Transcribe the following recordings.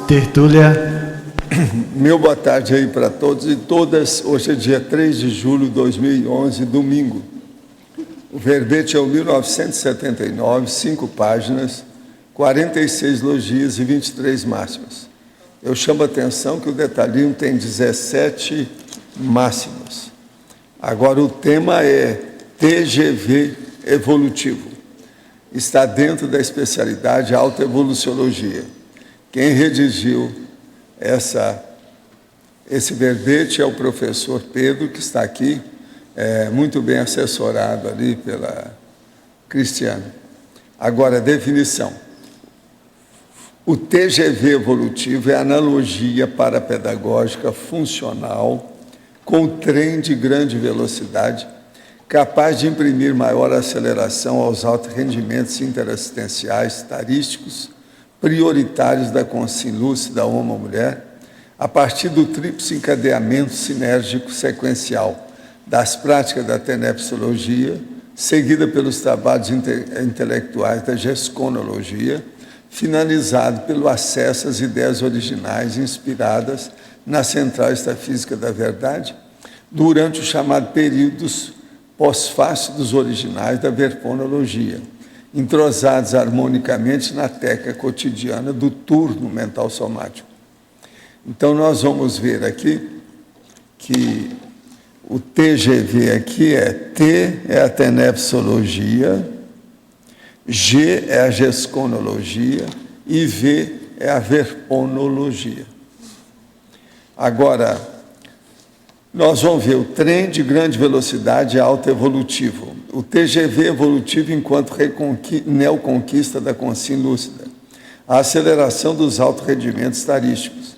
Tertúlia. Meu boa tarde aí para todos e todas. Hoje é dia 3 de julho de 2011, domingo. O verbete é o 1979, 5 páginas, 46 logias e 23 máximas. Eu chamo a atenção que o detalhinho tem 17 máximas. Agora o tema é TGV evolutivo. Está dentro da especialidade autoevoluciologia. Quem redigiu esse verbete é o professor Pedro, que está aqui, muito bem assessorado ali pela Cristiana. Agora, a definição. O TGV evolutivo é analogia parapedagógica funcional com o trem de grande velocidade, capaz de imprimir maior aceleração aos altos rendimentos interassistenciais tarísticos prioritários da consciência lúcida homem-mulher, a partir do tríplice encadeamento sinérgico sequencial das práticas da tenepsologia, seguida pelos trabalhos intelectuais da gesconologia, finalizado pelo acesso às ideias originais inspiradas na central extrafísica da verdade, durante o chamado períodos pós-fácil dos originais da verponologia, entrosados harmonicamente na técnica cotidiana do turno mental somático. Então, nós vamos ver aqui que o TGV aqui T é a tenepsologia, G é a gesconologia e V é a verponologia. Agora, nós vamos ver o trem de grande velocidade autoevolutivo. O TGV evolutivo enquanto neoconquista da consciência lúcida. A aceleração dos altos rendimentos tarísticos.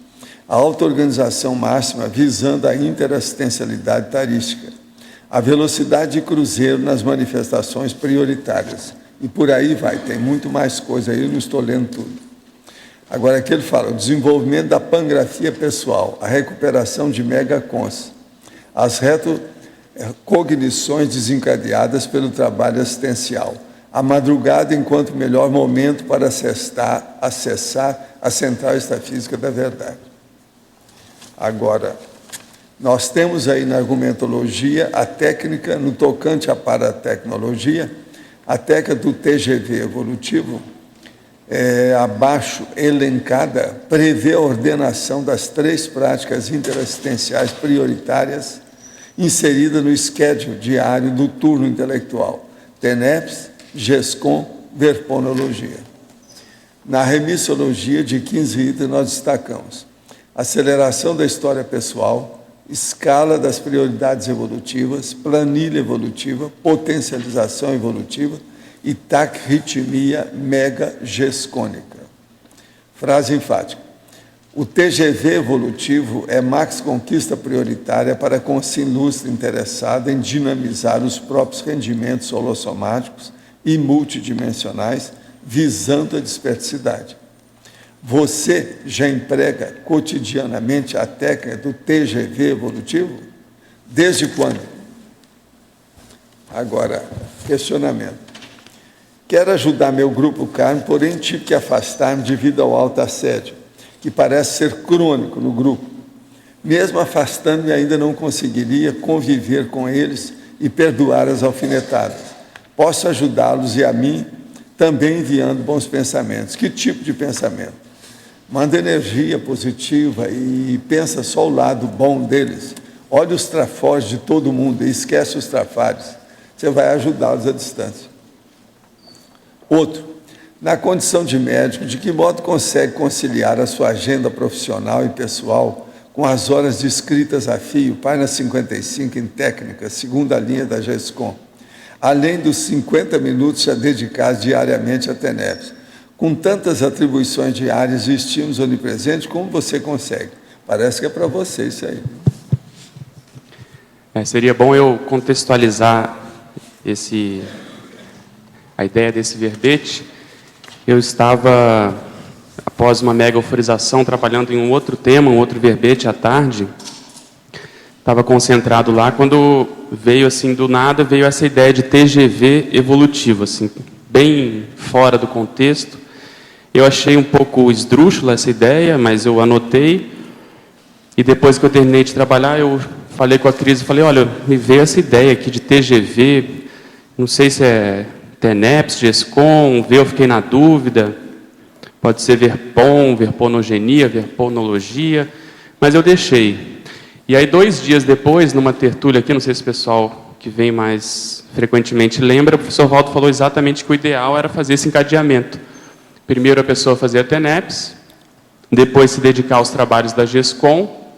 A auto-organização máxima visando a interassistencialidade tarística. A velocidade de cruzeiro nas manifestações prioritárias. E por aí vai, tem muito mais coisa aí, eu não estou lendo tudo. Agora aqui ele fala, o desenvolvimento da pangrafia pessoal, a recuperação de megacons, as retrocognições desencadeadas pelo trabalho assistencial, a madrugada enquanto melhor momento para acessar a central extrafísica da verdade. Agora, nós temos aí na argumentologia a técnica, no tocante à paratecnologia, a técnica do TGV evolutivo, abaixo elencada, prevê a ordenação das 3 práticas interassistenciais prioritárias inserida no schedule diário do turno intelectual, TENEPS, GESCOM, verponologia. Na remissologia de 15 itens nós destacamos aceleração da história pessoal, escala das prioridades evolutivas, planilha evolutiva, potencialização evolutiva e taquirritmia mega-gescônica. Frase enfática. O TGV evolutivo é max conquista prioritária para a consciência lúcida interessada em dinamizar os próprios rendimentos holossomáticos e multidimensionais, visando a dispersidade. Você já emprega cotidianamente a técnica do TGV evolutivo? Desde quando? Agora, questionamento. Quero ajudar meu grupo Carmo, porém tive que afastar-me devido ao alto assédio, que parece ser crônico no grupo. Mesmo afastando-me, ainda não conseguiria conviver com eles e perdoar as alfinetadas. Posso ajudá-los e a mim também enviando bons pensamentos. Que tipo de pensamento? Manda energia positiva e pensa só o lado bom deles. Olha os trafores de todo mundo e esquece os trafares. Você vai ajudá-los à distância. Outro, na condição de médico, de que modo consegue conciliar a sua agenda profissional e pessoal com as horas descritas a fio, página 55 em técnica, segunda linha da GESCOM, além dos 50 minutos a dedicar diariamente a TENEPS, com tantas atribuições diárias e estímulos onipresentes, como você consegue? Parece que é para você isso aí. Seria bom eu contextualizar a ideia desse verbete. Eu estava, após uma mega euforização, trabalhando em um outro tema, um outro verbete à tarde. Estava concentrado lá, quando veio assim, do nada, veio essa ideia de TGV evolutivo, assim, bem fora do contexto. Eu achei um pouco esdrúxula essa ideia, mas eu anotei. E depois que eu terminei de trabalhar, eu falei com a Cris e falei, olha, me veio essa ideia aqui de TGV, não sei se é TENEPS, GESCOM, eu fiquei na dúvida, pode ser verpon, verponogenia, verponologia, mas eu deixei. E aí 2 dias depois, numa tertúlia aqui, não sei se o pessoal que vem mais frequentemente lembra, o professor Waldo falou exatamente que o ideal era fazer esse encadeamento. Primeiro a pessoa fazia a TENEPS, depois se dedicar aos trabalhos da GESCOM,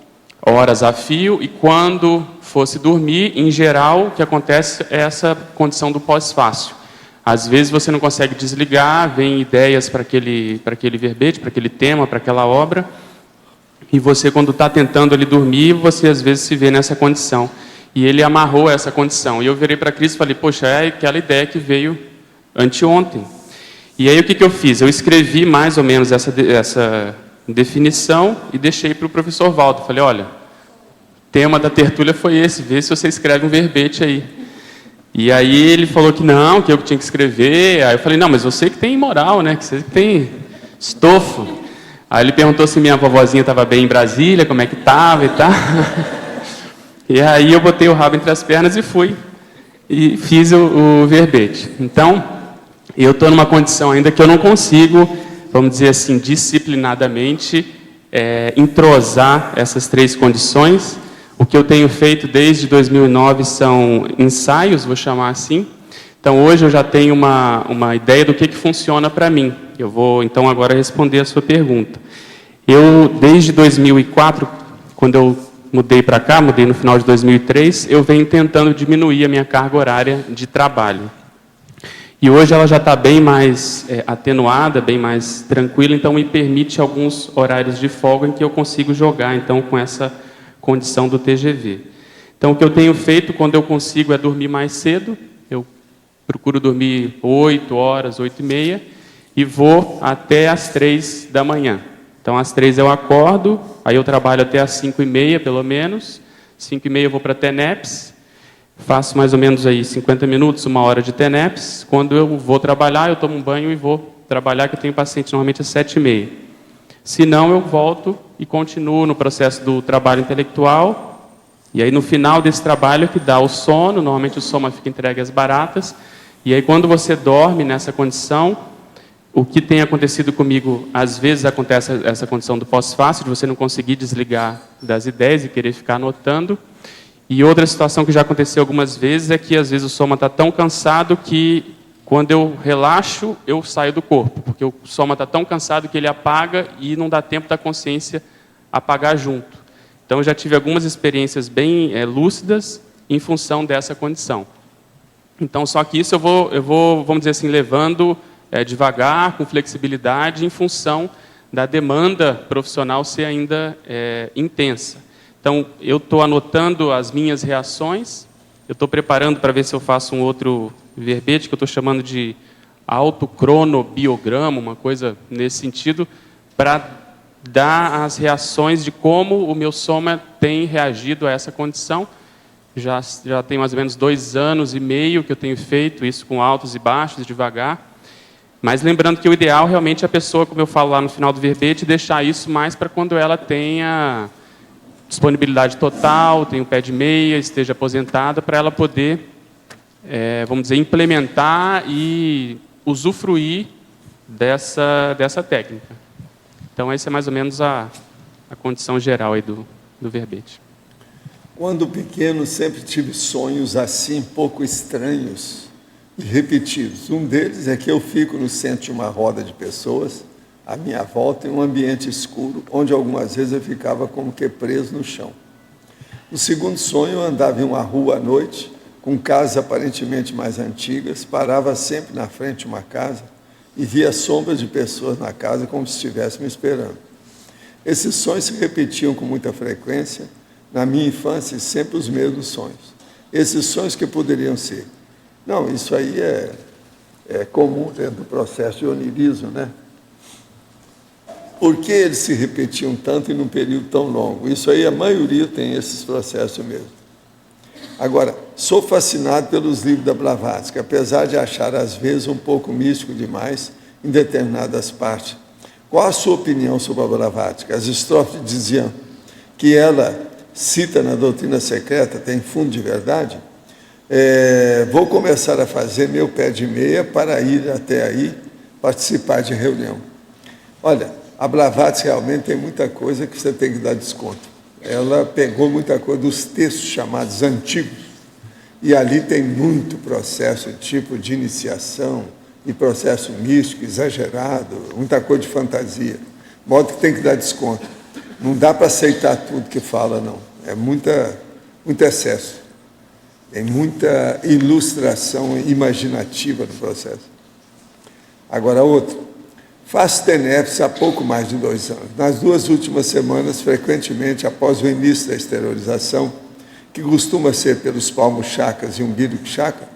horas a fio, e quando fosse dormir, em geral, o que acontece é essa condição do pós-fácil. Às vezes você não consegue desligar, vem ideias para aquele verbete, para aquele tema, para aquela obra, e você, quando está tentando ali dormir, você às vezes se vê nessa condição. E ele amarrou essa condição. E eu virei para a Cris e falei, poxa, é aquela ideia que veio anteontem. E aí o que eu fiz? Eu escrevi mais ou menos essa definição e deixei para o professor Waldo. Falei, olha, o tema da tertúlia foi esse, vê se você escreve um verbete aí. E aí ele falou que não, que eu tinha que escrever. Aí eu falei, não, mas você que tem moral, né? Que você que tem estofo. Aí ele perguntou se minha vovozinha estava bem em Brasília, como é que estava e tal. E aí eu botei o rabo entre as pernas e fui. E fiz o verbete. Então, eu estou numa condição ainda que eu não consigo, vamos dizer assim, disciplinadamente, entrosar essas 3 condições. O que eu tenho feito desde 2009 são ensaios, vou chamar assim. Então, hoje eu já tenho uma ideia do que funciona para mim. Eu vou, então, agora responder a sua pergunta. Eu, desde 2004, quando eu mudei para cá, mudei no final de 2003, eu venho tentando diminuir a minha carga horária de trabalho. E hoje ela já está bem mais atenuada, bem mais tranquila, então me permite alguns horários de folga em que eu consigo jogar, então, com essa condição do TGV. Então, o que eu tenho feito quando eu consigo é dormir mais cedo. Eu procuro dormir 8 horas, 8h30, e vou até às 3 da manhã. Então, às 3 eu acordo, aí eu trabalho até às 5h30, pelo menos. 5h30 eu vou para a TENEPS, faço mais ou menos aí 50 minutos, 1 hora de TENEPS. Quando eu vou trabalhar, eu tomo um banho e vou trabalhar, que eu tenho paciente normalmente às 7h30. Se não, eu volto e continuo no processo do trabalho intelectual. E aí, no final desse trabalho, que dá o sono, normalmente o soma fica entregue às baratas. E aí, quando você dorme nessa condição, o que tem acontecido comigo, às vezes acontece essa condição do pós-fácil, de você não conseguir desligar das ideias e querer ficar anotando. E outra situação que já aconteceu algumas vezes é que, às vezes, o soma está tão cansado que, quando eu relaxo, eu saio do corpo, porque o soma está tão cansado que ele apaga e não dá tempo da consciência apagar junto. Então, eu já tive algumas experiências bem lúcidas em função dessa condição. Então, só que isso eu vou, vamos dizer assim, levando devagar, com flexibilidade, em função da demanda profissional ser ainda intensa. Então, eu estou anotando as minhas reações, eu estou preparando para ver se eu faço um outro verbete, que eu estou chamando de autocronobiograma, uma coisa nesse sentido, para dar as reações de como o meu soma tem reagido a essa condição. Já tem mais ou menos 2 anos e meio que eu tenho feito isso com altos e baixos, devagar. Mas lembrando que o ideal realmente é a pessoa, como eu falo lá no final do verbete, deixar isso mais para quando ela tenha disponibilidade total, tenha um pé de meia, esteja aposentada, para ela poder, vamos dizer, implementar e usufruir dessa técnica. Então, essa é mais ou menos a condição geral aí do verbete. Quando pequeno, sempre tive sonhos assim, pouco estranhos e repetidos. Um deles é que eu fico no centro de uma roda de pessoas, à minha volta, em um ambiente escuro, onde algumas vezes eu ficava como que preso no chão. No segundo sonho, eu andava em uma rua à noite, com casas aparentemente mais antigas, parava sempre na frente de uma casa e via sombras de pessoas na casa como se estivessem me esperando. Esses sonhos se repetiam com muita frequência, na minha infância, sempre os mesmos sonhos. Esses sonhos que poderiam ser. Não, isso aí é comum dentro do processo de onirismo, né? Por que eles se repetiam tanto em um período tão longo? Isso aí, a maioria tem esses processos mesmo. Agora, sou fascinado pelos livros da Blavatsky, apesar de achar às vezes um pouco místico demais em determinadas partes. Qual a sua opinião sobre a Blavatsky? As estrofes diziam que ela cita na doutrina secreta, tem fundo de verdade? Vou começar a fazer meu pé de meia para ir até aí participar de reunião. Olha, a Blavatsky realmente tem muita coisa que você tem que dar desconto. Ela pegou muita coisa dos textos chamados antigos, e ali tem muito processo, tipo de iniciação, e processo místico, exagerado, muita coisa de fantasia. De modo que tem que dar desconto. Não dá para aceitar tudo que fala, não. É muito excesso. Tem muita ilustração imaginativa no processo. Agora, outro. Faço TENEPS há pouco mais de 2 anos. Nas 2 últimas semanas, frequentemente, após o início da esterilização, que costuma ser pelos palmos chakras e umbigo chakra,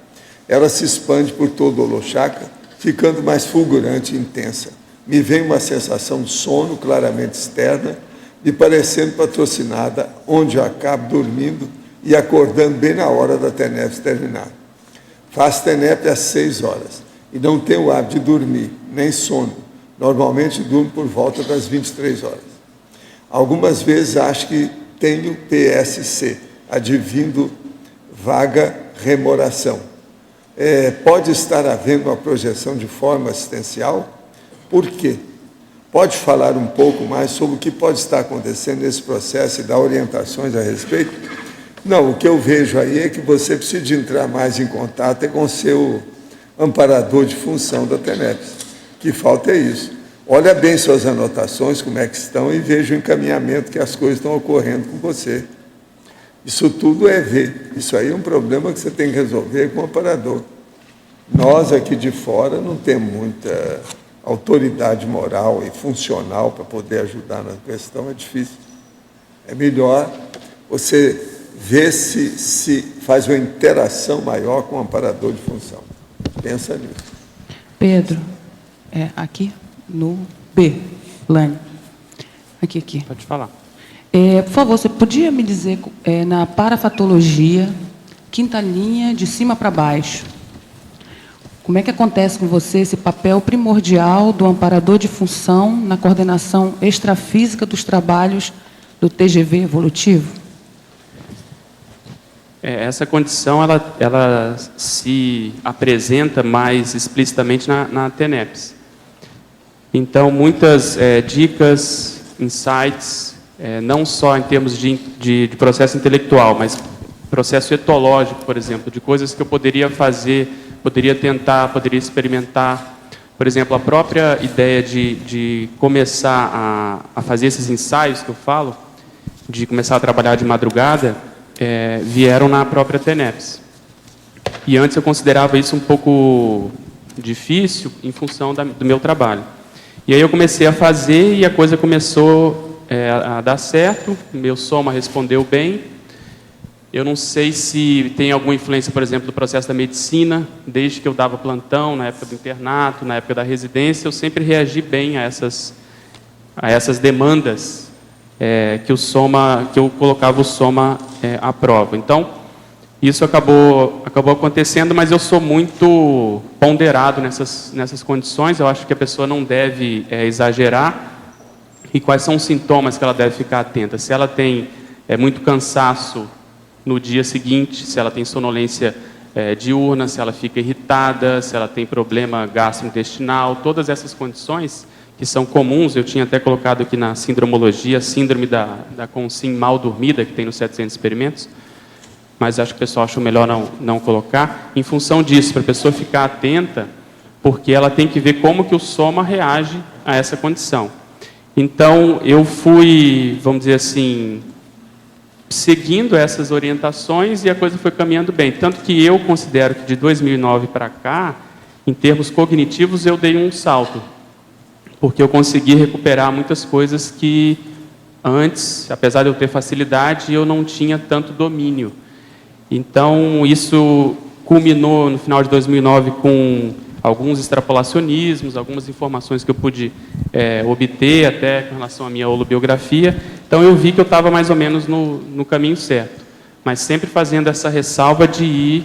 ela se expande por todo o holochakra, ficando mais fulgurante e intensa. Me vem uma sensação de sono claramente externa, me parecendo patrocinada, onde eu acabo dormindo e acordando bem na hora da TENEPS terminar. Faço TENEPS às 6 horas e não tenho o hábito de dormir, nem sono. Normalmente durmo por volta das 23 horas. Algumas vezes acho que tenho PSC, advindo vaga remoração. Pode estar havendo uma projeção de forma assistencial? Por quê? Pode falar um pouco mais sobre o que pode estar acontecendo nesse processo e dar orientações a respeito? Não, o que eu vejo aí é que você precisa de entrar mais em contato com o seu amparador de função da TENEPS. Que falta é isso. Olha bem suas anotações, como é que estão, e veja o encaminhamento que as coisas estão ocorrendo com você. Isso tudo é ver. Isso aí é um problema que você tem que resolver com o amparador. Nós aqui de fora não temos muita autoridade moral e funcional para poder ajudar na questão, é difícil. É melhor você ver se faz uma interação maior com o amparador de função. Pensa nisso. Pedro, aqui no B, Lane. Aqui. Pode falar. Por favor, você podia me dizer, na parafatologia, 5ª linha, de cima para baixo, como é que acontece com você esse papel primordial do amparador de função na coordenação extrafísica dos trabalhos do TGV evolutivo? Essa condição ela se apresenta mais explicitamente na TENEPS. Então, muitas dicas, insights, não só em termos de processo intelectual, mas processo etológico, por exemplo, de coisas que eu poderia fazer, poderia tentar, poderia experimentar. Por exemplo, a própria ideia de começar a fazer esses ensaios que eu falo, de começar a trabalhar de madrugada, vieram na própria TENEPS. E antes eu considerava isso um pouco difícil em função do meu trabalho. E aí eu comecei a fazer e a coisa começou a dar certo, meu soma respondeu bem. Eu não sei se tem alguma influência, por exemplo, do processo da medicina, desde que eu dava plantão, na época do internato, na época da residência, eu sempre reagi bem a essas demandas que eu colocava o soma à prova. Então, isso acabou acontecendo, mas eu sou muito ponderado nessas condições. Eu acho que a pessoa não deve exagerar. E quais são os sintomas que ela deve ficar atenta? Se ela tem muito cansaço no dia seguinte, se ela tem sonolência diurna, se ela fica irritada, se ela tem problema gastrointestinal, todas essas condições que são comuns, eu tinha até colocado aqui na sindromologia, síndrome da Consim mal dormida, que tem nos 700 experimentos, mas acho que o pessoal achou melhor não colocar, em função disso, para a pessoa ficar atenta, porque ela tem que ver como que o soma reage a essa condição. Então, eu fui, vamos dizer assim, seguindo essas orientações e a coisa foi caminhando bem. Tanto que eu considero que de 2009 para cá, em termos cognitivos, eu dei um salto, porque eu consegui recuperar muitas coisas que antes, apesar de eu ter facilidade, eu não tinha tanto domínio. Então, isso culminou no final de 2009 com alguns extrapolacionismos, algumas informações que eu pude obter até com relação à minha holobiografia. Então, eu vi que eu estava mais ou menos no caminho certo, mas sempre fazendo essa ressalva de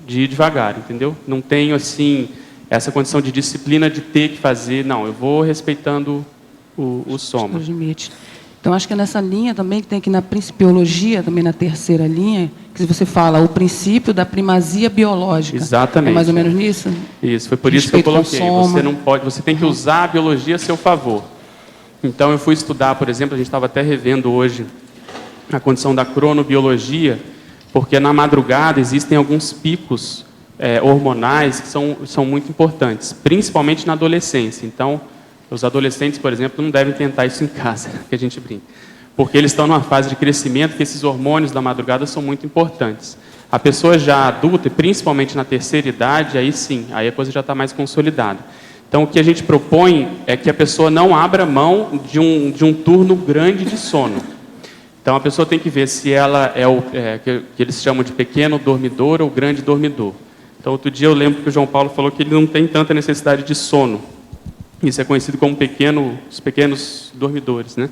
ir devagar, entendeu? Não tenho, assim, essa condição de disciplina de ter que fazer, não, eu vou respeitando o soma. Os limites. Então, acho que é nessa linha também, que tem aqui na principiologia, também na terceira linha, que você fala o princípio da primazia biológica. Exatamente. É mais ou menos nisso? Isso, foi por isso que eu coloquei. Você não pode, você tem que usar a biologia a seu favor. Então, eu fui estudar, por exemplo, a gente estava até revendo hoje a condição da cronobiologia, porque na madrugada existem alguns picos hormonais que são muito importantes, principalmente na adolescência. Então, os adolescentes, por exemplo, não devem tentar isso em casa, que a gente brinca, porque eles estão numa fase de crescimento que esses hormônios da madrugada são muito importantes. A pessoa já adulta, e principalmente na terceira idade, aí sim, aí a coisa já está mais consolidada. Então, o que a gente propõe é que a pessoa não abra mão de um turno grande de sono. Então, a pessoa tem que ver se ela é que eles chamam de pequeno dormidor ou grande dormidor. Então, outro dia eu lembro que o João Paulo falou que ele não tem tanta necessidade de sono. Isso é conhecido como os pequenos dormidores, né?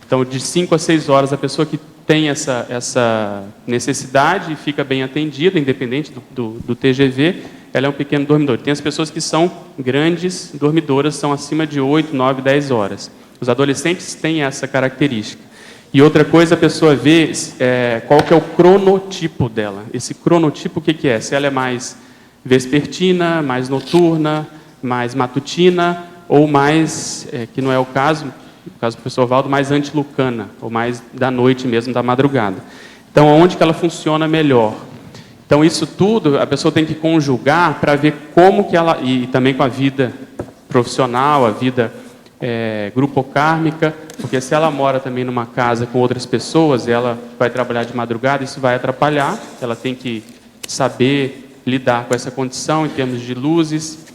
Então, de 5 a 6 horas, a pessoa que tem essa necessidade e fica bem atendida, independente do TGV, ela é um pequeno dormidor. Tem as pessoas que são grandes dormidoras, são acima de 8, 9, 10 horas. Os adolescentes têm essa característica. E outra coisa, a pessoa vê qual que é o cronotipo dela. Esse cronotipo, o que é? Se ela é mais vespertina, mais noturna, mais matutina, ou mais, que não é o caso do professor Valdo, mais antilucana, ou mais da noite mesmo, da madrugada. Então, aonde que ela funciona melhor? Então, isso tudo, a pessoa tem que conjugar para ver como que ela, e também com a vida profissional, a vida grupocármica, porque se ela mora também numa casa com outras pessoas, ela vai trabalhar de madrugada, isso vai atrapalhar, ela tem que saber lidar com essa condição em termos de luzes,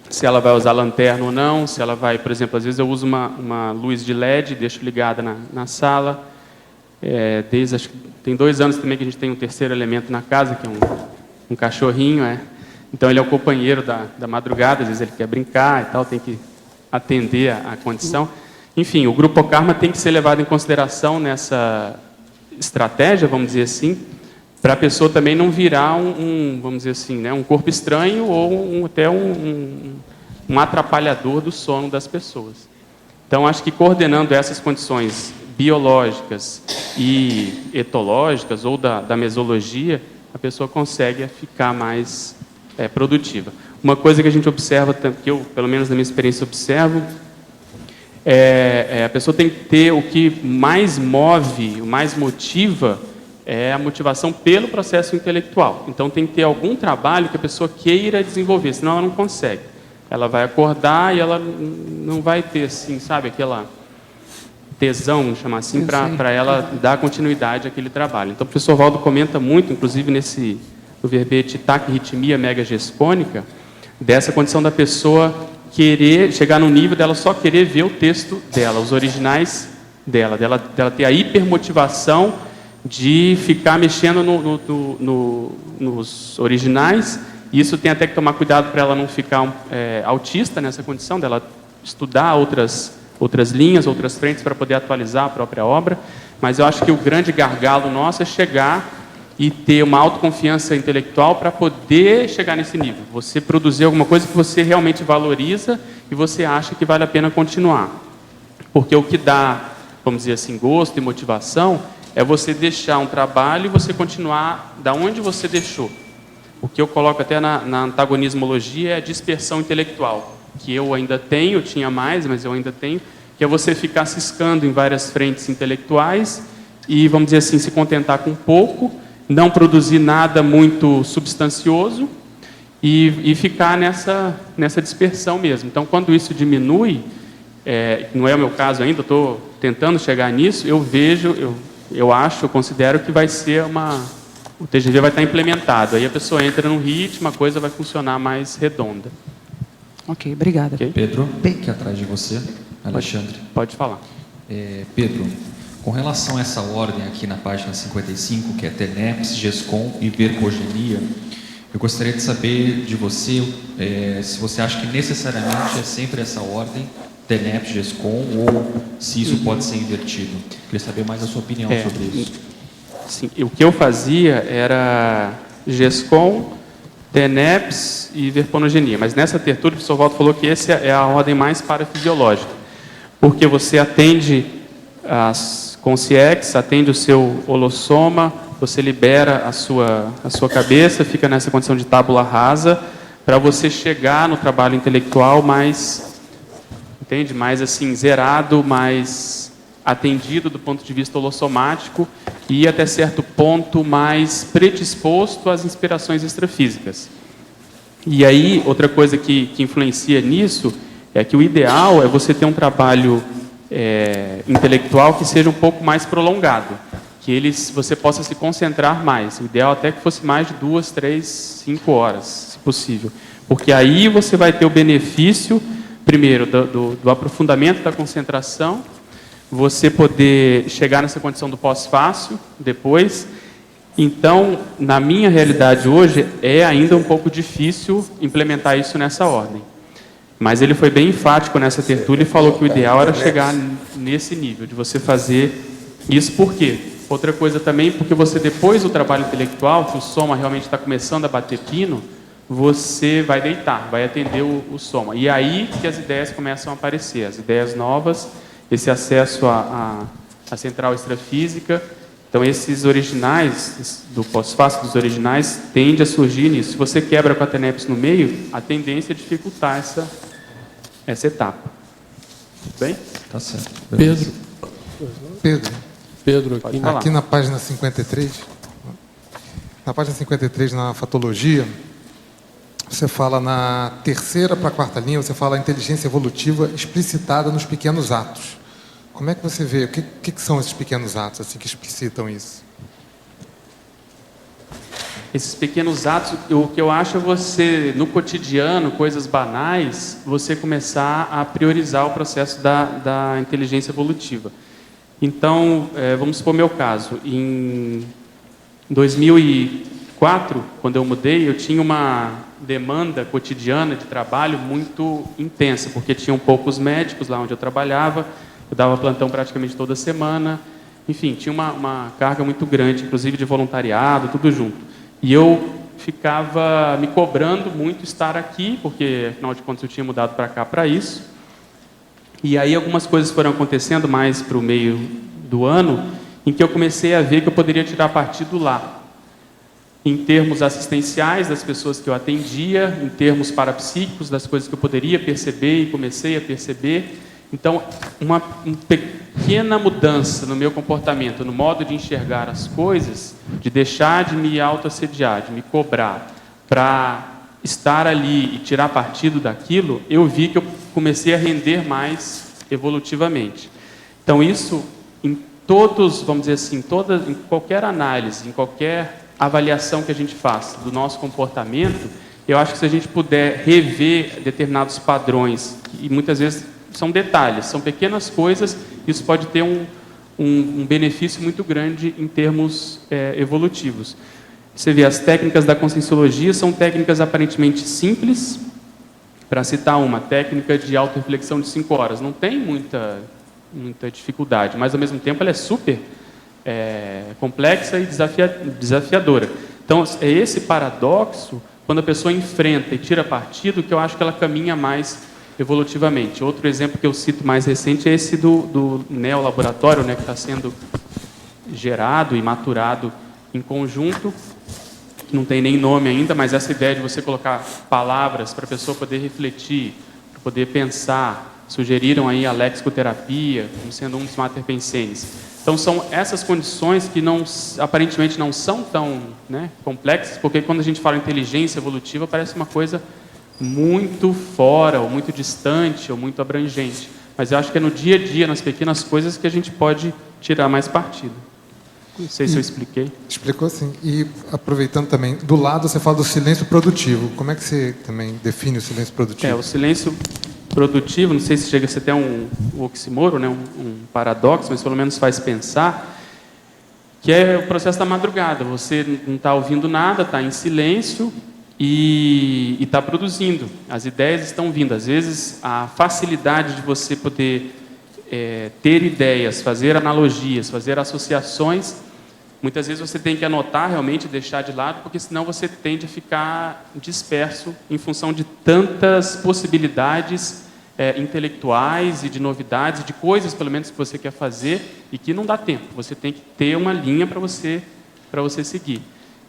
se ela vai usar lanterna ou não, se ela vai, por exemplo, às vezes eu uso uma luz de LED, deixo ligada na sala, desde, acho que tem 2 anos também que a gente tem um terceiro elemento na casa, que é um cachorrinho, então ele é o companheiro da madrugada, às vezes ele quer brincar e tal, tem que atender a condição. Enfim, o grupo Karma tem que ser levado em consideração nessa estratégia, vamos dizer assim, para a pessoa também não virar vamos dizer assim, né, um corpo estranho ou até um atrapalhador do sono das pessoas. Então, acho que coordenando essas condições biológicas e etológicas ou da mesologia, a pessoa consegue ficar mais produtiva. Uma coisa que a gente observa, que eu, pelo menos na minha experiência, observo, a pessoa tem que ter o que mais move, o mais motiva, é a motivação pelo processo intelectual. Então, tem que ter algum trabalho que a pessoa queira desenvolver, senão ela não consegue. Ela vai acordar e ela não vai ter, assim, sabe, aquela tesão, vamos chamar assim, para ela dar continuidade àquele trabalho. Então, o professor Valdo comenta muito, inclusive no verbete taquirritmia megagestônica, dessa condição da pessoa querer chegar no nível dela só querer ver o texto dela, os originais dela ter a hipermotivação de ficar mexendo nos originais. Isso tem até que tomar cuidado para ela não ficar autista nessa condição, dela estudar outras linhas, outras frentes para poder atualizar a própria obra. Mas eu acho que o grande gargalo nosso é chegar e ter uma autoconfiança intelectual para poder chegar nesse nível. Você produzir alguma coisa que você realmente valoriza e você acha que vale a pena continuar. Porque o que dá, vamos dizer assim, gosto e motivação é você deixar um trabalho e você continuar da onde você deixou. O que eu coloco até na antagonismologia é a dispersão intelectual, que eu ainda tenho, eu tinha mais, mas eu ainda tenho, que é você ficar ciscando em várias frentes intelectuais e, vamos dizer assim, se contentar com pouco, não produzir nada muito substancioso e ficar nessa dispersão mesmo. Então, quando isso diminui, não é o meu caso ainda, eu estou tentando chegar nisso, eu vejo, eu considero que vai ser o TGV vai estar implementado. Aí a pessoa entra num ritmo, a coisa vai funcionar mais redonda. Ok, obrigada. Okay? Pedro, aqui atrás de você, Alexandre. Pode falar. Pedro, com relação a essa ordem aqui na página 55, que é TENEPS, GESCOM e Vercogenia, eu gostaria de saber de você se você acha que necessariamente é sempre essa ordem, TENEPS, GESCOM, ou se isso pode ser invertido. Queria saber mais a sua opinião sobre isso. Sim, o que eu fazia era GESCOM, TENEPS e verponogenia. Mas nessa tertúlia, o professor Waldo falou que essa é a ordem mais parafisiológica, porque você atende as consciex, atende o seu holossoma, você libera a sua cabeça, fica nessa condição de tábula rasa, para você chegar no trabalho intelectual mais, entende? Mais assim, zerado, mais atendido do ponto de vista holossomático e até certo ponto mais predisposto às inspirações extrafísicas. E aí, outra coisa que influencia nisso é que o ideal é você ter um trabalho intelectual que seja um pouco mais prolongado, que você possa se concentrar mais. O ideal até que fosse mais de 2, 3, 5 horas, se possível. Porque aí você vai ter o benefício, primeiro, do aprofundamento da concentração, você poder chegar nessa condição do pós-fácil depois. Então, na minha realidade hoje, é ainda um pouco difícil implementar isso nessa ordem. Mas ele foi bem enfático nessa tertúlia e falou que o ideal era chegar nesse nível, de você fazer isso. Por quê? Outra coisa também, porque você, depois do trabalho intelectual, que o soma realmente está começando a bater pino, você vai deitar, vai atender o soma. E aí que as ideias começam a aparecer, as ideias novas, esse acesso à central extrafísica. Então, esses originais, do pós-fácil dos originais, tende a surgir nisso. Se você quebra com a TENEPS no meio, a tendência é dificultar essa etapa. Tudo bem? Tá certo. Pedro, aqui na página 53, na fatologia, você fala na terceira para a quarta linha, você fala a inteligência evolutiva explicitada nos pequenos atos. Como é que você vê? O que são esses pequenos atos assim, que explicitam isso? Esses pequenos atos, o que eu acho é você, no cotidiano, coisas banais, você começar a priorizar o processo da inteligência evolutiva. Então, vamos supor o meu caso. Em 2004, quando eu mudei, eu tinha uma demanda cotidiana de trabalho muito intensa, porque tinham poucos médicos lá onde eu trabalhava, eu dava plantão praticamente toda semana, enfim, tinha uma carga muito grande, inclusive de voluntariado, tudo junto. E eu ficava me cobrando muito estar aqui, porque, afinal de contas, eu tinha mudado para cá para isso. E aí algumas coisas foram acontecendo mais para o meio do ano, em que eu comecei a ver que eu poderia tirar partido lá, em termos assistenciais das pessoas que eu atendia, em termos parapsíquicos das coisas que eu poderia perceber e comecei a perceber. Então, uma pequena mudança no meu comportamento, no modo de enxergar as coisas, de deixar de me autoassediar, de me cobrar, para estar ali e tirar partido daquilo, eu vi que eu comecei a render mais evolutivamente. Então, isso, em todos, vamos dizer assim, em qualquer análise, em qualquer avaliação que a gente faça do nosso comportamento, eu acho que se a gente puder rever determinados padrões, e muitas vezes são detalhes, são pequenas coisas, isso pode ter um benefício muito grande em termos evolutivos. Você vê, as técnicas da conscienciologia são técnicas aparentemente simples. Para citar uma técnica de autorreflexão de 5 horas, não tem muita dificuldade, mas ao mesmo tempo ela é super complexa e desafiadora. Então, é esse paradoxo, quando a pessoa enfrenta e tira partido, que eu acho que ela caminha mais evolutivamente. Outro exemplo que eu cito mais recente é esse do neolaboratório, que está sendo gerado e maturado em conjunto, que não tem nem nome ainda, mas essa ideia de você colocar palavras para a pessoa poder refletir, para poder pensar, sugeriram aí a lexicoterapia como sendo um dos mater pensenes. Então, são essas condições que aparentemente não são tão complexas, porque quando a gente fala inteligência evolutiva, parece uma coisa muito fora, ou muito distante, ou muito abrangente. Mas eu acho que é no dia a dia, nas pequenas coisas, que a gente pode tirar mais partido. Não sei se eu expliquei. Explicou sim. E aproveitando também, do lado você fala do silêncio produtivo. Como é que você também define o silêncio produtivo? O silêncio produtivo, não sei se chega a ser até um oxímoro, um paradoxo, mas pelo menos faz pensar, que é o processo da madrugada. Você não está ouvindo nada, está em silêncio e está produzindo. As ideias estão vindo. Às vezes, a facilidade de você poder ter ideias, fazer analogias, fazer associações, muitas vezes você tem que anotar realmente, deixar de lado, porque senão você tende a ficar disperso em função de tantas possibilidades intelectuais e de novidades, de coisas pelo menos que você quer fazer e que não dá tempo. Você tem que ter uma linha para você seguir.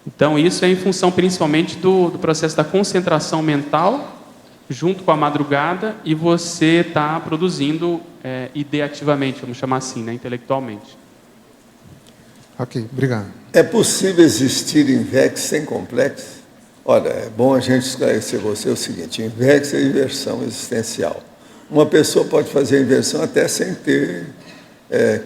Então isso é em função principalmente do processo da concentração mental junto com a madrugada, e você está produzindo ideativamente, vamos chamar assim, né, intelectualmente. Ok, obrigado. É possível existir INVEX sem complexo? Olha, é bom a gente esclarecer você o seguinte: INVEX é inversão existencial. Uma pessoa pode fazer a inversão até sem ter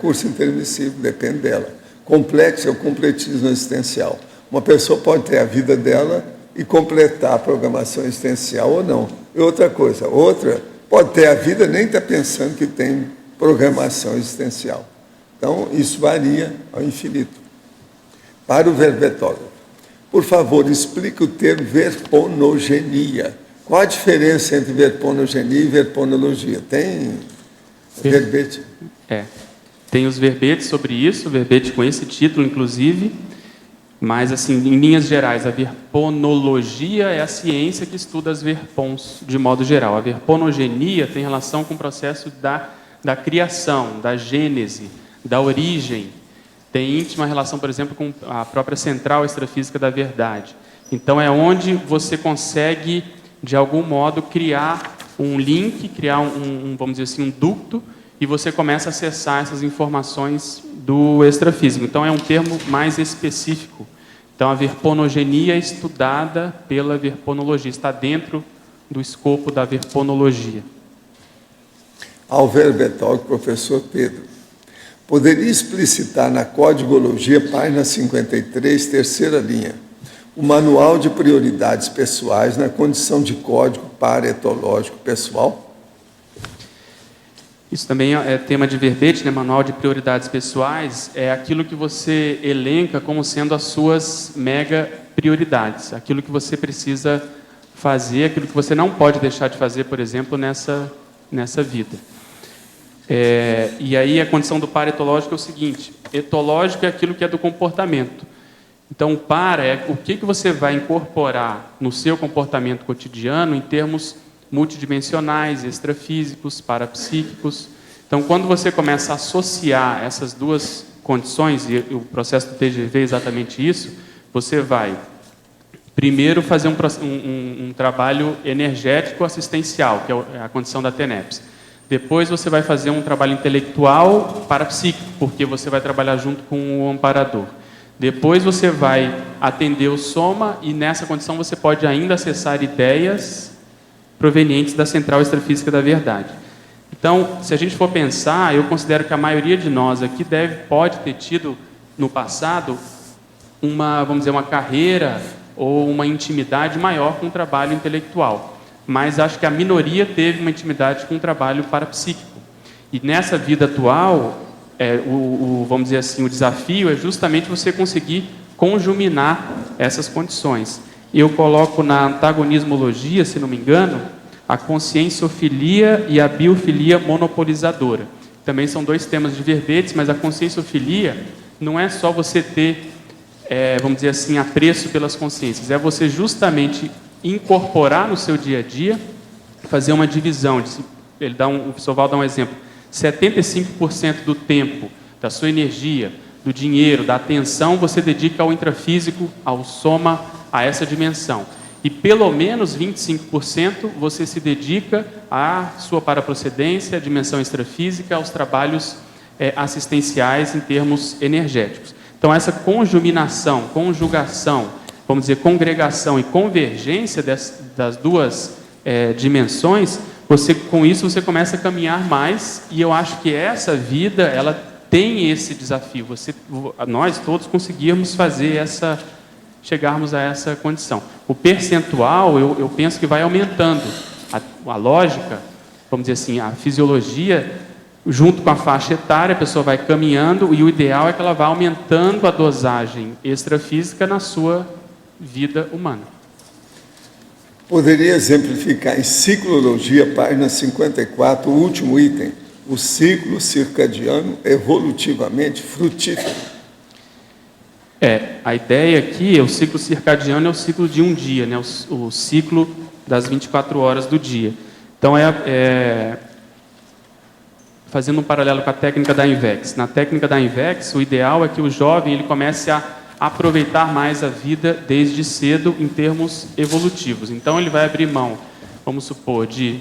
curso intermissivo, depende dela. Complexo é o completismo existencial. Uma pessoa pode ter a vida dela e completar a programação existencial ou não. E outra coisa, outra pode ter a vida e nem está pensando que tem programação existencial. Então, isso varia ao infinito. Para o verbetógrafo, por favor, explique o termo verponogenia. Qual a diferença entre verponogenia e verponologia? Tem verbete? Tem os verbetes sobre isso, verbete com esse título, inclusive, mas, assim, em linhas gerais, a verponologia é a ciência que estuda as verpons, de modo geral. A verponogenia tem relação com o processo da criação, da gênese, da origem. Tem íntima relação, por exemplo, com a própria central extrafísica da verdade. Então, é onde você consegue, de algum modo, criar um link, criar vamos dizer assim, um ducto, e você começa a acessar essas informações do extrafísico. Então, é um termo mais específico. Então, a verponogenia é estudada pela verponologia, está dentro do escopo da verponologia. Ao verbetógrafo, professor Pedro, poderia explicitar na Códigologia, página 53, terceira linha, o manual de prioridades pessoais na condição de código paretológico pessoal? Isso também é tema de verbete, né? Manual de prioridades pessoais é aquilo que você elenca como sendo as suas mega prioridades, aquilo que você precisa fazer, aquilo que você não pode deixar de fazer, por exemplo, nessa vida. E aí a condição do paretológico é o seguinte: etológico é aquilo que é do comportamento. Então, o para é o que você vai incorporar no seu comportamento cotidiano em termos multidimensionais, extrafísicos, parapsíquicos. Então, quando você começa a associar essas duas condições, e o processo do TGV é exatamente isso, você vai primeiro fazer um trabalho energético assistencial, que é a condição da TENEPS. Depois você vai fazer um trabalho intelectual parapsíquico, porque você vai trabalhar junto com o amparador. Depois você vai atender o soma, e nessa condição você pode ainda acessar ideias provenientes da central extrafísica da verdade. Então, se a gente for pensar, eu considero que a maioria de nós aqui pode ter tido no passado vamos dizer, uma carreira ou uma intimidade maior com o trabalho intelectual. Mas acho que a minoria teve uma intimidade com o trabalho parapsíquico. E nessa vida atual, vamos dizer assim, o desafio é justamente você conseguir conjuminar essas condições. Eu coloco na antagonismologia, se não me engano, a conscienciofilia e a biofilia monopolizadora. Também são dois temas de verbetes, mas a conscienciofilia não é só você ter, vamos dizer assim, apreço pelas consciências. É você justamente incorporar no seu dia a dia, fazer uma divisão. O Soval dá um exemplo. 75% do tempo, da sua energia, do dinheiro, da atenção, você dedica ao intrafísico, ao soma, a essa dimensão. E pelo menos 25% você se dedica à sua paraprocedência, à dimensão extrafísica, aos trabalhos assistenciais em termos energéticos. Então, essa conjuminação, conjugação, vamos dizer, congregação e convergência das duas dimensões, com isso você começa a caminhar mais, e eu acho que essa vida, ela tem esse desafio. Nós todos conseguirmos chegarmos a essa condição. O percentual, eu penso que vai aumentando. A lógica, vamos dizer assim, a fisiologia, junto com a faixa etária, a pessoa vai caminhando, e o ideal é que ela vá aumentando a dosagem extrafísica na sua vida humana. Poderia exemplificar em ciclologia, página 54, o último item, o ciclo circadiano evolutivamente frutífero? A ideia aqui, o ciclo circadiano é o ciclo de um dia, né? O ciclo das 24 horas do dia. Então, fazendo um paralelo com a técnica da INVEX. Na técnica da INVEX, o ideal é que o jovem ele comece a aproveitar mais a vida desde cedo em termos evolutivos. Então, ele vai abrir mão, vamos supor, de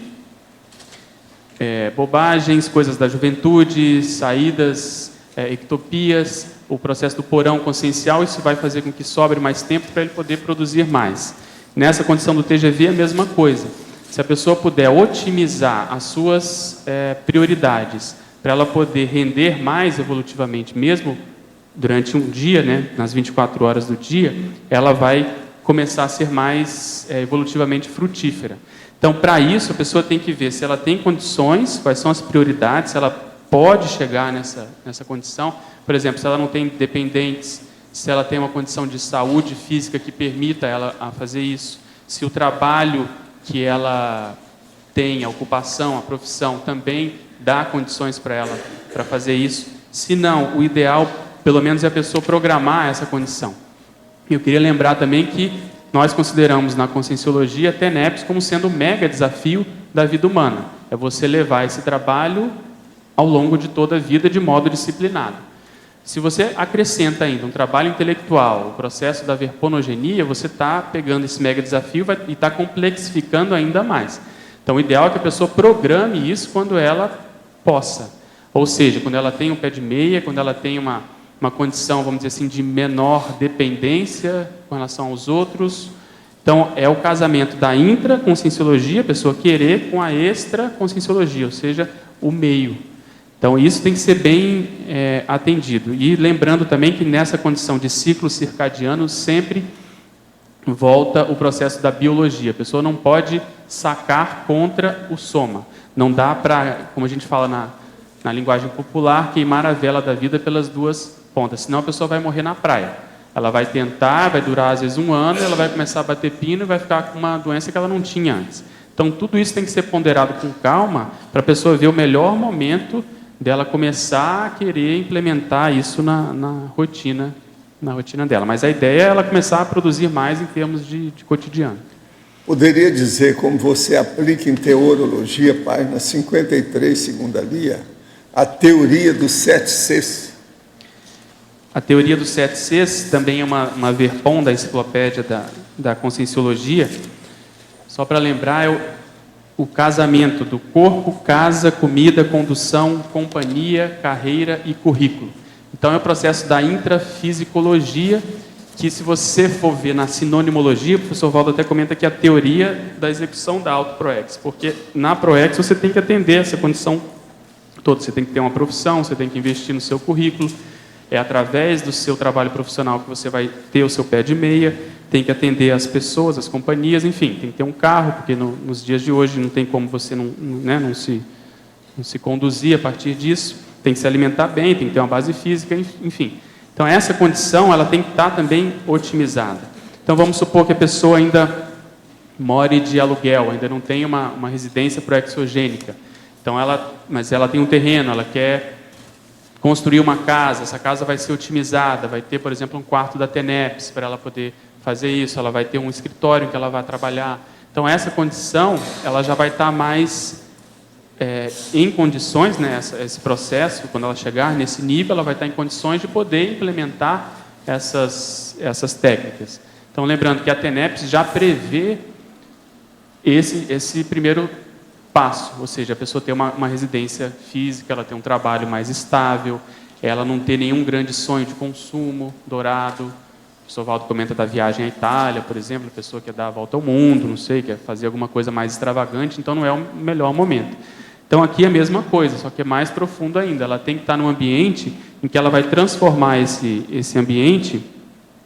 bobagens, coisas da juventude, saídas, ectopias, o processo do porão consciencial. Isso vai fazer com que sobre mais tempo para ele poder produzir mais. Nessa condição do TGV, a mesma coisa. Se a pessoa puder otimizar as suas prioridades para ela poder render mais evolutivamente, mesmo durante um dia, né, nas 24 horas do dia, ela vai começar a ser mais evolutivamente frutífera. Então, para isso, a pessoa tem que ver se ela tem condições, quais são as prioridades, se ela pode chegar nessa condição. Por exemplo, se ela não tem dependentes, se ela tem uma condição de saúde física que permita ela a fazer isso, se o trabalho que ela tem, a ocupação, a profissão, também dá condições para ela para fazer isso. Se não, o ideal, pelo menos, é a pessoa programar essa condição. Eu queria lembrar também que nós consideramos na Conscienciologia a TENEPS como sendo um mega desafio da vida humana. É você levar esse trabalho ao longo de toda a vida de modo disciplinado. Se você acrescenta ainda um trabalho intelectual, o processo da verponogenia, você está pegando esse mega desafio e está complexificando ainda mais. Então, o ideal é que a pessoa programe isso quando ela possa. Ou seja, quando ela tem um pé de meia, quando ela tem uma condição, vamos dizer assim, de menor dependência com relação aos outros. Então, é o casamento da intraconscienciologia, a pessoa querer, com a extraconscienciologia, ou seja, o meio. Então, isso tem que ser bem atendido. E lembrando também que nessa condição de ciclo circadiano sempre volta o processo da biologia. A pessoa não pode sacar contra o soma. Não dá para, como a gente fala na linguagem popular, queimar a vela da vida pelas duas pontas. Senão a pessoa vai morrer na praia. Ela vai tentar, vai durar às vezes 1 ano, ela vai começar a bater pino e vai ficar com uma doença que ela não tinha antes. Então, tudo isso tem que ser ponderado com calma para a pessoa ver o melhor momento dela começar a querer implementar isso na rotina dela. Mas a ideia é ela começar a produzir mais em termos de cotidiano. Poderia dizer como você aplica em Teorologia, página 53, segunda linha, a teoria dos 7 Cs? A teoria dos 7 Cs também é uma verpom da enciclopédia da Conscienciologia. Só para lembrar, o casamento do corpo, casa, comida, condução, companhia, carreira e currículo. Então, é o processo da intrafisicologia, que se você for ver na sinonimologia, o professor Valdo até comenta que é a teoria da execução da auto-proex, porque na proex você tem que atender essa condição toda. Você tem que ter uma profissão, você tem que investir no seu currículo, é através do seu trabalho profissional que você vai ter o seu pé de meia, tem que atender as pessoas, as companhias, enfim, tem que ter um carro, porque nos dias de hoje não tem como você não se conduzir a partir disso, tem que se alimentar bem, tem que ter uma base física, enfim. Então, essa condição ela tem que estar também otimizada. Então, vamos supor que a pessoa ainda more de aluguel, ainda não tem uma residência proexogênica. Então, mas ela tem um terreno, ela quer construir uma casa, essa casa vai ser otimizada, vai ter, por exemplo, um quarto da TENEPS para ela poder fazer isso, ela vai ter um escritório em que ela vai trabalhar. Então, essa condição, ela já vai estar mais em condições, né, esse processo, quando ela chegar nesse nível, ela vai estar em condições de poder implementar essas técnicas. Então, lembrando que a TENEPS já prevê esse primeiro passo, ou seja, a pessoa ter uma residência física, ela ter um trabalho mais estável, ela não ter nenhum grande sonho de consumo dourado. O professor Valdo comenta da viagem à Itália, por exemplo, a pessoa quer dar a volta ao mundo, não sei, quer fazer alguma coisa mais extravagante, então não é o melhor momento. Então aqui é a mesma coisa, só que é mais profundo ainda. Ela tem que estar num ambiente em que ela vai transformar esse ambiente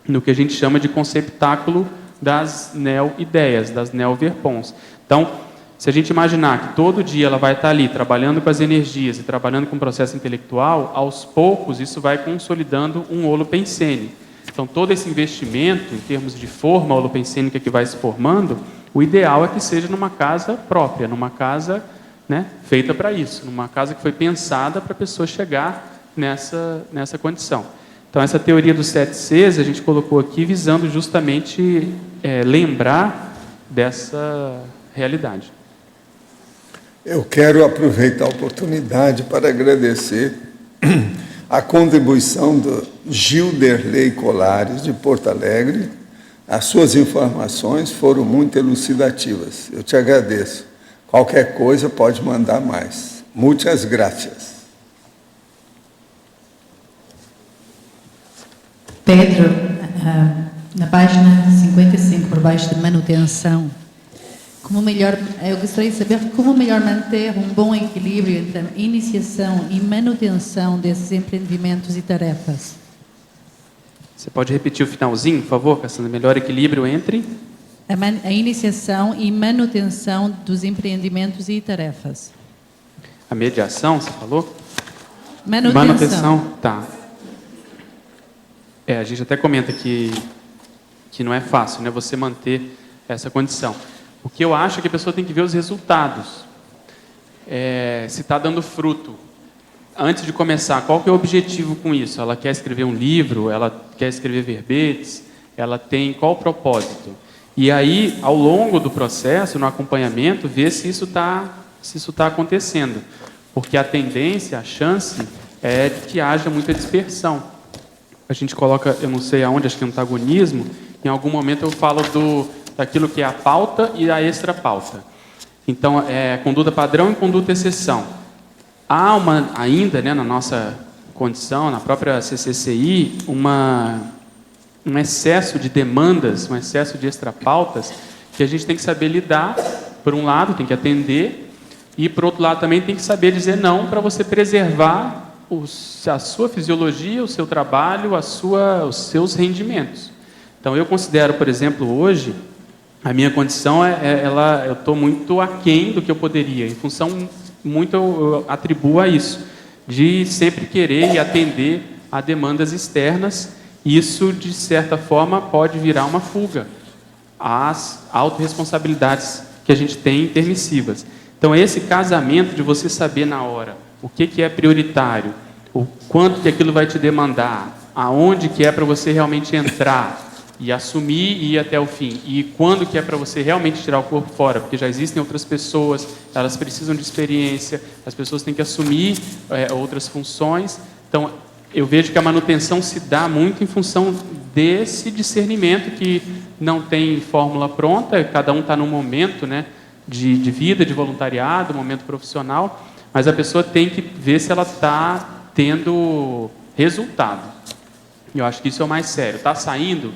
no que a gente chama de conceptáculo das neo-ideias, das neo-verpons. Então, se a gente imaginar que todo dia ela vai estar ali trabalhando com as energias e trabalhando com o processo intelectual, aos poucos isso vai consolidando um holopensene. Então, todo esse investimento, em termos de forma holopensênica que vai se formando, o ideal é que seja numa casa própria, numa casa, né, feita para isso, numa casa que foi pensada para a pessoa chegar nessa condição. Então, essa teoria dos 7 Cs a gente colocou aqui visando justamente lembrar dessa realidade. Eu quero aproveitar a oportunidade para agradecer a contribuição do Gilderley Colares, de Porto Alegre. As suas informações foram muito elucidativas. Eu te agradeço. Qualquer coisa pode mandar mais. Muitas gracias. Pedro, na página 55, por baixo de manutenção, eu gostaria de saber como melhor manter um bom equilíbrio entre a iniciação e manutenção desses empreendimentos e tarefas. Você pode repetir o finalzinho, por favor, Cassandra? Melhor equilíbrio entre... A iniciação e manutenção dos empreendimentos e tarefas. A mediação, você falou? Manutenção. Tá. A gente até comenta que não é fácil, né, você manter essa condição. O que eu acho é que a pessoa tem que ver os resultados. Se está dando fruto. Antes de começar, qual que é o objetivo com isso? Ela quer escrever um livro? Ela quer escrever verbetes? Ela tem qual o propósito? E aí, ao longo do processo, no acompanhamento, ver se isso está acontecendo. Porque a tendência, a chance, é de que haja muita dispersão. A gente coloca, eu não sei aonde, acho que é antagonismo, em algum momento eu falo daquilo que é a pauta e a extra-pauta. Então, conduta padrão e conduta exceção. Há ainda, né, na nossa condição, na própria CCCI, um excesso de demandas, um excesso de extra-pautas, que a gente tem que saber lidar. Por um lado, tem que atender, e por outro lado também tem que saber dizer não para você preservar a sua fisiologia, o seu trabalho, os seus rendimentos. Então, eu considero, por exemplo, hoje, a minha condição eu estou muito aquém do que eu poderia, em função muito eu atribuo a isso, de sempre querer e atender a demandas externas. Isso, de certa forma, pode virar uma fuga às autorresponsabilidades que a gente tem intermissivas. Então, esse casamento de você saber na hora o que é prioritário, o quanto que aquilo vai te demandar, aonde que é para você realmente entrar e assumir e ir até o fim, e quando que é para você realmente tirar o corpo fora, porque já existem outras pessoas, elas precisam de experiência, as pessoas têm que assumir outras funções. Então, eu vejo que a manutenção se dá muito em função desse discernimento que não tem fórmula pronta, cada um está num momento, né, de vida, de voluntariado, momento profissional, mas a pessoa tem que ver se ela está tendo resultado. Eu acho que isso é o mais sério. Está saindo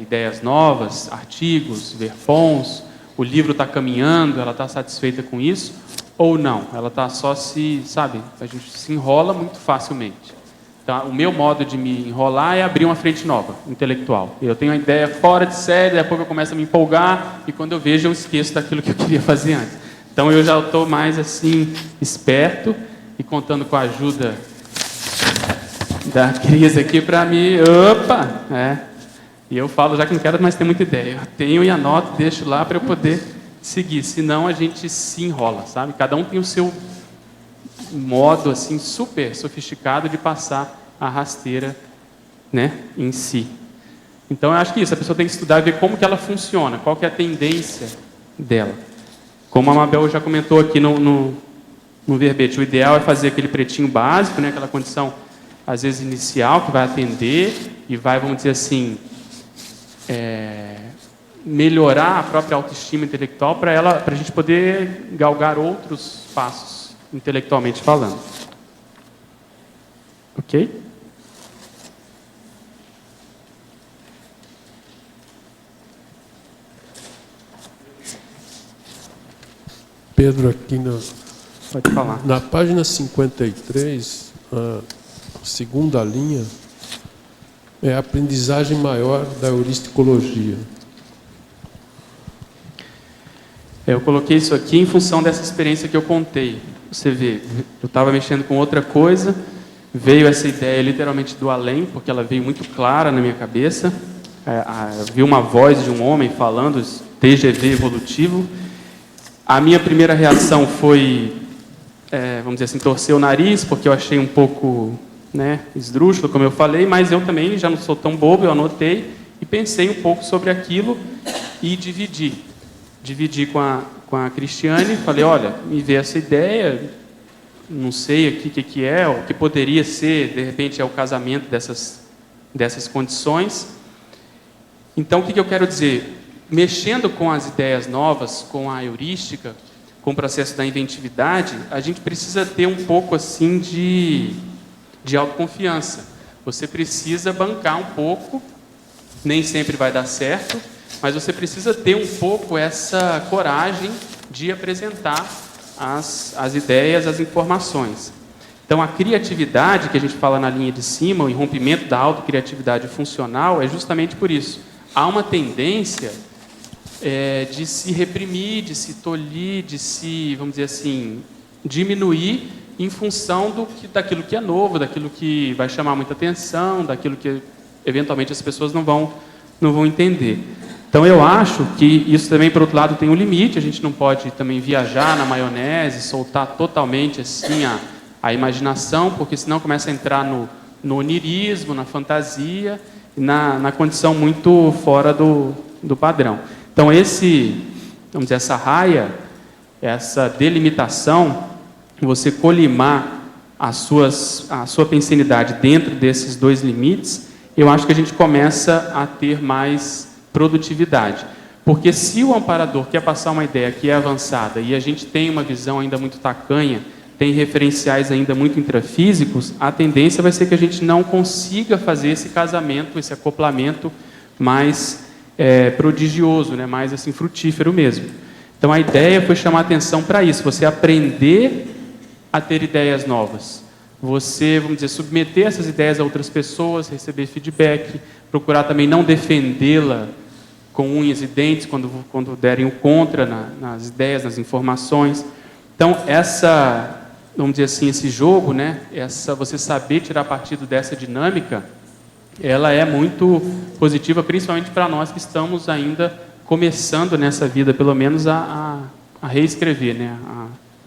ideias novas, artigos, verpons, o livro está caminhando, ela está satisfeita com isso, ou não? Ela está só a gente se enrola muito facilmente. Então, o meu modo de me enrolar é abrir uma frente nova, intelectual. Eu tenho uma ideia fora de série, daqui a pouco eu começo a me empolgar, e quando eu vejo, eu esqueço daquilo que eu queria fazer antes. Então, eu já estou mais assim, esperto, e contando com a ajuda da Cris aqui para me... E eu falo, já que não quero mais ter muita ideia, eu tenho e anoto, deixo lá para eu poder seguir, senão a gente se enrola, sabe? Cada um tem o seu modo assim super sofisticado de passar a rasteira, né, em si. Então eu acho que isso, a pessoa tem que estudar e ver como que ela funciona, qual que é a tendência dela. Como a Mabel já comentou aqui no verbete, o ideal é fazer aquele pretinho básico, né, aquela condição às vezes inicial que vai atender e vai, vamos dizer assim, melhorar a própria autoestima intelectual para a gente poder galgar outros passos intelectualmente falando. Ok? Pedro, aqui Pode falar. na página 53, a segunda linha, é a aprendizagem maior da heuristicologia. Eu coloquei isso aqui em função dessa experiência que eu contei. Você vê, eu estava mexendo com outra coisa, veio essa ideia literalmente do além, porque ela veio muito clara na minha cabeça. Vi uma voz de um homem falando, TGV evolutivo. A minha primeira reação foi, vamos dizer assim, torcer o nariz, porque eu achei um pouco né, esdrúxulo, como eu falei, mas eu também já não sou tão bobo, eu anotei e pensei um pouco sobre aquilo e dividi com a Cristiane, falei, olha, me veio essa ideia, não sei aqui o que é, o que poderia ser, de repente é o casamento dessas condições. Então, o que eu quero dizer? Mexendo com as ideias novas, com a heurística, com o processo da inventividade, a gente precisa ter um pouco assim de autoconfiança. Você precisa bancar um pouco, nem sempre vai dar certo, mas você precisa ter um pouco essa coragem de apresentar as ideias, as informações. Então, a criatividade, que a gente fala na linha de cima, o irrompimento da autocriatividade funcional, é justamente por isso. Há uma tendência de se reprimir, de se tolir, de se, vamos dizer assim, diminuir em função daquilo que é novo, daquilo que vai chamar muita atenção, daquilo que eventualmente as pessoas não vão entender. Então eu acho que isso também, por outro lado, tem um limite, a gente não pode também viajar na maionese, soltar totalmente assim a imaginação, porque senão começa a entrar no onirismo, na fantasia, na condição muito fora do padrão. Então vamos dizer, essa raia, essa delimitação, você colimar a sua pensenidade dentro desses dois limites, eu acho que a gente começa a ter mais produtividade. Porque se o amparador quer passar uma ideia que é avançada e a gente tem uma visão ainda muito tacanha, tem referenciais ainda muito intrafísicos, a tendência vai ser que a gente não consiga fazer esse casamento, esse acoplamento mais prodigioso, né? Mais assim, frutífero mesmo. Então a ideia foi chamar atenção para isso, você aprender a ter ideias novas. Você, vamos dizer, submeter essas ideias a outras pessoas, receber feedback, procurar também não defendê-la com unhas e dentes quando derem o contra nas ideias, nas informações. Então, vamos dizer assim, esse jogo, né, você saber tirar partido dessa dinâmica, ela é muito positiva, principalmente para nós que estamos ainda começando nessa vida, pelo menos, a reescrever, né,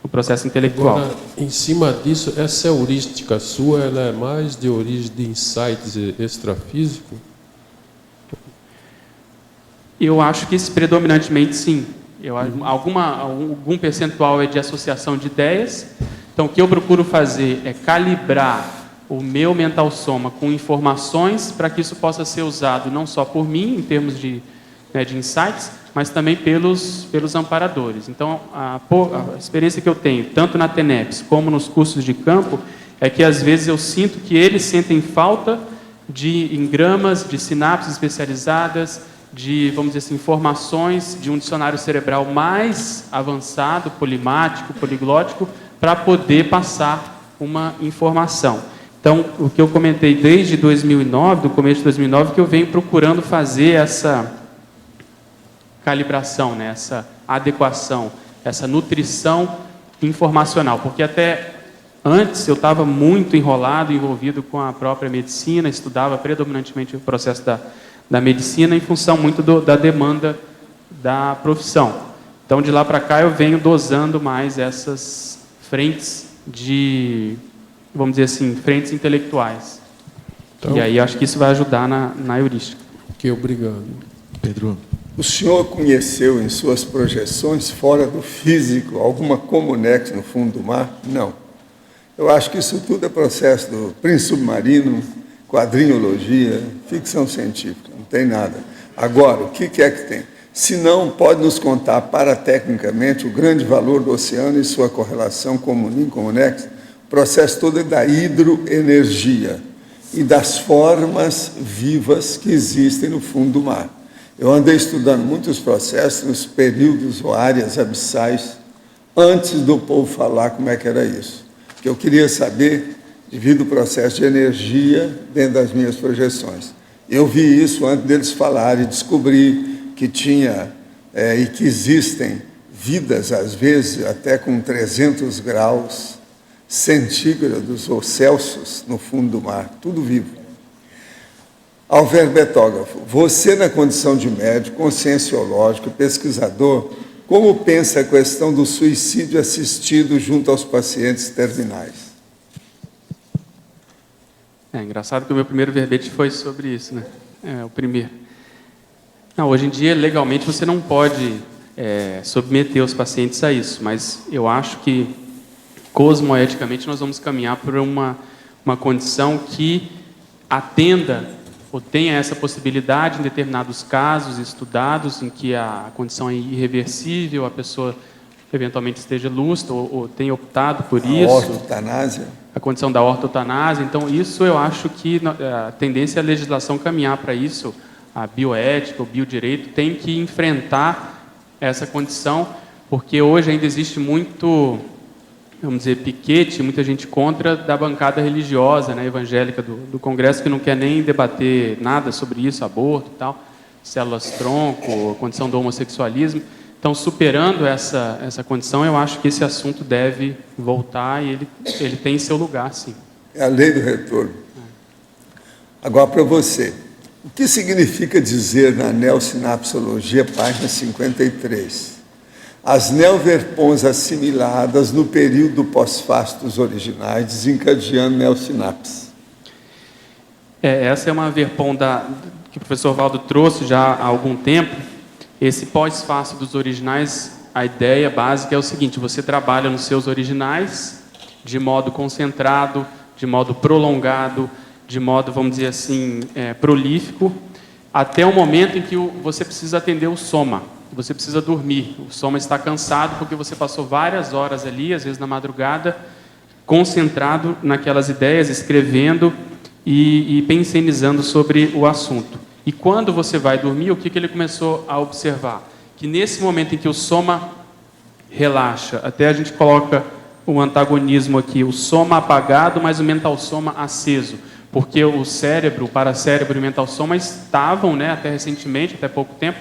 o processo intelectual. Agora, em cima disso, essa heurística sua, ela é mais de origem de insights extrafísico? Eu acho que predominantemente sim. Algum percentual é de associação de ideias. Então, o que eu procuro fazer é calibrar o meu mental soma com informações para que isso possa ser usado não só por mim, em termos de insights, mas também pelos amparadores. Então, a experiência que eu tenho, tanto na TENEPS como nos cursos de campo, é que às vezes eu sinto que eles sentem falta de engramas, de sinapses especializadas, de, vamos dizer assim, informações de um dicionário cerebral mais avançado, polimático, poliglótico, para poder passar uma informação. Então, o que eu comentei desde 2009, do começo de 2009, que eu venho procurando fazer essa calibração, né, essa adequação, essa nutrição informacional, porque até antes eu estava muito envolvido com a própria medicina, estudava predominantemente o processo da medicina em função muito da demanda da profissão. Então, de lá para cá, eu venho dosando mais essas frentes vamos dizer assim, frentes intelectuais. Então, e aí, acho que isso vai ajudar na heurística. Ok, obrigado. Pedro. O senhor conheceu em suas projeções, fora do físico, alguma Comunex no fundo do mar? Não. Eu acho que isso tudo é processo do príncipe submarino, quadrinhologia, ficção científica, não tem nada. Agora, o que é que tem? Se não, pode nos contar paratecnicamente o grande valor do oceano e sua correlação com o Comunex? O processo todo é da hidroenergia e das formas vivas que existem no fundo do mar. Eu andei estudando muitos processos nos períodos ou áreas abissais, antes do povo falar como é que era isso. Porque eu queria saber, devido ao processo de energia dentro das minhas projeções. Eu vi isso antes deles falarem e descobri que tinha e que existem vidas, às vezes, até com 300 graus centígrados ou Celsius no fundo do mar, tudo vivo. Ao verbetógrafo, você na condição de médico, conscienciológico, pesquisador, como pensa a questão do suicídio assistido junto aos pacientes terminais? engraçado que o meu primeiro verbete foi sobre isso, né? O primeiro. Não, hoje em dia, legalmente, você não pode submeter os pacientes a isso, mas eu acho que, cosmoeticamente, nós vamos caminhar por uma condição que atenda ou tenha essa possibilidade em determinados casos estudados em que a condição é irreversível, a pessoa eventualmente esteja lúcida ou tenha optado por isso. Ortotanásia. A condição da ortotanásia. Então, isso eu acho que a tendência é a legislação caminhar para isso. A bioética, o biodireito tem que enfrentar essa condição, porque hoje ainda existe muito, vamos dizer, piquete, muita gente contra da bancada religiosa, né, evangélica do Congresso, que não quer nem debater nada sobre isso, aborto e tal, células-tronco, condição do homossexualismo. Então, superando essa condição, eu acho que esse assunto deve voltar e ele tem seu lugar, sim. É a lei do retorno. Agora, para você, o que significa dizer na neossinapsologia, página 53? As neoverpons assimiladas no período pós-fastos originais, desencadeando neossinapse. Essa é uma verpon que o professor Valdo trouxe já há algum tempo. Esse pós-fácil dos originais, a ideia básica é o seguinte: você trabalha nos seus originais de modo concentrado, de modo prolongado, de modo, vamos dizer assim, prolífico, até o momento em que você precisa atender o soma, você precisa dormir. O soma está cansado porque você passou várias horas ali, às vezes na madrugada, concentrado naquelas ideias, escrevendo e pensionizando sobre o assunto. E quando você vai dormir, o que ele começou a observar? Que nesse momento em que o soma relaxa, até a gente coloca um antagonismo aqui, o soma apagado, mas o mental soma aceso, porque o cérebro, o paracérebro e o mental soma estavam, né, até recentemente, até pouco tempo,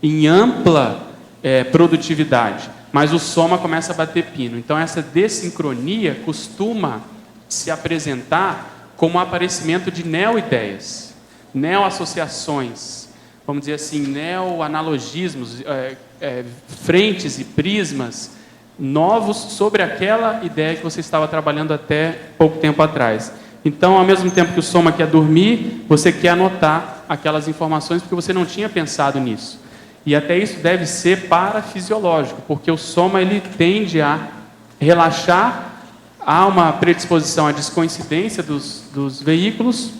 em ampla produtividade, mas o soma começa a bater pino. Então essa dessincronia costuma se apresentar como aparecimento de neo-ideias, neo-associações, vamos dizer assim, neo-analogismos, frentes e prismas novos sobre aquela ideia que você estava trabalhando até pouco tempo atrás. Então, ao mesmo tempo que o soma quer dormir, você quer anotar aquelas informações porque você não tinha pensado nisso. E até isso deve ser parafisiológico, porque o soma ele tende a relaxar, há uma predisposição à descoincidência dos veículos,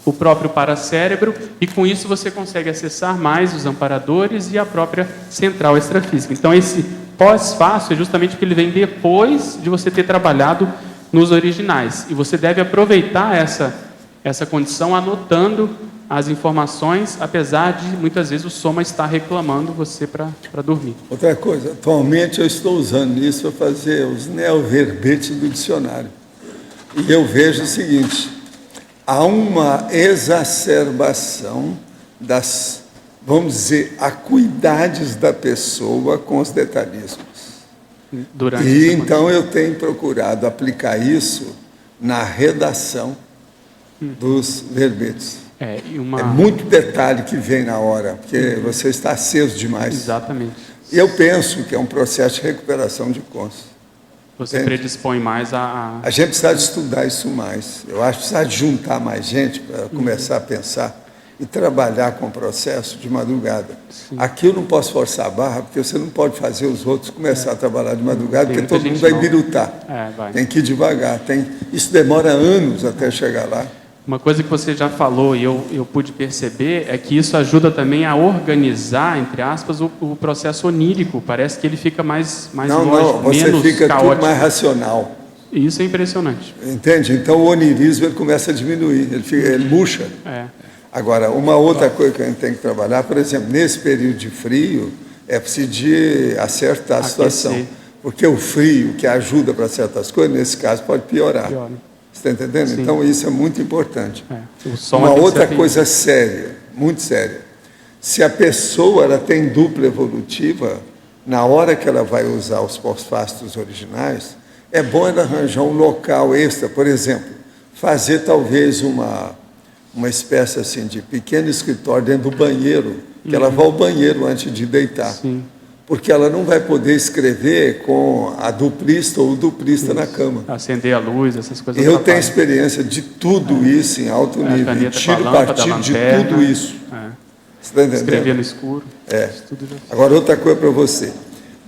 o próprio paracérebro, e com isso você consegue acessar mais os amparadores e a própria central extrafísica. Então esse pós-fácil é justamente porque ele vem depois de você ter trabalhado nos originais, e você deve aproveitar essa condição anotando as informações, apesar de muitas vezes o soma estar reclamando você para dormir. Outra coisa, atualmente eu estou usando isso para fazer os neoverbetes do dicionário, e eu vejo o seguinte: há uma exacerbação das, vamos dizer, acuidades da pessoa com os detalhismos. E então eu tenho procurado aplicar isso na redação dos verbetes. É muito detalhe que vem na hora, porque você está aceso demais. Exatamente. E eu penso que é um processo de recuperação de consciência. Você predispõe mais a... A gente precisa de estudar isso mais. Eu acho que precisa de juntar mais gente para começar a pensar e trabalhar com o processo de madrugada. Sim. Aqui eu não posso forçar a barra, porque você não pode fazer os outros começar a trabalhar de madrugada, porque todo mundo vai birutar. Tem que ir devagar. Isso demora anos até chegar lá. Uma coisa que você já falou e eu pude perceber é que isso ajuda também a organizar, entre aspas, o processo onírico. Parece que ele fica mais lógico, você menos fica caótico. Tudo mais racional. E isso é impressionante. Entende? Então o onirismo ele começa a diminuir, ele murcha. Agora, uma outra coisa que a gente tem que trabalhar, por exemplo, nesse período de frio, é preciso de acertar a situação. Porque o frio que ajuda para certas coisas, nesse caso, pode piorar. Você está entendendo? Sim. Então, isso é muito importante. Uma outra coisa séria, muito séria. Se a pessoa ela tem dupla evolutiva, na hora que ela vai usar os pós-fastos originais, é bom ela arranjar um local extra, por exemplo, fazer talvez uma espécie assim de pequeno escritório dentro do banheiro, que ela vá ao banheiro antes de deitar. Sim. porque ela não vai poder escrever com a duplista ou o duplista na cama. Acender a luz, essas coisas. Eu tenho experiência de tudo isso em alto nível, tiro partido de tudo isso. Você está entendendo? Escrever no escuro. Agora, outra coisa para você.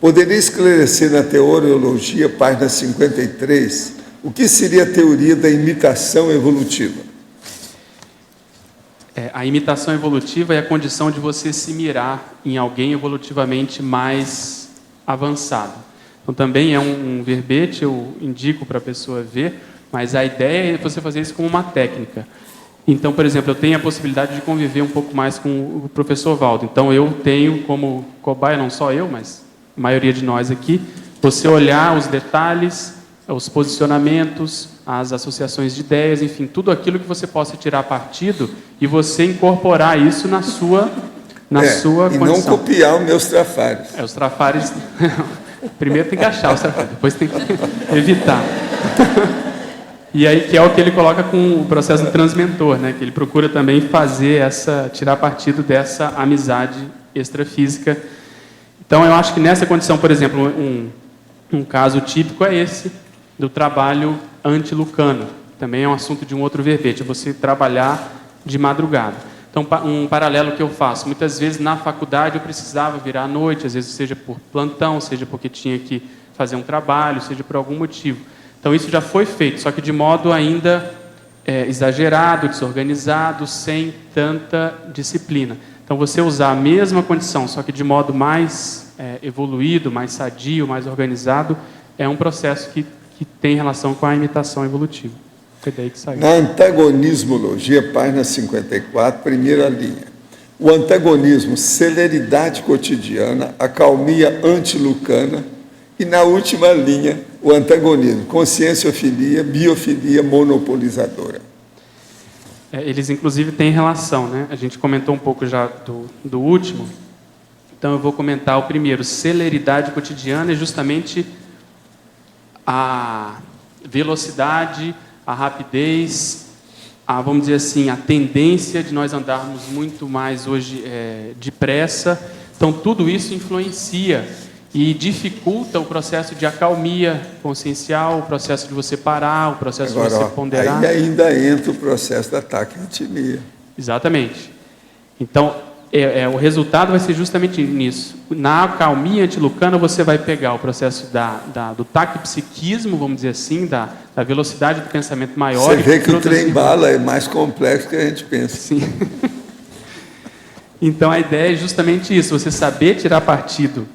Poderia esclarecer na Teoriologia, página 53, o que seria a teoria da imitação evolutiva? A imitação evolutiva é a condição de você se mirar em alguém evolutivamente mais avançado. Então, também é um verbete, eu indico para a pessoa ver, mas a ideia é você fazer isso como uma técnica. Então, por exemplo, eu tenho a possibilidade de conviver um pouco mais com o professor Valdo. Então, eu tenho como cobaia, não só eu, mas a maioria de nós aqui, você olhar os detalhes, os posicionamentos, as associações de ideias, enfim, tudo aquilo que você possa tirar partido e você incorporar isso na sua e condição. Não copiar os meus trafares. Os trafares... Primeiro tem que achar os trafares, depois tem que evitar. E aí, que é o que ele coloca com o processo do transmentor, né? Que ele procura também tirar partido dessa amizade extrafísica. Então, eu acho que nessa condição, por exemplo, um caso típico é esse, do trabalho antilucano. Também é um assunto de um outro verbete, é você trabalhar de madrugada. Então, um paralelo que eu faço, muitas vezes na faculdade eu precisava virar à noite, às vezes seja por plantão, seja porque tinha que fazer um trabalho, seja por algum motivo. Então, isso já foi feito, só que de modo ainda exagerado, desorganizado, sem tanta disciplina. Então, você usar a mesma condição, só que de modo mais evoluído, mais sadio, mais organizado, é um processo que tem relação com a imitação evolutiva. Foi daí que saiu. Na Antagonismologia, página 54, primeira linha. O antagonismo, celeridade cotidiana, acalmia antilucana, e na última linha, o antagonismo, conscienciofilia, biofilia monopolizadora. Eles, inclusive, têm relação, né? A gente comentou um pouco já do último, então eu vou comentar o primeiro. Celeridade cotidiana é justamente a velocidade, a rapidez, vamos dizer assim, a tendência de nós andarmos muito mais hoje depressa. Então, tudo isso influencia e dificulta o processo de acalmia consciencial, o processo de você parar, o processo de você ponderar. Aí ainda entra o processo da taquiarritmia. Exatamente. Então, o resultado vai ser justamente nisso. Na acalmia antilucana, você vai pegar o processo do taquipsiquismo, vamos dizer assim, da velocidade do pensamento maior. Você vê que o trem-bala é mais complexo que a gente pensa. Sim. Então, a ideia é justamente isso, você saber tirar partido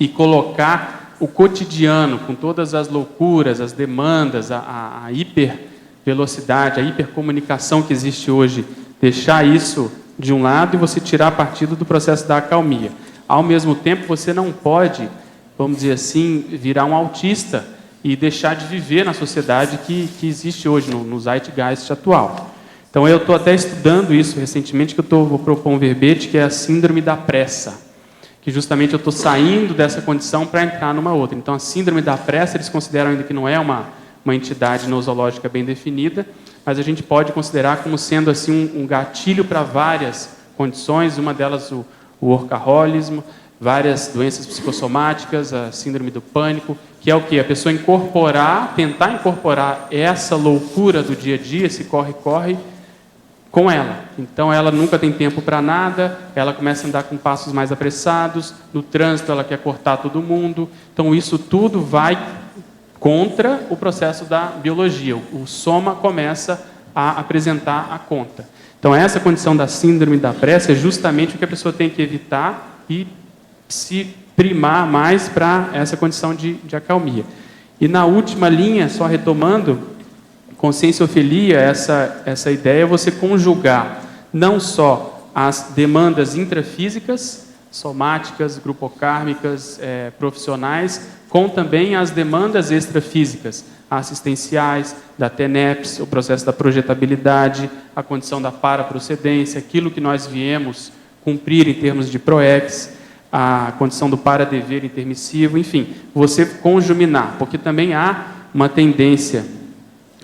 e colocar o cotidiano, com todas as loucuras, as demandas, a hipervelocidade, a hipercomunicação que existe hoje, deixar isso de um lado e você tirar partido do processo da acalmia. Ao mesmo tempo, você não pode, vamos dizer assim, virar um autista e deixar de viver na sociedade que existe hoje, no zeitgeist atual. Então, eu estou até estudando isso recentemente, que vou propor um verbete, que é a síndrome da pressa, que justamente eu estou saindo dessa condição para entrar numa outra. Então, a síndrome da pressa, eles consideram ainda que não é uma entidade nosológica bem definida, mas a gente pode considerar como sendo assim um gatilho para várias condições, uma delas o workaholismo, várias doenças psicossomáticas, a síndrome do pânico, que é o quê? A pessoa tentar incorporar essa loucura do dia a dia, esse corre-corre, com ela. Então, ela nunca tem tempo para nada, ela começa a andar com passos mais apressados, no trânsito ela quer cortar todo mundo. Então, isso tudo vai contra o processo da biologia. O soma começa a apresentar a conta. Então, essa condição da síndrome da pressa é justamente o que a pessoa tem que evitar e se primar mais para essa condição de acalmia. E na última linha, só retomando, conscienciofilia, essa ideia é você conjugar não só as demandas intrafísicas, somáticas, grupocármicas, profissionais, com também as demandas extrafísicas, assistenciais, da TENEPS, o processo da projetabilidade, a condição da paraprocedência, aquilo que nós viemos cumprir em termos de PROEX, a condição do paradever intermissivo, enfim, você conjuminar, porque também há uma tendência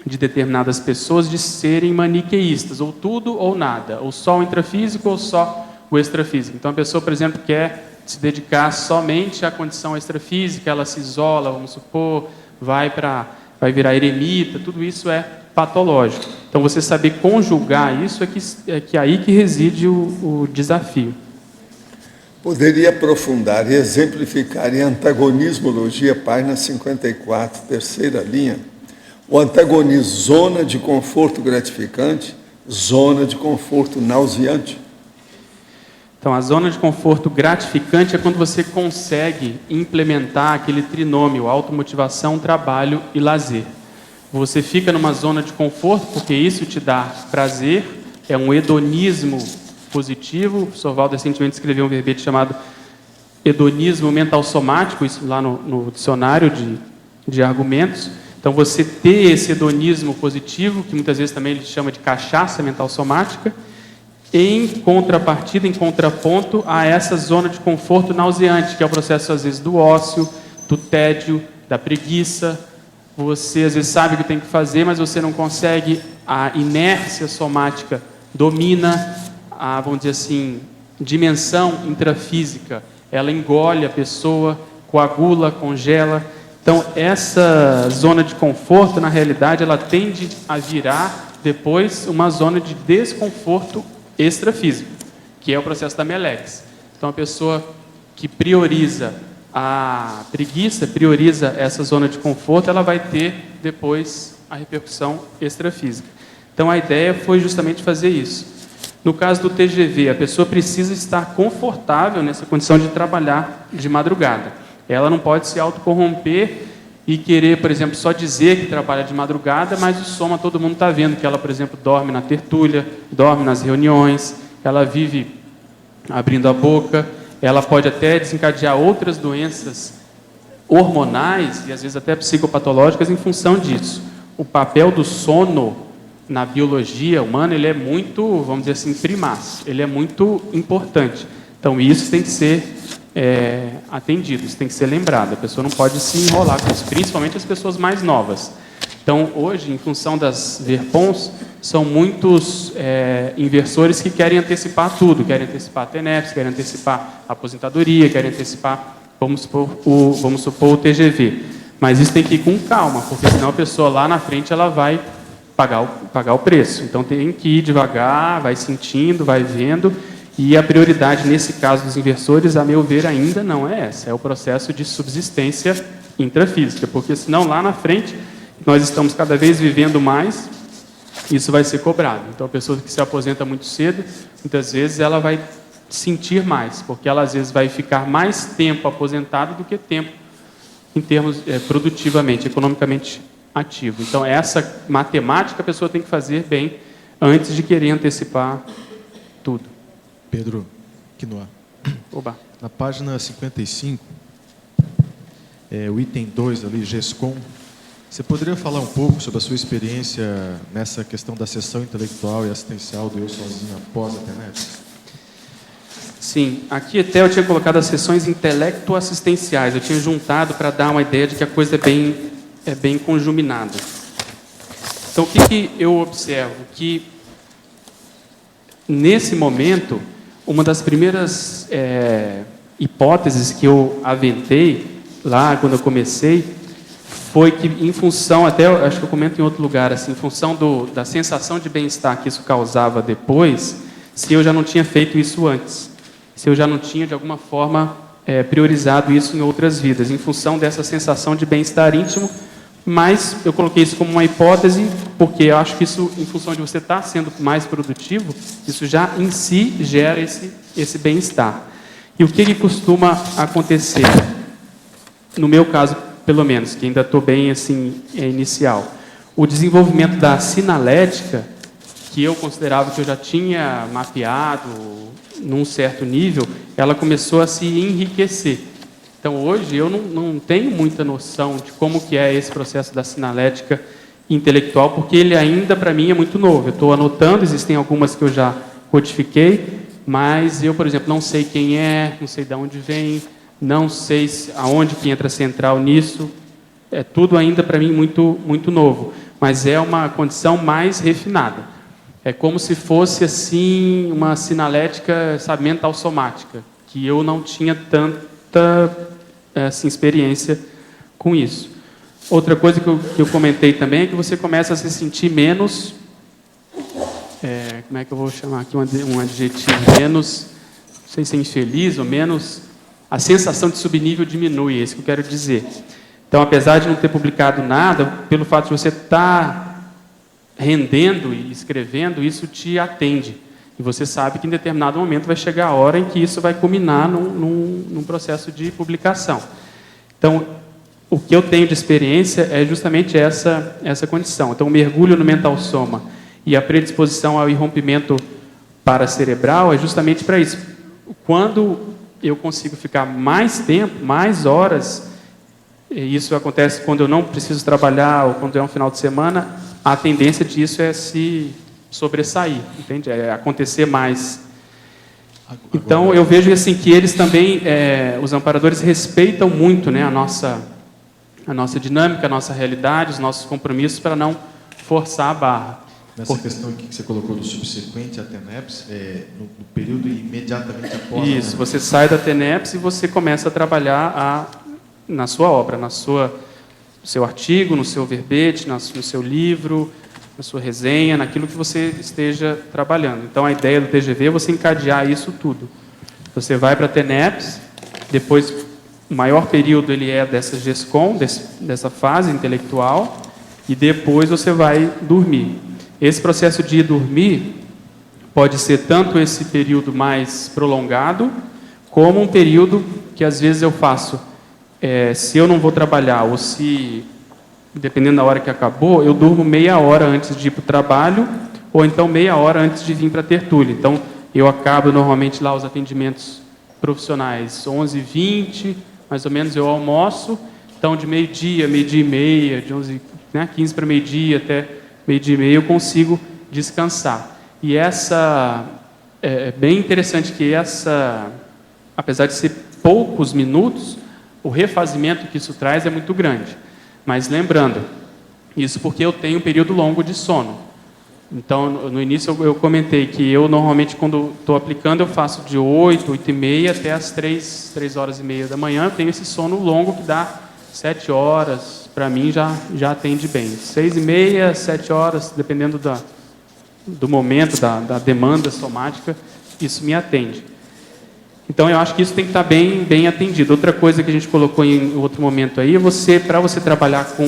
de determinadas pessoas de serem maniqueístas, ou tudo ou nada, ou só o intrafísico ou só o extrafísico. Então, a pessoa, por exemplo, quer se dedicar somente à condição extrafísica, ela se isola, vamos supor, vai virar eremita, tudo isso é patológico. Então, você saber conjugar isso é aí que reside o desafio. Poderia aprofundar e exemplificar em antagonismologia, página 54, terceira linha, o antagonismo zona de conforto gratificante, zona de conforto nauseante. Então, a zona de conforto gratificante é quando você consegue implementar aquele trinômio, automotivação, trabalho e lazer. Você fica numa zona de conforto porque isso te dá prazer, é um hedonismo positivo. O professor Valdo recentemente escreveu um verbete chamado hedonismo mental somático, isso lá no dicionário de argumentos. Então, você ter esse hedonismo positivo, que muitas vezes também ele chama de cachaça mental somática, em contrapartida, em contraponto a essa zona de conforto nauseante, que é o processo, às vezes, do ócio, do tédio, da preguiça. Você, às vezes, sabe o que tem que fazer, mas você não consegue, a inércia somática domina, a, vamos dizer assim, dimensão intrafísica, ela engole a pessoa, coagula, congela. Então, essa zona de conforto, na realidade, ela tende a virar depois uma zona de desconforto extrafísico, que é o processo da Melex. Então, a pessoa que prioriza a preguiça, prioriza essa zona de conforto, ela vai ter depois a repercussão extrafísica. Então, a ideia foi justamente fazer isso. No caso do TGV, a pessoa precisa estar confortável nessa condição de trabalhar de madrugada. Ela não pode se autocorromper e querer, por exemplo, só dizer que trabalha de madrugada, mas o soma todo mundo está vendo que ela, por exemplo, dorme na tertúlia, dorme nas reuniões, ela vive abrindo a boca, ela pode até desencadear outras doenças hormonais e às vezes até psicopatológicas em função disso. O papel do sono na biologia humana, ele é muito, vamos dizer assim, primaz, ele é muito importante. Então, isso tem que ser atendido, isso tem que ser lembrado. A pessoa não pode se enrolar com isso, principalmente as pessoas mais novas. Então, hoje, em função das VERPONs, são muitos inversores que querem antecipar tudo, querem antecipar a TENEPS, querem antecipar a aposentadoria, querem antecipar, vamos supor o TGV. Mas isso tem que ir com calma, porque senão a pessoa lá na frente ela vai pagar o preço. Então, tem que ir devagar, vai sentindo, vai vendo. E a prioridade, nesse caso dos inversores, a meu ver, ainda não é essa. É o processo de subsistência intrafísica. Porque senão, lá na frente, nós estamos cada vez vivendo mais, isso vai ser cobrado. Então, a pessoa que se aposenta muito cedo, muitas vezes ela vai sentir mais, porque ela, às vezes, vai ficar mais tempo aposentada do que tempo, em termos produtivamente, economicamente ativo. Então, essa matemática a pessoa tem que fazer bem antes de querer antecipar tudo. Pedro Quinoa. Oba. Na página 55, o item 2 ali, GESCOM, você poderia falar um pouco sobre a sua experiência nessa questão da sessão intelectual e assistencial do Eu Sozinho após a TENEPS? Sim, aqui até eu tinha colocado as sessões intelecto-assistenciais, eu tinha juntado para dar uma ideia de que a coisa é bem conjuminada. Então, o que eu observo? Que, nesse momento, uma das primeiras hipóteses que eu aventei, lá quando eu comecei, foi que, em função, até acho que eu comento em outro lugar, assim, em função da sensação de bem-estar que isso causava depois, se eu já não tinha feito isso antes, se eu já não tinha, de alguma forma, priorizado isso em outras vidas, em função dessa sensação de bem-estar íntimo. Mas eu coloquei isso como uma hipótese, porque eu acho que isso, em função de você estar sendo mais produtivo, isso já em si gera esse bem-estar. E o que costuma acontecer? No meu caso, pelo menos, que ainda estou bem assim, inicial, o desenvolvimento da sinalética, que eu considerava que eu já tinha mapeado num certo nível, ela começou a se enriquecer. Então, hoje, eu não tenho muita noção de como que é esse processo da sinalética intelectual, porque ele ainda, para mim, é muito novo. Eu estou anotando, existem algumas que eu já codifiquei, mas eu, por exemplo, não sei quem é, não sei de onde vem, não sei aonde que entra central nisso. É tudo ainda, para mim, muito, muito novo. Mas é uma condição mais refinada. É como se fosse, assim, uma sinalética, sabe, mental somática, que eu não tinha tanta assim, experiência com isso. Outra coisa que eu comentei também é que você começa a se sentir menos, como é que eu vou chamar aqui um adjetivo, menos, não sei se é infeliz ou menos, a sensação de subnível diminui, é isso que eu quero dizer. Então, apesar de não ter publicado nada, pelo fato de você estar rendendo e escrevendo, isso te atende. E você sabe que em determinado momento vai chegar a hora em que isso vai culminar num processo de publicação. Então, o que eu tenho de experiência é justamente essa condição. Então, o mergulho no mental soma e a predisposição ao irrompimento paracerebral é justamente para isso. Quando eu consigo ficar mais tempo, mais horas, e isso acontece quando eu não preciso trabalhar ou quando é um final de semana, a tendência disso é se sobressair, entende? É acontecer mais. Então, eu vejo assim que eles também, os amparadores respeitam muito, né, a nossa dinâmica, a nossa realidade, os nossos compromissos para não forçar a barra. Nessa questão aqui que você colocou do subsequente à TENEPS, no período imediatamente após... Isso, você sai da TENEPS e você começa a trabalhar na sua obra, no seu artigo, no seu verbete, no seu livro, na sua resenha, naquilo que você esteja trabalhando. Então, a ideia do TGV é você encadear isso tudo. Você vai para a TENEPS, depois, o maior período ele é dessa GESCOM, dessa fase intelectual, e depois você vai dormir. Esse processo de ir dormir pode ser tanto esse período mais prolongado, como um período que às vezes eu faço, se eu não vou trabalhar, ou se, dependendo da hora que acabou, eu durmo meia hora antes de ir para o trabalho, ou então meia hora antes de vir para a tertúlia. Então, eu acabo normalmente lá os atendimentos profissionais 11h20, mais ou menos eu almoço, então de meio-dia, meio-dia e meia, de 15 para meio-dia até meio-dia e meia eu consigo descansar. E é bem interessante que apesar de ser poucos minutos, o refazimento que isso traz é muito grande. Mas lembrando, isso porque eu tenho um período longo de sono. Então, no início eu comentei que eu normalmente, quando estou aplicando, eu faço de 8, 8h30 até as 3h30 da manhã. Eu tenho esse sono longo que dá 7 horas, para mim já atende bem. 6h30, 7 horas, dependendo do momento, da demanda somática, isso me atende. Então, eu acho que isso tem que estar bem atendido. Outra coisa que a gente colocou em outro momento aí, para você trabalhar com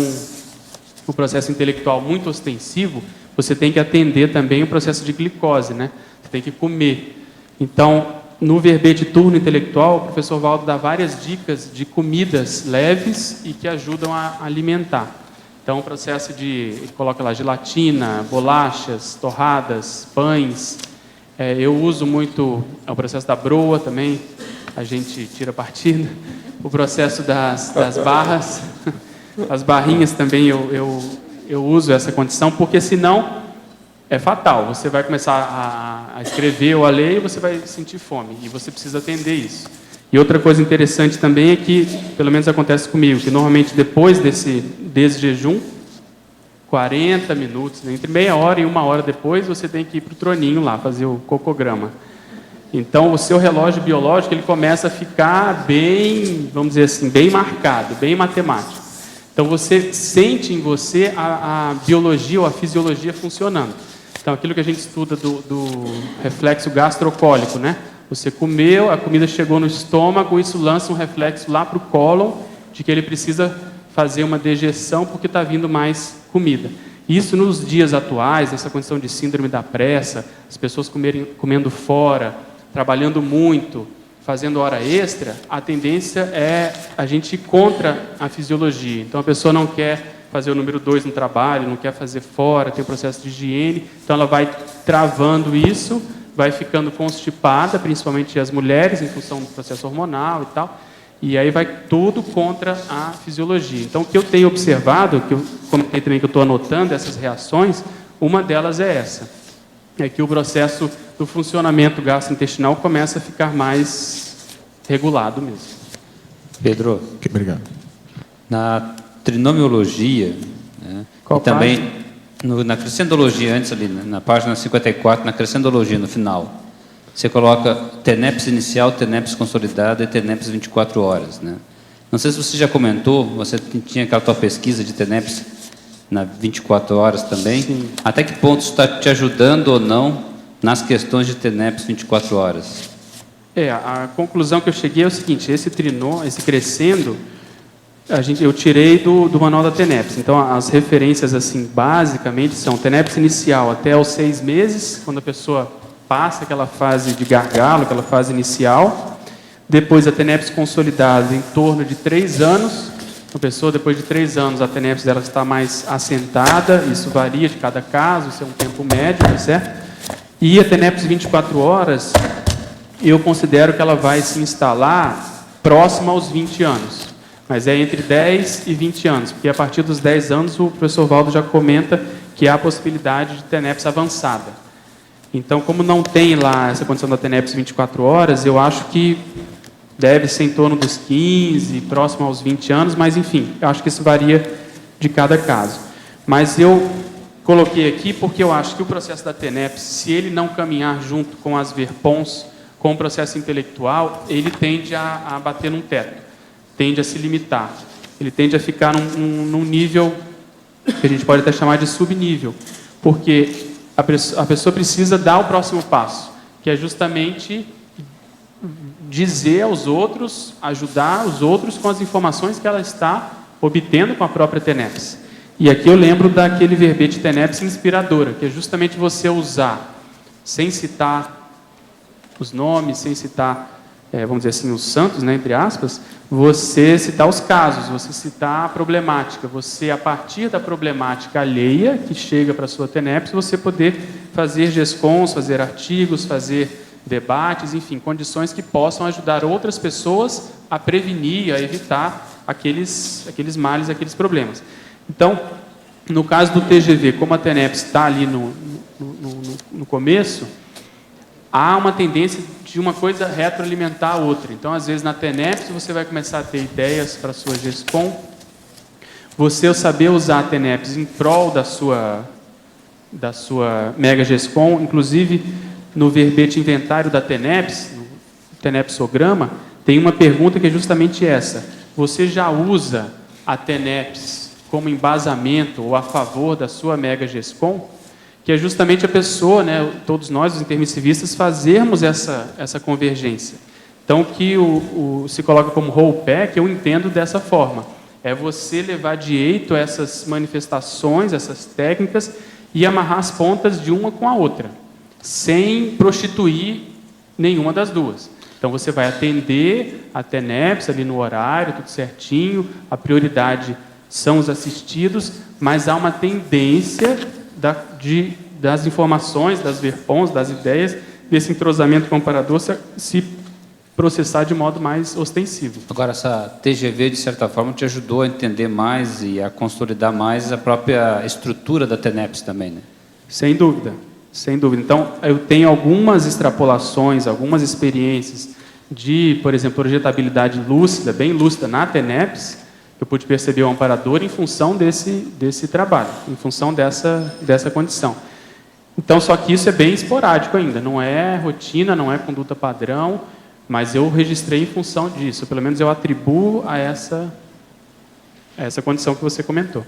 o processo intelectual muito ostensivo, você tem que atender também o processo de glicose, né? Você tem que comer. Então, no verbete turno intelectual, o professor Valdo dá várias dicas de comidas leves e que ajudam a alimentar. Então, o processo ele coloca lá gelatina, bolachas, torradas, pães. Eu uso muito o processo da broa também, a gente tira partida. O processo das barras, as barrinhas também eu uso essa condição, porque senão é fatal. Você vai começar a escrever ou a ler e você vai sentir fome, e você precisa atender isso. E outra coisa interessante também é que, pelo menos acontece comigo, que normalmente depois desse jejum, 40 minutos, né, entre meia hora e 1 hora depois, você tem que ir para o troninho lá, fazer o cocograma. Então, o seu relógio biológico ele começa a ficar bem, vamos dizer assim, bem marcado, bem matemático. Então, você sente em você a biologia ou a fisiologia funcionando. Então, aquilo que a gente estuda do reflexo gastrocólico, né? Você comeu, a comida chegou no estômago, isso lança um reflexo lá para o cólon, de que ele precisa fazer uma dejeção porque está vindo mais comida. Isso nos dias atuais, nessa condição de síndrome da pressa, as pessoas comendo fora, trabalhando muito, fazendo hora extra, a tendência é a gente ir contra a fisiologia. Então, a pessoa não quer fazer o número 2 no trabalho, não quer fazer fora, tem o processo de higiene, então ela vai travando isso, vai ficando constipada, principalmente as mulheres, em função do processo hormonal e tal, e aí vai tudo contra a fisiologia. Então, o que eu tenho observado, que eu comentei também que eu estou anotando essas reações, uma delas é essa, é que o processo do funcionamento gastrointestinal começa a ficar mais regulado mesmo. Pedro, obrigado. Na trinomiologia, né, Qual e também na crescendologia, antes ali, na página 54, na crescendologia, no final, você coloca TENEPS inicial, TENEPS consolidada e TENEPS 24 horas, né? Não sei se você já comentou, você tinha aquela tua pesquisa de TENEPS na 24 horas também. Sim. Até que ponto isso está te ajudando ou não nas questões de TENEPS 24 horas? A conclusão que eu cheguei é o seguinte: esse crescendo, eu tirei do manual da TENEPS. Então, as referências assim basicamente são TENEPS inicial até os 6 meses, quando a pessoa passa aquela fase de gargalo, aquela fase inicial. Depois a TENEPS consolidada em torno de 3 anos. A pessoa, depois de 3 anos, a TENEPS dela está mais assentada. Isso varia de cada caso, isso é um tempo médio, tá certo? E a TENEPS 24 horas, eu considero que ela vai se instalar próxima aos 20 anos. Mas é entre 10 e 20 anos, porque a partir dos 10 anos o professor Valdo já comenta que há a possibilidade de TENEPS avançada. Então, como não tem lá essa condição da TENEPS 24 horas, eu acho que deve ser em torno dos 15, próximo aos 20 anos, mas enfim, eu acho que isso varia de cada caso. Mas eu coloquei aqui porque eu acho que o processo da TENEPS, se ele não caminhar junto com as VERPONs, com o processo intelectual, ele tende a bater num teto, tende a se limitar, ele tende a ficar num nível que a gente pode até chamar de subnível, porque a pessoa precisa dar o próximo passo, que é justamente dizer aos outros, ajudar os outros com as informações que ela está obtendo com a própria TENEPS. E aqui eu lembro daquele verbete TENEPS inspiradora, que é justamente você usar, sem citar os nomes, sem citar, vamos dizer assim, os santos, né, entre aspas, você citar os casos, você citar a problemática, você, a partir da problemática alheia que chega para a sua TENEPS, você poder fazer GESCONs, fazer artigos, fazer debates, enfim, condições que possam ajudar outras pessoas a prevenir, a evitar aqueles males, aqueles problemas. Então, no caso do TGV, como a TENEPS está ali no começo, há uma tendência de uma coisa retroalimentar a outra. Então, às vezes, na TENEPS, você vai começar a ter ideias para a sua GESCOM, você saber usar a TENEPS em prol da sua mega GESCOM, inclusive no verbete inventário da TENEPS, no TENEPSograma, tem uma pergunta que é justamente essa: você já usa a TENEPS como embasamento ou a favor da sua mega GESCOM? Que é justamente a pessoa, né, todos nós, os intermissivistas, fazermos essa convergência. Então, que se coloca como rollback, eu entendo dessa forma. É você levar direito a essas manifestações, essas técnicas, e amarrar as pontas de uma com a outra, sem prostituir nenhuma das duas. Então, você vai atender a TENEPS ali no horário, tudo certinho, a prioridade são os assistidos, mas há uma tendência das informações, das VERPONs, das ideias, desse entrosamento comparador se processar de modo mais ostensivo. Agora, essa TGV, de certa forma, te ajudou a entender mais e a consolidar mais a própria estrutura da TENEPS também, né? Sem dúvida, sem dúvida. Então, eu tenho algumas extrapolações, algumas experiências de, por exemplo, projetabilidade lúcida, bem lúcida na TENEPS, que eu pude perceber o amparador em função desse trabalho, em função dessa condição. Então, só que isso é bem esporádico ainda, não é rotina, não é conduta padrão, mas eu registrei em função disso, pelo menos eu atribuo a essa condição que você comentou.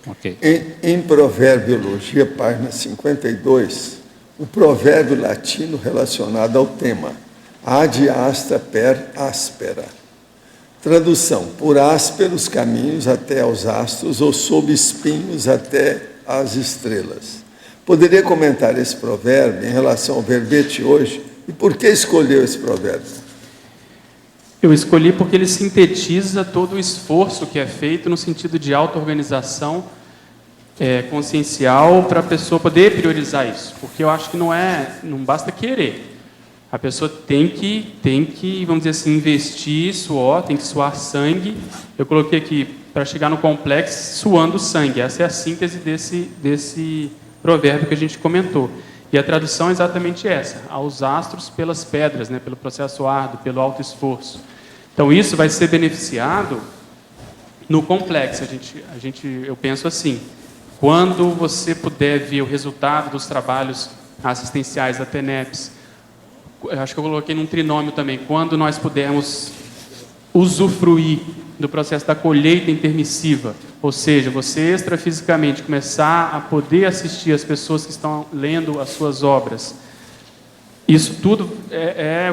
Okay. Em Proverbiologia, página 52, o provérbio latino relacionado ao tema, ad astra per aspera. Tradução: por ásperos caminhos até aos astros, ou sob espinhos até as estrelas. Poderia comentar esse provérbio em relação ao verbete hoje? E por que escolheu esse provérbio? Eu escolhi porque ele sintetiza todo o esforço que é feito no sentido de auto-organização consciencial para a pessoa poder priorizar isso. Porque eu acho que não basta querer. A pessoa tem que, vamos dizer assim, investir suor, tem que suar sangue. Eu coloquei aqui, para chegar no complexo, suando sangue. Essa é a síntese desse provérbio que a gente comentou. E a tradução é exatamente essa: aos astros pelas pedras, né, pelo processo árduo, pelo alto esforço. Então, isso vai ser beneficiado no complexo. Eu penso assim: quando você puder ver o resultado dos trabalhos assistenciais da TENEPS, eu acho que eu coloquei num trinômio também, quando nós pudermos usufruir do processo da colheita intermissiva, ou seja, você extrafisicamente começar a poder assistir as pessoas que estão lendo as suas obras, isso tudo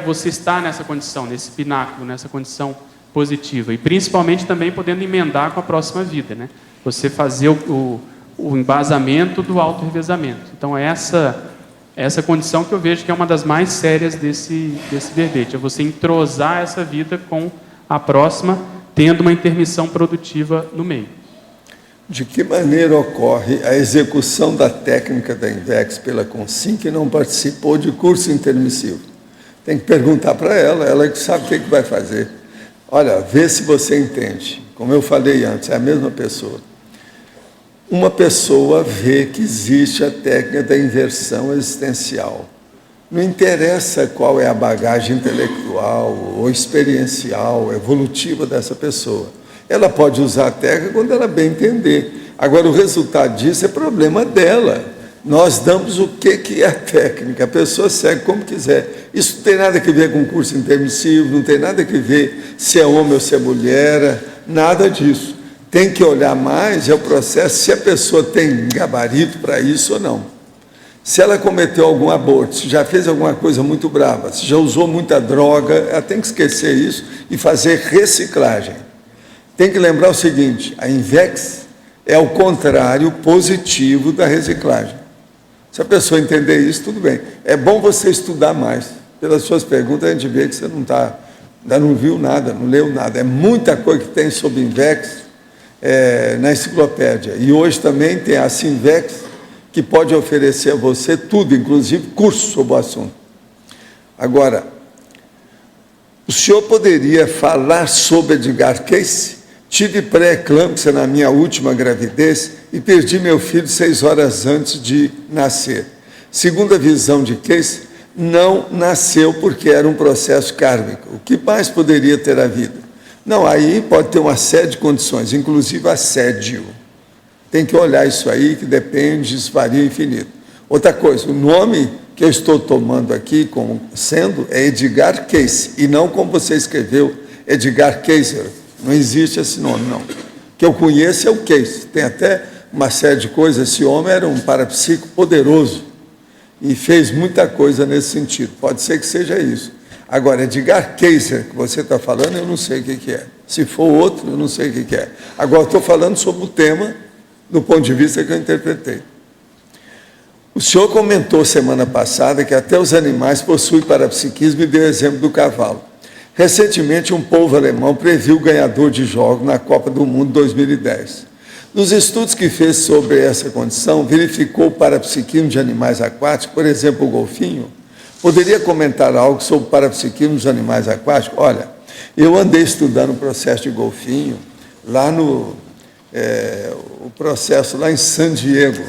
você estar nessa condição, nesse pináculo, nessa condição positiva, e principalmente também podendo emendar com a próxima vida, né? Você fazer o embasamento do auto-revezamento. Então, essa condição que eu vejo que é uma das mais sérias desse verbete, é você entrosar essa vida com a próxima, tendo uma intermissão produtiva no meio. De que maneira ocorre a execução da técnica da INVEX pela Consim que não participou de curso intermissivo? Tem que perguntar para ela que sabe o que vai fazer. Olha, vê se você entende. Como eu falei antes, é a mesma pessoa. Uma pessoa vê que existe a técnica da inversão existencial. Não interessa qual é a bagagem intelectual ou experiencial, evolutiva dessa pessoa. Ela pode usar a técnica quando ela bem entender. Agora, o resultado disso é problema dela. Nós damos o que é a técnica, a pessoa segue como quiser. Isso não tem nada a ver com curso intermissivo, não tem nada a ver se é homem ou se é mulher, nada disso. Tem que olhar mais o processo, se a pessoa tem gabarito para isso ou não. Se ela cometeu algum aborto, se já fez alguma coisa muito brava, se já usou muita droga, ela tem que esquecer isso e fazer reciclagem. Tem que lembrar o seguinte, a INVEX é o contrário positivo da reciclagem. Se a pessoa entender isso, tudo bem. É bom você estudar mais. Pelas suas perguntas, a gente vê que você ainda não viu nada, não leu nada. É muita coisa que tem sobre INVEX na enciclopédia. E hoje também tem a Sinvex, que pode oferecer a você tudo, inclusive curso sobre o assunto. Agora, o senhor poderia falar sobre Edgar Cayce? Tive pré-eclâmpsia na minha última gravidez e perdi meu filho 6 horas antes de nascer. Segundo a visão de Cayce, não nasceu porque era um processo kármico. O que mais poderia ter havido? Não, aí pode ter uma série de condições, inclusive assédio. Tem que olhar isso aí, que depende, isso varia infinito. Outra coisa, o nome que eu estou tomando aqui como sendo é Edgar Cayce, e não como você escreveu, Edgar Kaiser. Não existe esse nome, não. O que eu conheço é o Cayce. Tem até uma série de coisas. Esse homem era um parapsíquico poderoso e fez muita coisa nesse sentido. Pode ser que seja isso. Agora, Edgar Kaiser, que você está falando, eu não sei o que é. Se for outro, eu não sei o que é. Agora, estou falando sobre o tema do ponto de vista que eu interpretei. O senhor comentou semana passada que até os animais possuem parapsiquismo e deu exemplo do cavalo. Recentemente, um povo alemão previu o ganhador de jogos na Copa do Mundo 2010. Nos estudos que fez sobre essa condição, verificou o parapsiquismo de animais aquáticos, por exemplo, o golfinho. Poderia comentar algo sobre o parapsiquismo dos animais aquáticos? Olha, eu andei estudando o processo de golfinho, lá o processo lá em San Diego,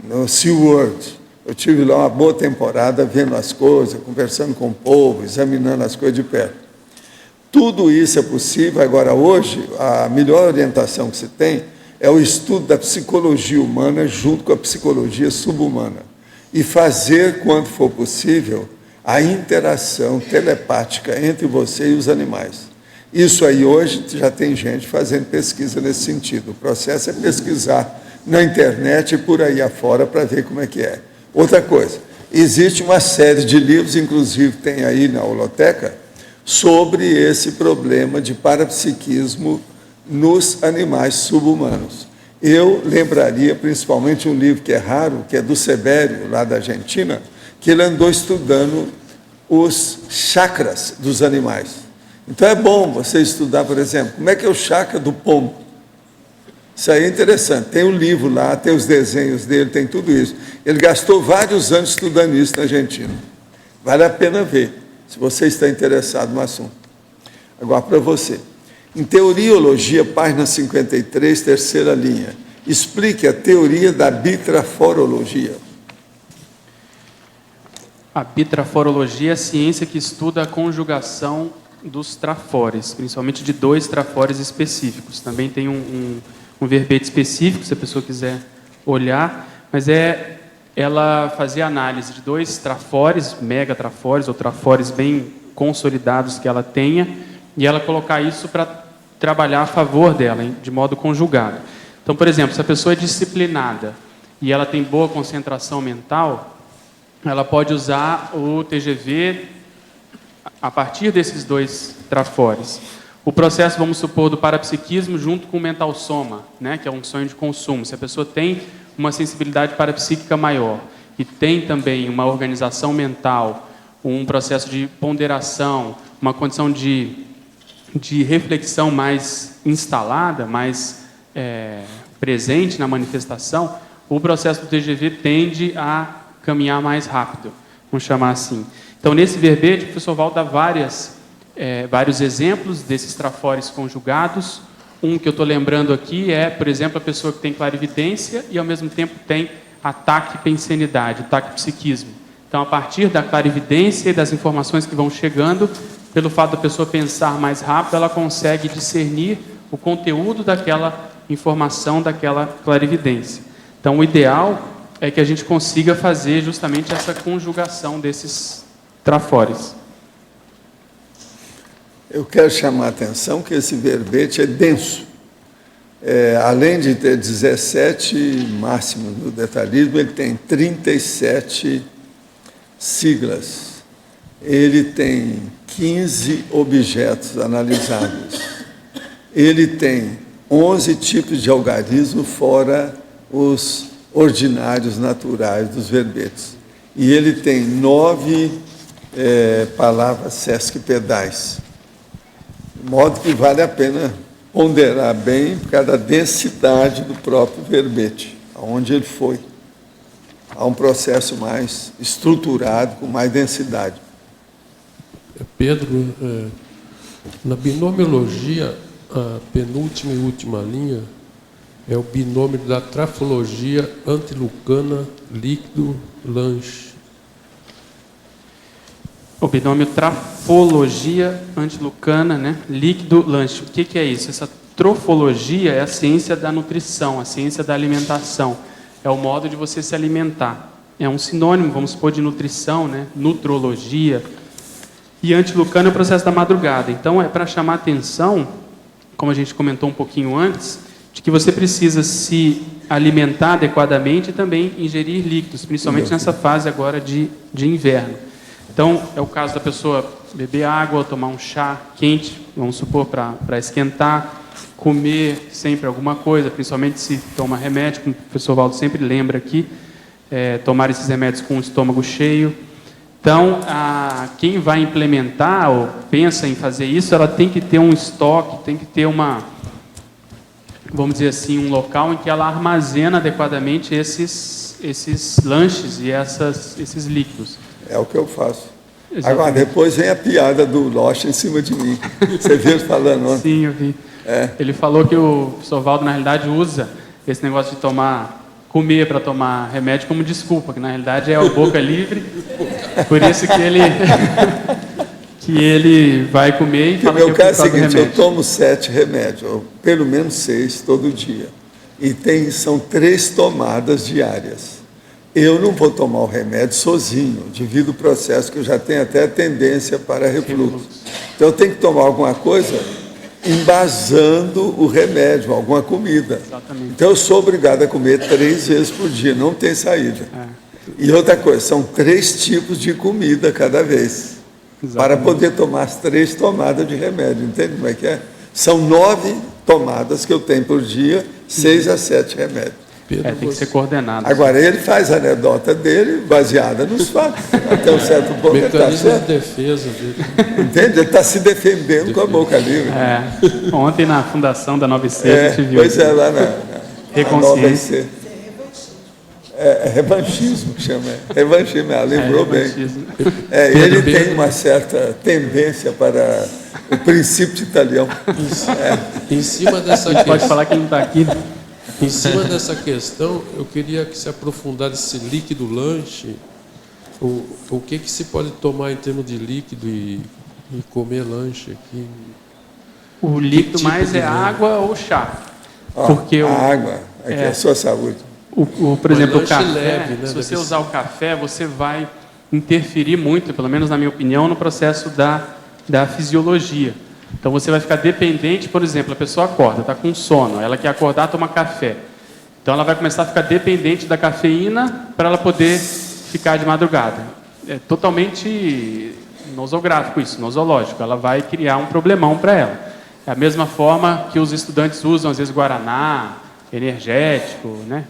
no SeaWorld. Eu tive lá uma boa temporada vendo as coisas, conversando com o povo, examinando as coisas de perto. Tudo isso é possível. Agora, hoje, a melhor orientação que se tem é o estudo da psicologia humana junto com a psicologia subhumana e fazer, quando for possível, a interação telepática entre você e os animais. Isso aí hoje já tem gente fazendo pesquisa nesse sentido. O processo é pesquisar na internet e por aí afora para ver como é que é. Outra coisa, existe uma série de livros, inclusive tem aí na holoteca, sobre esse problema de parapsiquismo nos animais subhumanos. Eu lembraria principalmente um livro que é raro, que é do Sebério, lá da Argentina, que ele andou estudando os chakras dos animais. Então é bom você estudar, por exemplo, como é que é o chakra do pombo. Isso aí é interessante. Tem um livro lá, tem os desenhos dele, tem tudo isso. Ele gastou vários anos estudando isso na Argentina. Vale a pena ver, se você está interessado no assunto. Agora, para você. Em Teoriologia, página 53, terceira linha. Explique a teoria da bitraforologia. A bitraforologia é a ciência que estuda a conjugação dos trafores, principalmente de 2 trafores específicos. Também tem um verbete específico, se a pessoa quiser olhar, mas é ela fazia análise de 2 trafores, mega trafores ou trafores bem consolidados que ela tenha, e ela colocar isso para trabalhar a favor dela, de modo conjugado. Então, por exemplo, se a pessoa é disciplinada e ela tem boa concentração mental, ela pode usar o TGV a partir desses 2 trafores. O processo, vamos supor, do parapsiquismo junto com o mental soma, né, que é um sonho de consumo. Se a pessoa tem uma sensibilidade parapsíquica maior e tem também uma organização mental, um processo de ponderação, uma condição de reflexão mais instalada, mais presente na manifestação, o processo do TGV tende a caminhar mais rápido, vamos chamar assim. Então, nesse verbete, o professor Valdo dá vários exemplos desses trafores conjugados. Um que eu estou lembrando aqui é, por exemplo, a pessoa que tem clarividência e, ao mesmo tempo, tem ataque pensenidade, ataque psiquismo. Então, a partir da clarividência e das informações que vão chegando, pelo fato da pessoa pensar mais rápido, ela consegue discernir o conteúdo daquela informação, daquela clarividência. Então, o ideal é que a gente consiga fazer justamente essa conjugação desses trafores. Eu quero chamar a atenção que esse verbete é denso. Além de ter 17 máximos no detalhismo, ele tem 37 siglas. Ele tem 15 objetos analisáveis. Ele tem 11 tipos de algarismo, fora os ordinários naturais dos verbetes. E ele tem 9 palavras sesquipedais. De modo que vale a pena ponderar bem por causa da densidade do próprio verbete, aonde ele foi. Há um processo mais estruturado, com mais densidade. Pedro, na binomiologia, a penúltima e última linha é o binômio da trafologia antilucana líquido-lanche. O binômio trafologia antilucana, né? Líquido-lanche. O que é isso? Essa trofologia é a ciência da nutrição, a ciência da alimentação. É o modo de você se alimentar. É um sinônimo, vamos supor, de nutrição, né? Nutrologia. E antilucano é o processo da madrugada. Então, é para chamar atenção, como a gente comentou um pouquinho antes, de que você precisa se alimentar adequadamente e também ingerir líquidos, principalmente nessa fase agora de inverno. Então, é o caso da pessoa beber água, tomar um chá quente, vamos supor, para esquentar, comer sempre alguma coisa, principalmente se toma remédio, como o professor Valdo sempre lembra aqui, tomar esses remédios com o estômago cheio. Então, quem vai implementar ou pensa em fazer isso, ela tem que ter um estoque, tem que ter vamos dizer assim, um local em que ela armazena adequadamente esses lanches e esses líquidos. É o que eu faço. Exatamente. Agora, depois vem a piada do Loche em cima de mim. Você viu ele falando ontem? Sim, eu vi. Ele falou que o professor Valdo, na realidade, usa esse negócio de comer para tomar remédio como desculpa, que na realidade é o boca livre, por isso que ele vai comer e fala que é por causa do remédio. Eu tomo 7 remédios, ou pelo menos 6 todo dia, e são 3 tomadas diárias. Eu não vou tomar o remédio sozinho, devido ao processo que eu já tenho até tendência para refluxo. Então eu tenho que tomar alguma coisa embasando o remédio, alguma comida. Exatamente. Então eu sou obrigado a comer 3 vezes por dia, não tem saída. E outra coisa, são 3 tipos de comida cada vez. Exatamente. Para poder tomar as 3 tomadas de remédio, entende como é que é? São 9 tomadas que eu tenho por dia, 6 a 7 remédios. Tem que ser coordenado. Agora, ele faz a anedota dele baseada nos fatos. Até um certo ponto. Mecanismo de defesa dele. Entende? Ele está se defendendo com a boca livre. Ontem, na fundação da 9C, a gente viu. Pois lá na Reconsciência. É revanchismo que chama. Revanchismo, ela lembrou bem. Ele tem uma certa tendência para o princípio italiano. Em cima dessa questão. Pode falar que ele não está aqui. Em cima dessa questão, eu queria que se aprofundasse esse líquido lanche. O que se pode tomar em termos de líquido e comer lanche aqui? O líquido mais é água ou chá. Porque a água é a sua saúde. por exemplo, o lanche café, leve, né? se Deve você ser. usar o café, você vai interferir muito, pelo menos na minha opinião, no processo da fisiologia. Então você vai ficar dependente, por exemplo, a pessoa acorda, está com sono, ela quer acordar, toma café. Então ela vai começar a ficar dependente da cafeína para ela poder ficar de madrugada. É totalmente nosográfico isso, nosológico. Ela vai criar um problemão para ela. É a mesma forma que os estudantes usam, às vezes, guaraná, energético, né?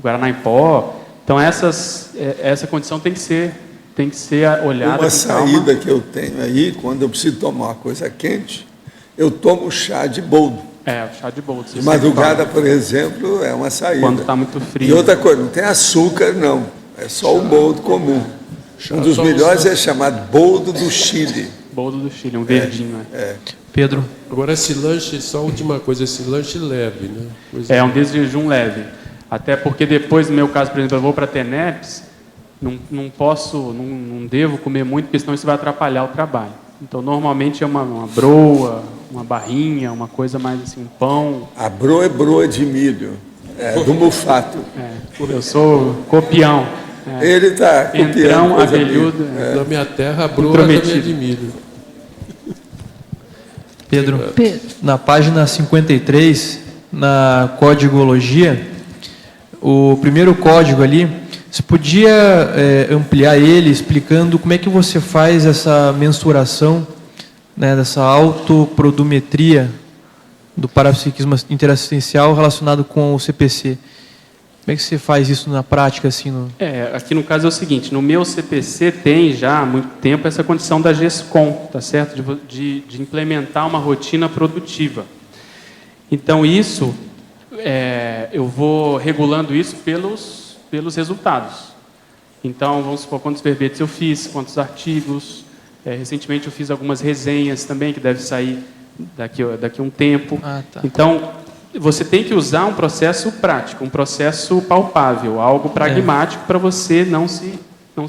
Guaraná em pó. Então essa condição tem que ser olhada Uma com calma. saída que eu tenho aí, quando eu preciso tomar uma coisa quente, eu tomo chá de boldo. O chá de boldo. De madrugada, por exemplo, é uma saída. Quando está muito frio. E outra coisa, não tem açúcar, não. É só o boldo comum. Um dos só melhores usando. é chamado boldo do Chile. Boldo do Chile, um verdinho. Pedro, Agora, esse lanche, só a última coisa, esse lanche leve, né? É um desjejum leve. Até porque depois, no meu caso, por exemplo, eu vou para a TENEPS, não devo comer muito, porque senão isso vai atrapalhar o trabalho. Então, normalmente é uma broa, uma barrinha, uma coisa mais assim, um pão. A broa é broa de milho, do mufato. Eu sou copião. Ele está copiando. Entrão, coisa abelhudo. minha. Na minha terra, a broa também é Intrometido. de milho. Pedro, na página 53, na códigologia, o primeiro código ali, você podia ampliar ele explicando como é que você faz essa mensuração, né, dessa autoprodometria do parapsiquismo interassistencial relacionado com o CPC? Como é que você faz isso na prática? Assim, Aqui no caso é o seguinte, no meu CPC tem já há muito tempo essa condição da GESCOM, tá certo? De implementar uma rotina produtiva. Então isso, eu vou regulando isso pelos resultados. Então, vamos supor quantos verbetes eu fiz, quantos artigos. Recentemente eu fiz algumas resenhas também, que deve sair daqui a um tempo. Tá. Então, você tem que usar um processo prático, um processo palpável, algo pragmático para você não se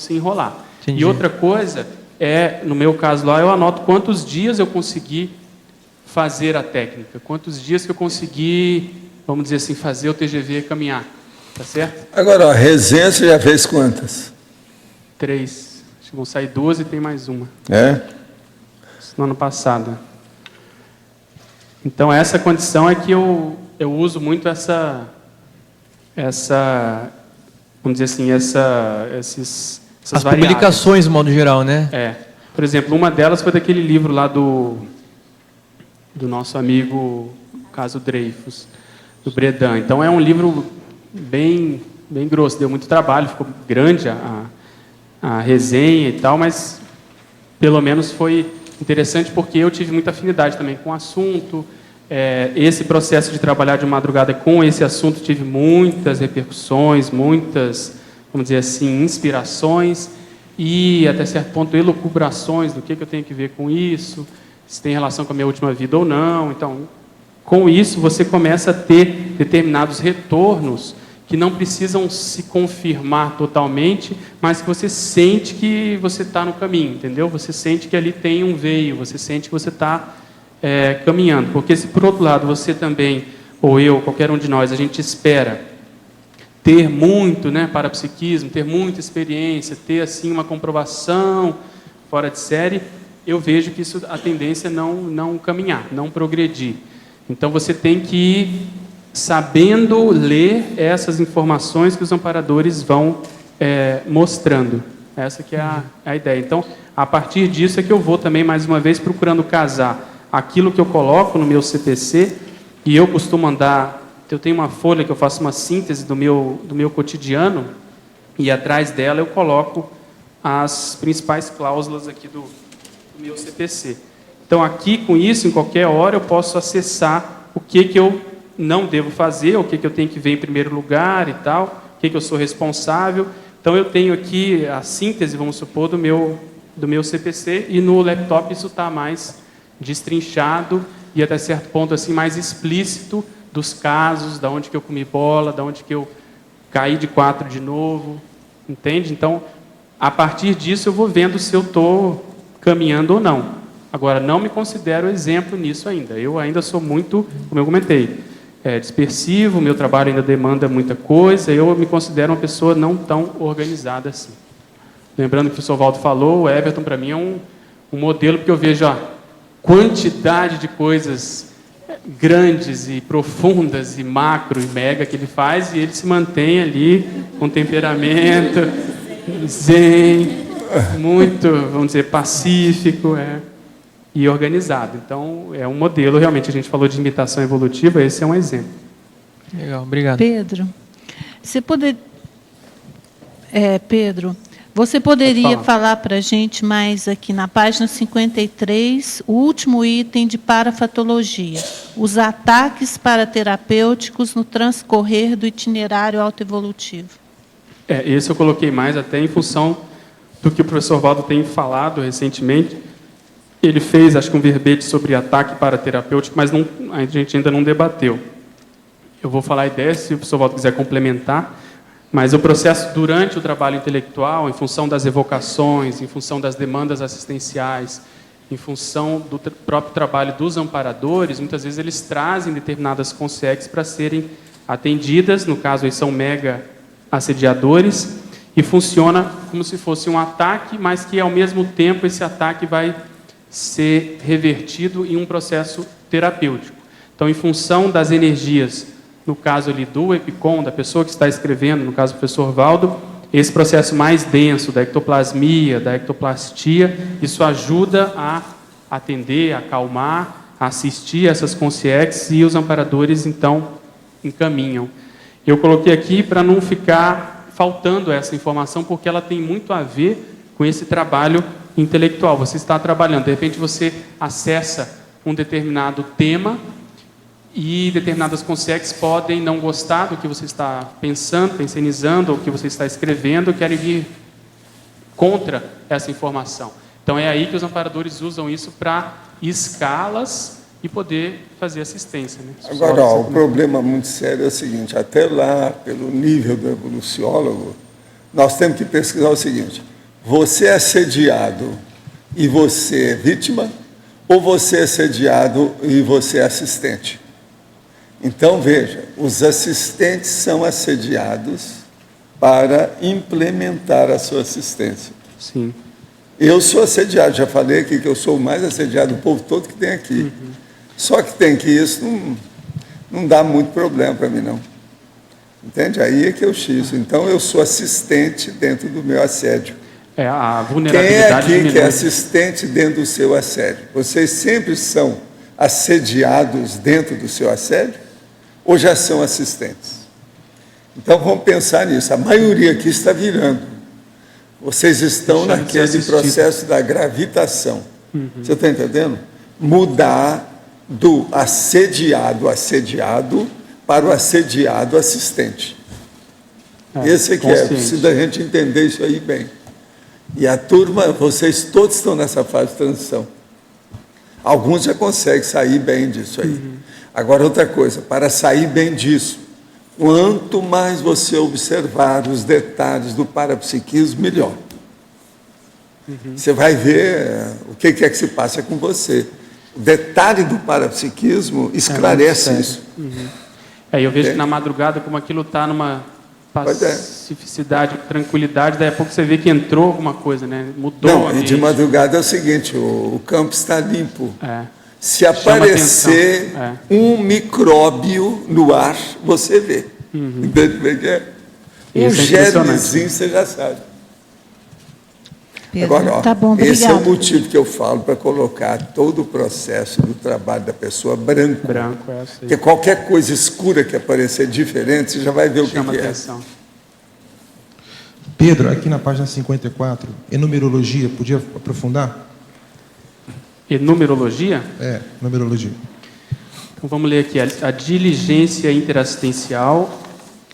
enrolar. Entendi. E outra coisa no meu caso lá, eu anoto quantos dias eu consegui fazer a técnica, quantos dias que eu consegui, vamos dizer assim, fazer o TGV caminhar, tá certo? Agora, a resenha você já fez quantas? 3. Acho que vão sair 2 e tem mais uma. Isso no ano passado. Então, essa condição é que eu uso muito essa vamos dizer assim, essas as variáveis. publicações, de modo geral, né? Por exemplo, uma delas foi daquele livro lá do nosso amigo Caso Dreyfus, do Bredan. Então, é um livro bem grosso, deu muito trabalho, ficou grande a resenha e tal, mas pelo menos foi interessante porque eu tive muita afinidade também com o assunto. Esse processo de trabalhar de madrugada com esse assunto tive muitas repercussões, muitas, vamos dizer assim, inspirações e, até certo ponto, elucubrações do que eu tenho que ver com isso, se tem relação com a minha última vida ou não. Então, com isso, você começa a ter determinados retornos que não precisam se confirmar totalmente, mas que você sente que você está no caminho, entendeu? Você sente que ali tem um veio, você sente que você está caminhando. Porque se, por outro lado, você também, ou eu, qualquer um de nós, a gente espera ter muito, parapsiquismo, ter muita experiência, ter assim uma comprovação fora de série, eu vejo que isso, a tendência é não caminhar, não progredir. Então, você tem que ir sabendo ler essas informações que os amparadores vão mostrando. Essa que é a ideia. Então, a partir disso é que eu vou também, mais uma vez, procurando casar aquilo que eu coloco no meu CPC, e eu costumo eu tenho uma folha que eu faço uma síntese do meu cotidiano, e atrás dela eu coloco as principais cláusulas aqui do meu CPC. Então, aqui, com isso, em qualquer hora, eu posso acessar o que eu não devo fazer, o que eu tenho que ver em primeiro lugar e tal, o que eu sou responsável. Então, eu tenho aqui a síntese, vamos supor, do meu CPC, e no laptop isso está mais destrinchado e, até certo ponto, assim, mais explícito dos casos, da onde que eu comi bola, da onde que eu caí de 4 de novo, entende? Então, a partir disso, eu vou vendo se eu estou caminhando ou não. Agora, não me considero exemplo nisso ainda. Eu ainda sou muito, como eu comentei, dispersivo, meu trabalho ainda demanda muita coisa, eu me considero uma pessoa não tão organizada assim. Lembrando que o professor Valdo falou, o Everton para mim é um modelo, porque eu vejo a quantidade de coisas grandes e profundas e macro e mega que ele faz, e ele se mantém ali com temperamento zen, muito, vamos dizer, pacífico e organizado. Então, é um modelo, realmente, a gente falou de imitação evolutiva, esse é um exemplo. Legal, obrigado. Pedro, você poderia falar para a gente mais aqui na página 53, o último item de parafatologia, os ataques paraterapêuticos no transcorrer do itinerário autoevolutivo. Esse eu coloquei mais até em função do que o professor Valdo tem falado recentemente. Ele fez, acho que um verbete sobre ataque paraterapêutico, mas a gente ainda não debateu. Eu vou falar a ideia, se o professor Valdo quiser complementar, mas o processo durante o trabalho intelectual, em função das evocações, em função das demandas assistenciais, em função do próprio trabalho dos amparadores, muitas vezes eles trazem determinadas consegues para serem atendidas, no caso aí são mega assediadores, e funciona como se fosse um ataque, mas que ao mesmo tempo esse ataque vai ser revertido em um processo terapêutico. Então, em função das energias, no caso ali do EPICOM, da pessoa que está escrevendo, no caso do professor Valdo, esse processo mais denso da ectoplasmia, da ectoplastia, isso ajuda a atender, a acalmar, a assistir essas consciências, e os amparadores, então, encaminham. Eu coloquei aqui para não ficar faltando essa informação, porque ela tem muito a ver com esse trabalho intelectual. Você está trabalhando, de repente você acessa um determinado tema e determinadas consciências podem não gostar do que você está pensando, pensionizando, ou que você está escrevendo, querem vir contra essa informação. Então é aí que os amparadores usam isso para escalas e poder fazer assistência. Né? Agora, o problema muito sério é o seguinte, até lá, pelo nível do evoluciólogo, nós temos que pesquisar o seguinte: você é assediado e você é vítima, ou você é assediado e você é assistente? Então, veja, os assistentes são assediados para implementar a sua assistência. Sim. Eu sou assediado, já falei aqui que eu sou o mais assediado do povo todo que tem aqui. Uhum. Só que tem que isso não dá muito problema para mim, não. Entende? Aí é que eu xizo. Então, eu sou assistente dentro do meu assédio. A vulnerabilidade. Quem é aqui que é assistente dentro do seu assédio? Vocês sempre são assediados dentro do seu assédio? Ou já são assistentes? Então, vamos pensar nisso. A maioria aqui está virando. Vocês estão naquele processo da gravitação. Uhum. Você está entendendo? Mudar do assediado para o assediado assistente. Esse aqui precisa a gente entender isso aí bem. E a turma, vocês todos estão nessa fase de transição. Alguns já conseguem sair bem disso aí. Uhum. Agora, outra coisa, para sair bem disso, quanto mais você observar os detalhes do parapsiquismo, melhor. Uhum. Você vai ver o que é que se passa com você. O detalhe do parapsiquismo esclarece isso. Uhum. Eu vejo que na madrugada, como aquilo está numa pacificidade, tranquilidade, daí a pouco você vê que entrou alguma coisa, né? Mudou. Não, e de madrugada é o seguinte, o campo está limpo. Se aparecer um micróbio no ar, você vê. Uhum. Entende como é que é? Um germezinho, você já sabe. Pedro, agora, tá bom, esse é o motivo que eu falo para colocar todo o processo do trabalho da pessoa branco. Porque qualquer coisa escura que aparecer diferente, você já vai ver o que é. Pedro, aqui na página 54, enumerologia, podia aprofundar? Enumerologia? Numerologia. Então vamos ler aqui a diligência interassistencial,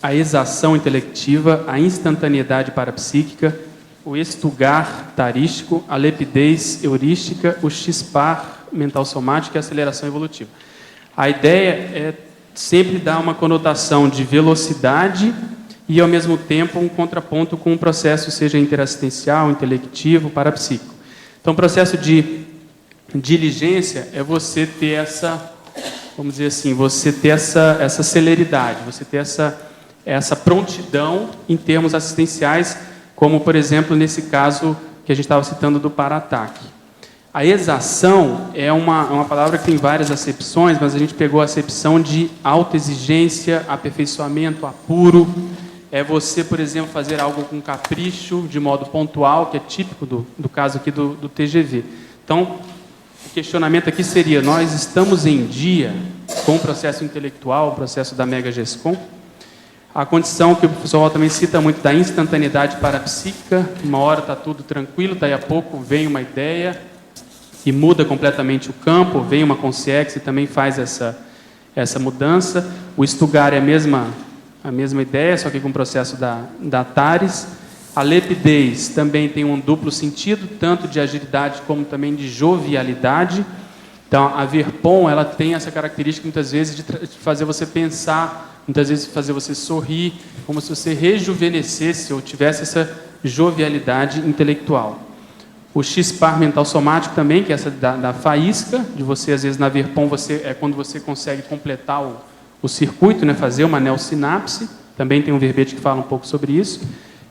a exação intelectiva, a instantaneidade parapsíquica, o estugar tarístico, a lepidez heurística, o XPAR mental somático e a aceleração evolutiva. A ideia é sempre dar uma conotação de velocidade e, ao mesmo tempo, um contraponto com um processo, seja interassistencial, intelectivo, parapsíquico. Então, o processo de diligência é você ter essa vamos dizer assim, você ter essa celeridade, você ter essa prontidão em termos assistenciais, como, por exemplo, nesse caso que a gente estava citando do para-ataque. A exação é uma palavra que tem várias acepções, mas a gente pegou a acepção de alta exigência, aperfeiçoamento, apuro. É você, por exemplo, fazer algo com capricho, de modo pontual, que é típico do caso aqui do TGV. Então, o questionamento aqui seria, nós estamos em dia com o processo intelectual, o processo da Mega GESCOM? A condição que o professor Val também cita muito da instantaneidade parapsíquica, uma hora está tudo tranquilo, daí a pouco vem uma ideia e muda completamente o campo, vem uma consciência e também faz essa mudança. O Stugar é a mesma ideia, só que com o processo da Tares. A lepidez também tem um duplo sentido, tanto de agilidade como também de jovialidade. Então, a Verpon, ela tem essa característica, muitas vezes, de fazer você pensar, muitas vezes fazer você sorrir, como se você rejuvenescesse ou tivesse essa jovialidade intelectual. O X-par mental somático também, que é essa da faísca, de você, às vezes, na Verpon, é quando você consegue completar o circuito, né, fazer uma neosinapse, também tem um verbete que fala um pouco sobre isso,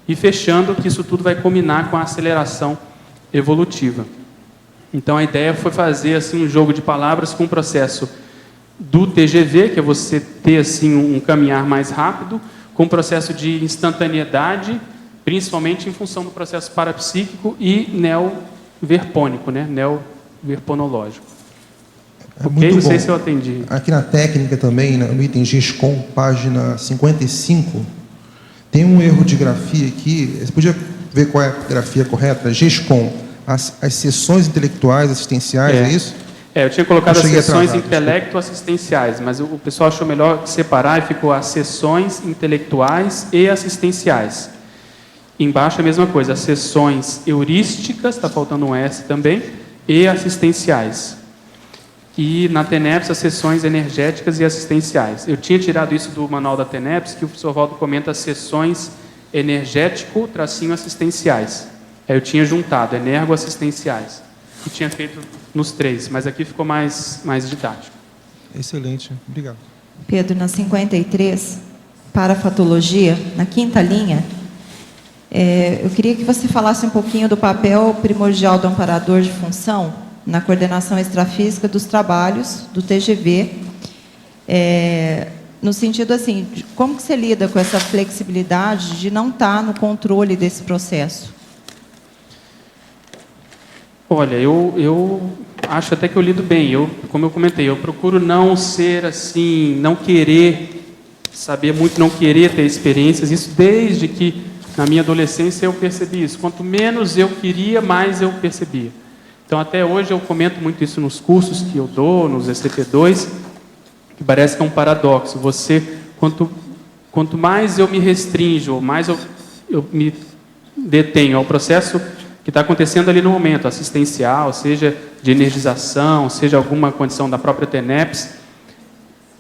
e fechando que isso tudo vai combinar com a aceleração evolutiva. Então, a ideia foi fazer assim, um jogo de palavras com o processo do TGV, que é você ter assim, um caminhar mais rápido, com o processo de instantaneidade, principalmente em função do processo parapsíquico e neo-verpônico, né? Neo-verponológico. Ok? Não sei se eu atendi. Aqui na técnica também, no item GESCOM, página 55, tem um erro de grafia aqui. Você podia ver qual é a grafia correta? GESCOM. As sessões intelectuais assistenciais, é isso? Eu tinha colocado as sessões intelecto-assistenciais, mas o pessoal achou melhor separar e ficou as sessões intelectuais e assistenciais. Embaixo a mesma coisa, as sessões heurísticas, está faltando um S também, e assistenciais. E na TENEPS, as sessões energéticas e assistenciais. Eu tinha tirado isso do manual da TENEPS, que o professor Waldo comenta as sessões energético-assistenciais. Eu tinha juntado energo-assistenciais, que tinha feito nos 3, mas aqui ficou mais didático. Excelente, obrigado. Pedro, na 53, parafatologia, na 5ª linha, eu queria que você falasse um pouquinho do papel primordial do amparador de função na coordenação extrafísica dos trabalhos do TGV, no sentido assim, como que você lida com essa flexibilidade de não estar no controle desse processo? Olha, eu acho até que eu lido bem. Como eu comentei, eu procuro não ser assim, não querer saber muito, não querer ter experiências. Isso desde que na minha adolescência eu percebi isso. Quanto menos eu queria, mais eu percebia. Então até hoje eu comento muito isso nos cursos que eu dou, nos SCP-2, que parece que é um paradoxo. Quanto mais eu me restringo, mais eu me detenho ao processo que está acontecendo ali no momento, assistencial, seja de energização, seja alguma condição da própria TENEPS,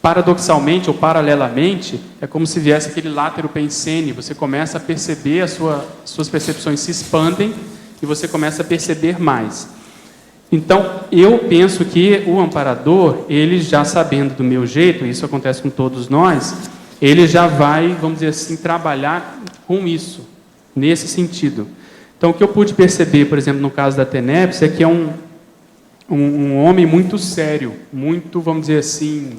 paradoxalmente ou paralelamente, é como se viesse aquele látero pensene, você começa a perceber, suas percepções se expandem e você começa a perceber mais. Então, eu penso que o amparador, ele já sabendo do meu jeito, isso acontece com todos nós, ele já vai, vamos dizer assim, trabalhar com isso, nesse sentido. Então, o que eu pude perceber, por exemplo, no caso da TENEPS, é que é um homem muito sério, muito, vamos dizer assim...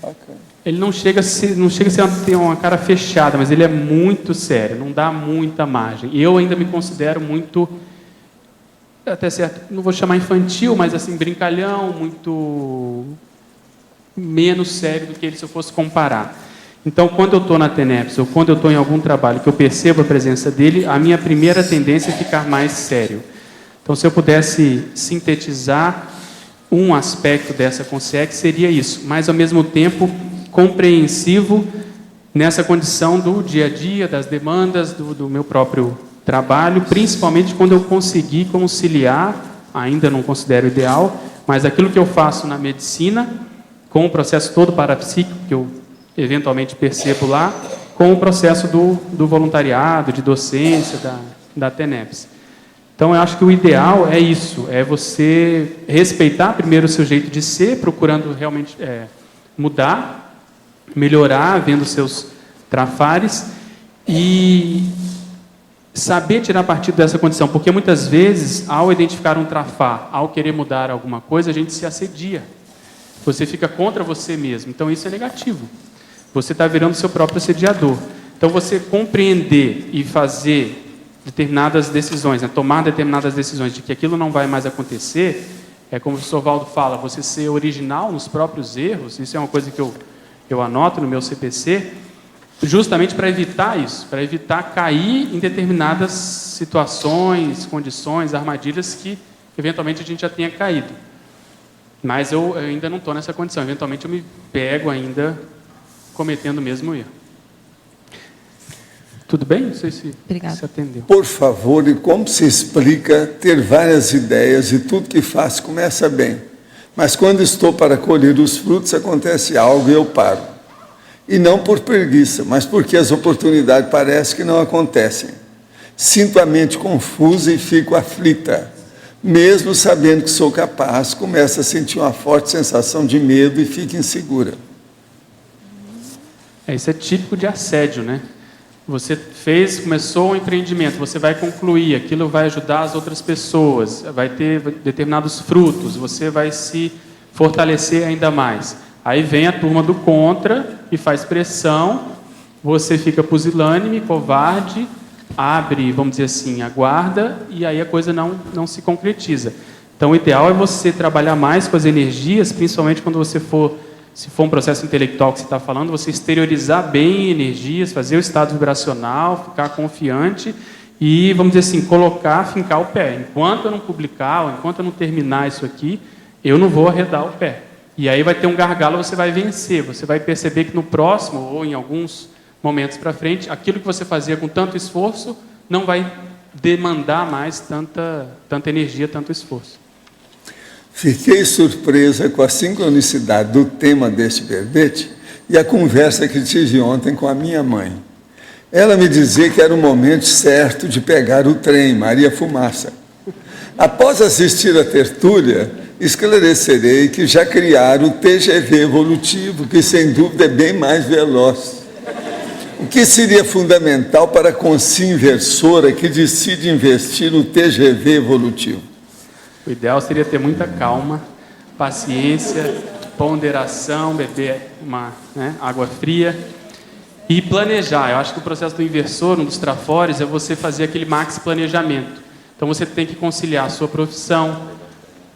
Bacana. Ele não chega a ter uma cara fechada, mas ele é muito sério, não dá muita margem. E eu ainda me considero muito, até certo, não vou chamar infantil, mas assim, brincalhão, muito menos sério do que ele se eu fosse comparar. Então, quando eu estou na TENEPS ou quando eu estou em algum trabalho que eu percebo a presença dele, a minha primeira tendência é ficar mais sério. Então, se eu pudesse sintetizar um aspecto dessa consciência, seria isso, mas ao mesmo tempo compreensivo nessa condição do dia a dia, das demandas do meu próprio trabalho, principalmente quando eu conseguir conciliar, ainda não considero ideal, mas aquilo que eu faço na medicina, com o processo todo parapsíquico que eu eventualmente percebo lá, com o processo do voluntariado, de docência, da TENEPS. Então, eu acho que o ideal é isso, é você respeitar primeiro o seu jeito de ser, procurando realmente mudar, melhorar, vendo seus trafares e saber tirar partido dessa condição, porque muitas vezes, ao identificar um trafar, ao querer mudar alguma coisa, a gente se assedia. Você fica contra você mesmo. Então, isso é negativo. Você está virando seu próprio assediador. Então, você compreender e fazer determinadas decisões, né, tomar determinadas decisões de que aquilo não vai mais acontecer, é como o professor Valdo fala, você ser original nos próprios erros. Isso é uma coisa que eu anoto no meu CPC, justamente para evitar isso, para evitar cair em determinadas situações, condições, armadilhas que eventualmente a gente já tenha caído. Mas eu ainda não estou nessa condição, eventualmente eu me pego ainda cometendo o mesmo erro. Tudo bem? Não sei se atendeu. Por favor, e como se explica ter várias ideias e tudo que faço começa bem, mas quando estou para colher os frutos acontece algo e eu paro. E não por preguiça, mas porque as oportunidades parecem que não acontecem. Sinto a mente confusa e fico aflita. Mesmo sabendo que sou capaz, começo a sentir uma forte sensação de medo e fico insegura. Isso é típico de assédio, né? Você começou um empreendimento, você vai concluir, aquilo vai ajudar as outras pessoas, vai ter determinados frutos, você vai se fortalecer ainda mais. Aí vem a turma do contra e faz pressão, você fica pusilânime, covarde, abre, vamos dizer assim, a guarda, e aí a coisa não se concretiza. Então, o ideal é você trabalhar mais com as energias, principalmente quando você se for um processo intelectual que você está falando, você exteriorizar bem energias, fazer o estado vibracional, ficar confiante e, vamos dizer assim, fincar o pé. Enquanto eu não publicar, ou enquanto eu não terminar isso aqui, eu não vou arredar o pé. E aí vai ter um gargalo, você vai vencer, você vai perceber que no próximo, ou em alguns momentos para frente, aquilo que você fazia com tanto esforço, não vai demandar mais tanta energia, tanto esforço. Fiquei surpresa com a sincronicidade do tema deste verbete e a conversa que tive ontem com a minha mãe. Ela me dizia que era o momento certo de pegar o trem, Maria Fumaça. Após assistir a tertúlia, esclarecerei que já criaram o TGV evolutivo, que sem dúvida é bem mais veloz. O que seria fundamental para a consciência inversora que decide investir no TGV evolutivo? O ideal seria ter muita calma, paciência, ponderação, beber água fria e planejar. Eu acho que o processo do inversor, um dos trafores, é você fazer aquele max planejamento. Então você tem que conciliar a sua profissão,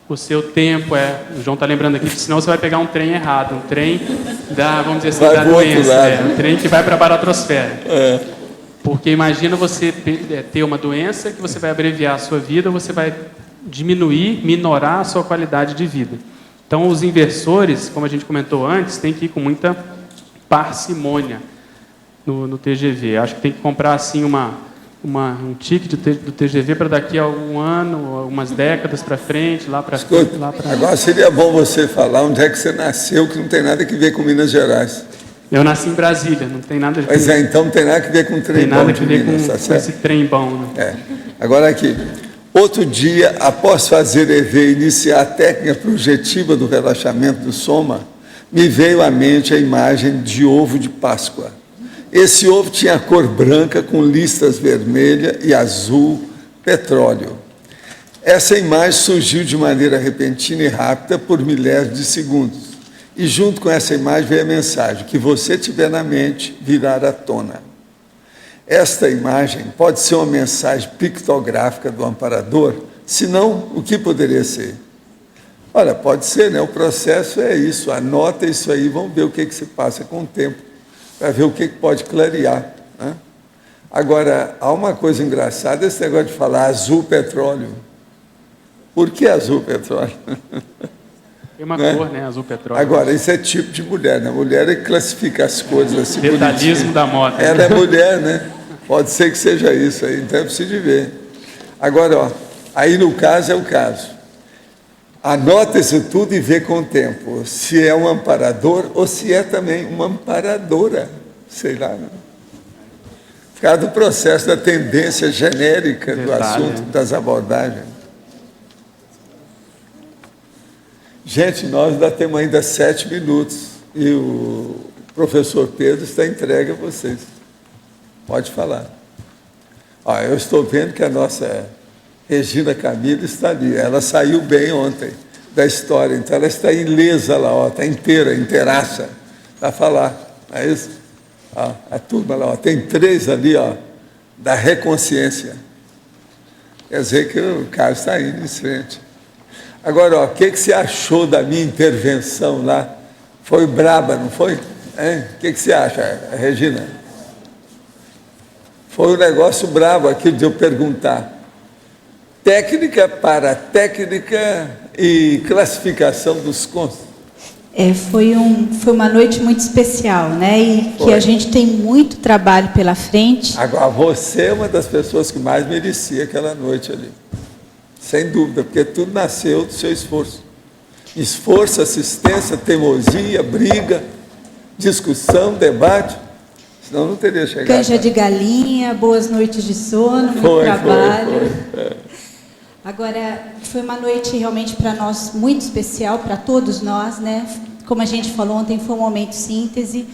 o seu tempo. O João está lembrando aqui, que senão você vai pegar um trem errado, um trem vamos dizer assim, da doença, um trem que vai para a baratrosfera. Porque imagina você ter uma doença que você vai abreviar a sua vida, você vai minorar a sua qualidade de vida. Então, os inversores, como a gente comentou antes, tem que ir com muita parcimônia no TGV. Acho que tem que comprar assim um ticket do TGV para daqui a um ano, algumas décadas para frente, lá para frente. Agora seria bom você falar onde é que você nasceu, que não tem nada a ver com Minas Gerais. Eu nasci em Brasília, não tem nada a ver com... Pois é, então não tem nada a ver com trem bom. Tem nada a ver com esse trem bom. Né? Agora aqui. Outro dia, após fazer EV e iniciar a técnica projetiva do relaxamento do soma, me veio à mente a imagem de ovo de Páscoa. Esse ovo tinha a cor branca com listas vermelha e azul petróleo. Essa imagem surgiu de maneira repentina e rápida por milésimos de segundos. E junto com essa imagem veio a mensagem: que você tiver na mente, virá à tona. Esta imagem pode ser uma mensagem pictográfica do amparador, senão, o que poderia ser? Olha, pode ser, né? O processo é isso, anota isso aí, vamos ver o que se passa com o tempo, para ver o que pode clarear. Né? Agora, há uma coisa engraçada, esse negócio de falar azul petróleo. Por que azul petróleo? Tem uma cor, né? Azul petróleo. Agora, isso é tipo de mulher, né? Mulher é que classifica as coisas assim. Detalhismo da moda. Ela é mulher, né? Pode ser que seja isso aí, então é preciso ver. Agora, aí no caso é o caso. Anota isso tudo e vê com o tempo se é um amparador ou se é também uma amparadora, sei lá. Né? Por causa do processo da tendência genérica do assunto, das abordagens. Gente, nós ainda temos ainda 7 minutos. E o professor Pedro está entregue a vocês. Pode falar. Eu estou vendo que a nossa Regina Camila está ali. Ela saiu bem ontem da história, então ela está ilesa lá, está inteiraça, para falar. É isso? A turma lá, tem 3 ali, da Reconsciência. Quer dizer que o Carlos está indo em frente. Agora, o que você achou da minha intervenção lá? Foi braba, não foi? O que você acha, Regina? Foi um negócio brabo aquilo de eu perguntar. Técnica para técnica e classificação dos contos. Foi uma noite muito especial, né? E que a gente tem muito trabalho pela frente. Agora, você é uma das pessoas que mais merecia aquela noite ali. Sem dúvida, porque tudo nasceu do seu esforço. Esforço, assistência, teimosia, briga, discussão, debate. Senão não teria chegado. Canja de galinha, boas noites de sono, muito trabalho. Agora, foi uma noite realmente para nós muito especial, para todos nós, né? Como a gente falou ontem, foi um momento síntese.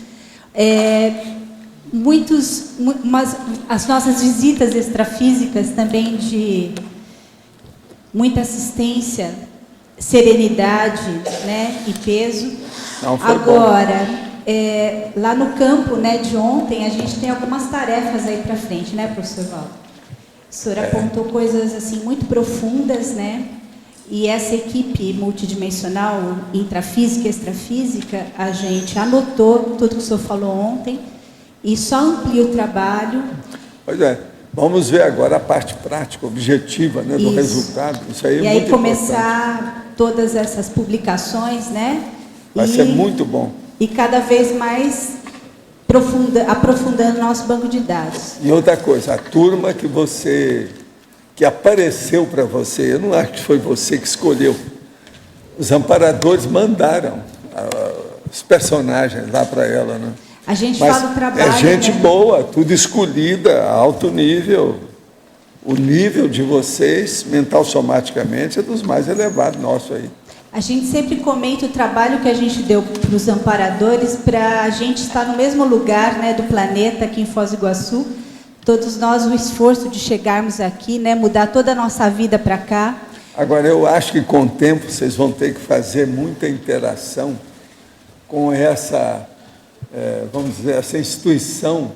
As nossas visitas extrafísicas também de muita assistência, serenidade, né? E peso. Agora, lá no campo, né, de ontem, a gente tem algumas tarefas aí para frente, né, professor Valdo? O senhor apontou coisas assim muito profundas, né? E essa equipe multidimensional, intrafísica e extrafísica, a gente anotou tudo que o senhor falou ontem e só amplia o trabalho. Pois é. Vamos ver agora a parte prática, objetiva, né, do resultado. Isso aí é muito importante. E aí começar todas essas publicações, né? Vai ser muito bom. E cada vez mais aprofundando nosso banco de dados. E outra coisa, a turma que apareceu para você, eu não acho que foi você que escolheu. Os amparadores mandaram os personagens lá para ela, né? A gente fala o trabalho. É gente boa, tudo escolhida, alto nível. O nível de vocês, mental somaticamente, é dos mais elevados nosso aí. A gente sempre comenta o trabalho que a gente deu para os amparadores, para a gente estar no mesmo lugar, né, do planeta, aqui em Foz do Iguaçu. Todos nós, o esforço de chegarmos aqui, né, mudar toda a nossa vida para cá. Agora, eu acho que com o tempo vocês vão ter que fazer muita interação com essa, vamos dizer, essa instituição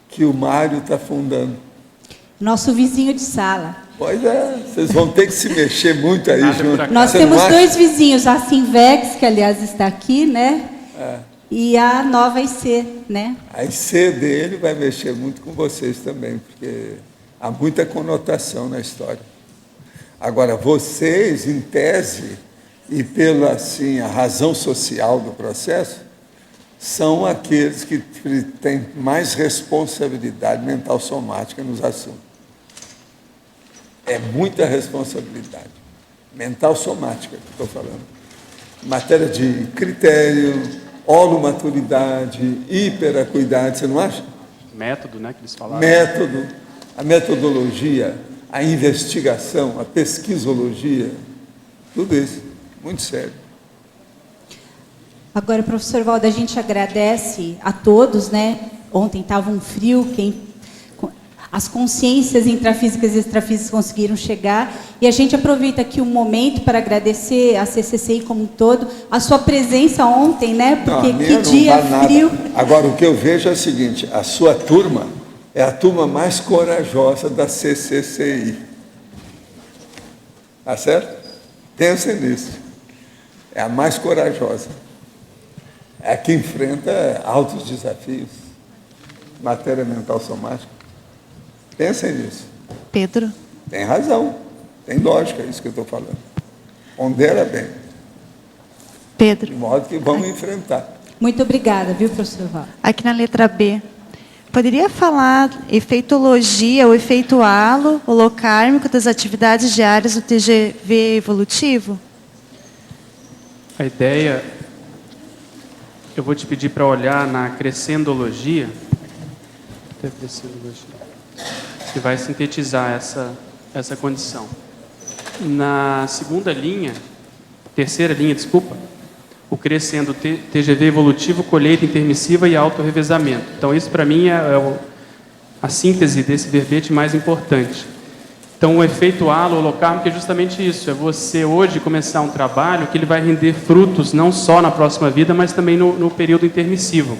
que o Mário está fundando. Nosso vizinho de sala. Pois é, vocês vão ter que se mexer muito aí junto. Nós temos 2 vizinhos, a Sinvex, que aliás está aqui, né? E a Nova IC, né? A IC dele vai mexer muito com vocês também, porque há muita conotação na história. Agora, vocês, em tese, e pela assim, a razão social do processo, são aqueles que têm mais responsabilidade mental somática nos assuntos. É muita responsabilidade mental somática que estou falando. Matéria de critério, holomaturidade, hiperacuidade, você não acha? Método, né, que eles falaram. Método, a metodologia, a investigação, a pesquisologia, tudo isso, muito sério. Agora, professor Valdo, a gente agradece a todos, né? Ontem estava um frio, as consciências intrafísicas e extrafísicas conseguiram chegar, e a gente aproveita aqui um momento para agradecer a CCCI como um todo, a sua presença ontem, né? Porque que dia frio. Agora, o que eu vejo é o seguinte, a sua turma é a turma mais corajosa da CCCI. Tá certo? Pensem nisso. É a mais corajosa. É a que enfrenta altos desafios. Matéria mental somática. Pensem nisso. Pedro. Tem razão. Tem lógica isso que eu estou falando. Pondera bem. Pedro. De modo que vamos enfrentar. Muito obrigada, viu, professor Valdo? Aqui na letra B. Poderia falar efeitologia ou efeito halo holocármico das atividades diárias do TGV evolutivo? A ideia, eu vou te pedir para olhar na crescendologia, que vai sintetizar essa condição. Na terceira linha, desculpa, o crescendo TGV evolutivo, colheita intermissiva e autorrevezamento. Então, isso para mim é a síntese desse verbete mais importante. Então, o efeito halo holocármico é justamente isso, é você hoje começar um trabalho que ele vai render frutos não só na próxima vida, mas também no período intermissivo.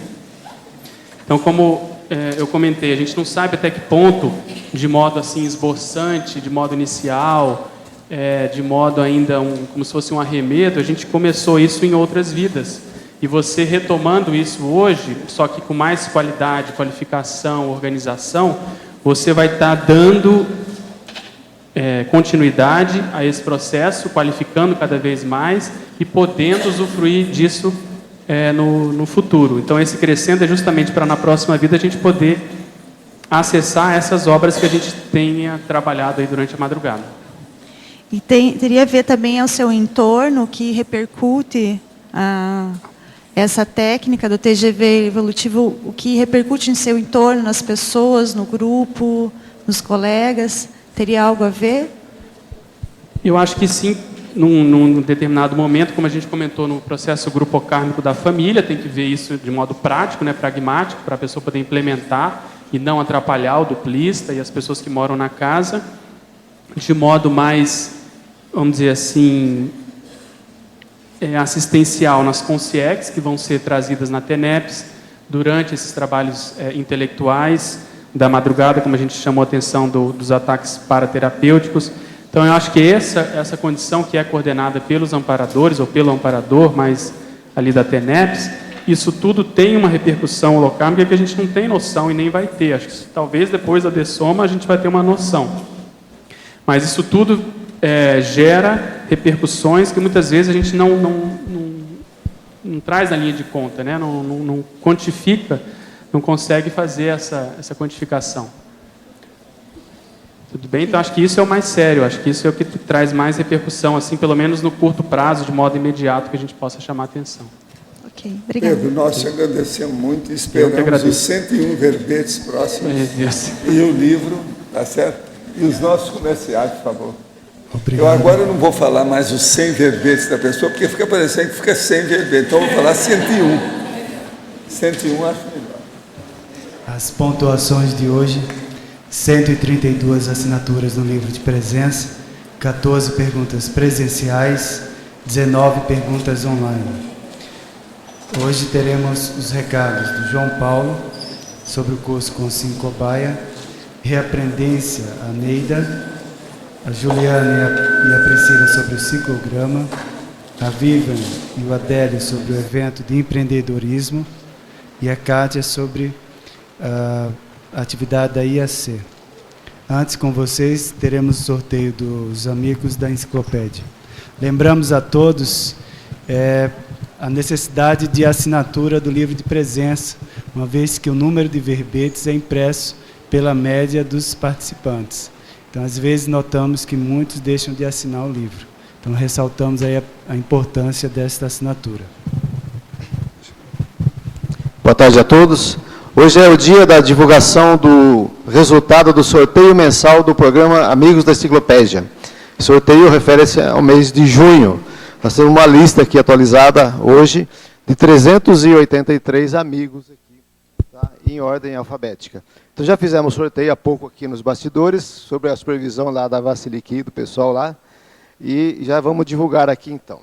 Então, como eu comentei, a gente não sabe até que ponto, de modo assim esboçante, de modo inicial, de modo ainda como se fosse um arremedo, a gente começou isso em outras vidas. E você retomando isso hoje, só que com mais qualidade, qualificação, organização, você vai estar dando continuidade a esse processo, qualificando cada vez mais e podendo usufruir disso no futuro. Então, esse crescendo é justamente para na próxima vida a gente poder acessar essas obras que a gente tenha trabalhado aí durante a madrugada. E teria a ver também ao seu entorno, que repercute essa técnica do TGV evolutivo, o que repercute em seu entorno, nas pessoas, no grupo, nos colegas, teria algo a ver? Eu acho que sim, num determinado momento, como a gente comentou no processo grupocármico da família, tem que ver isso de modo prático, pragmático, para a pessoa poder implementar e não atrapalhar o duplista e as pessoas que moram na casa, de modo mais, vamos dizer assim, assistencial nas consciex, que vão ser trazidas na TENEPS, durante esses trabalhos intelectuais da madrugada, como a gente chamou a atenção dos ataques paraterapêuticos. Então, eu acho que essa condição que é coordenada pelos amparadores, ou pelo amparador, mas ali da TENEPS, isso tudo tem uma repercussão holocármica que a gente não tem noção e nem vai ter. Acho que talvez depois da dessoma a gente vai ter uma noção. Mas isso tudo gera repercussões que muitas vezes a gente não traz na linha de conta, não quantifica, não consegue fazer essa quantificação. Tudo bem? Então, acho que isso é o mais sério, acho que isso é o que traz mais repercussão, assim, pelo menos no curto prazo, de modo imediato, que a gente possa chamar a atenção. Ok, obrigada. Pedro, nós te agradecemos muito e esperamos os 101 verbetes próximos e o livro, tá certo? E os nossos comerciais, por favor. Obrigado. Eu agora não vou falar mais os 100 verbetes da pessoa, porque fica parecendo que fica 100 verbetes, então eu vou falar 101. 101 acho melhor. As pontuações de hoje: 132 assinaturas no livro de presença, 14 perguntas presenciais, 19 perguntas online. Hoje teremos os recados do João Paulo sobre o curso com Sincobaia, Reaprendência, a Neida, a Juliana e a Priscila sobre o ciclograma, a Vivian e o Adélio sobre o evento de empreendedorismo e a Kátia sobre a atividade da IAC. Antes, com vocês, teremos o sorteio dos amigos da enciclopédia. Lembramos a todos a necessidade de assinatura do livro de presença, uma vez que o número de verbetes é impresso pela média dos participantes. Então, às vezes, notamos que muitos deixam de assinar o livro. Então, ressaltamos aí a importância desta assinatura. Boa tarde a todos. Hoje é o dia da divulgação do resultado do sorteio mensal do programa Amigos da Enciclopédia. O sorteio refere-se ao mês de junho. Nós temos uma lista aqui atualizada hoje de 383 amigos aqui, tá, em ordem alfabética. Então, já fizemos sorteio há pouco aqui nos bastidores, sobre a supervisão lá da Vasiliki, do pessoal lá, e já vamos divulgar aqui então.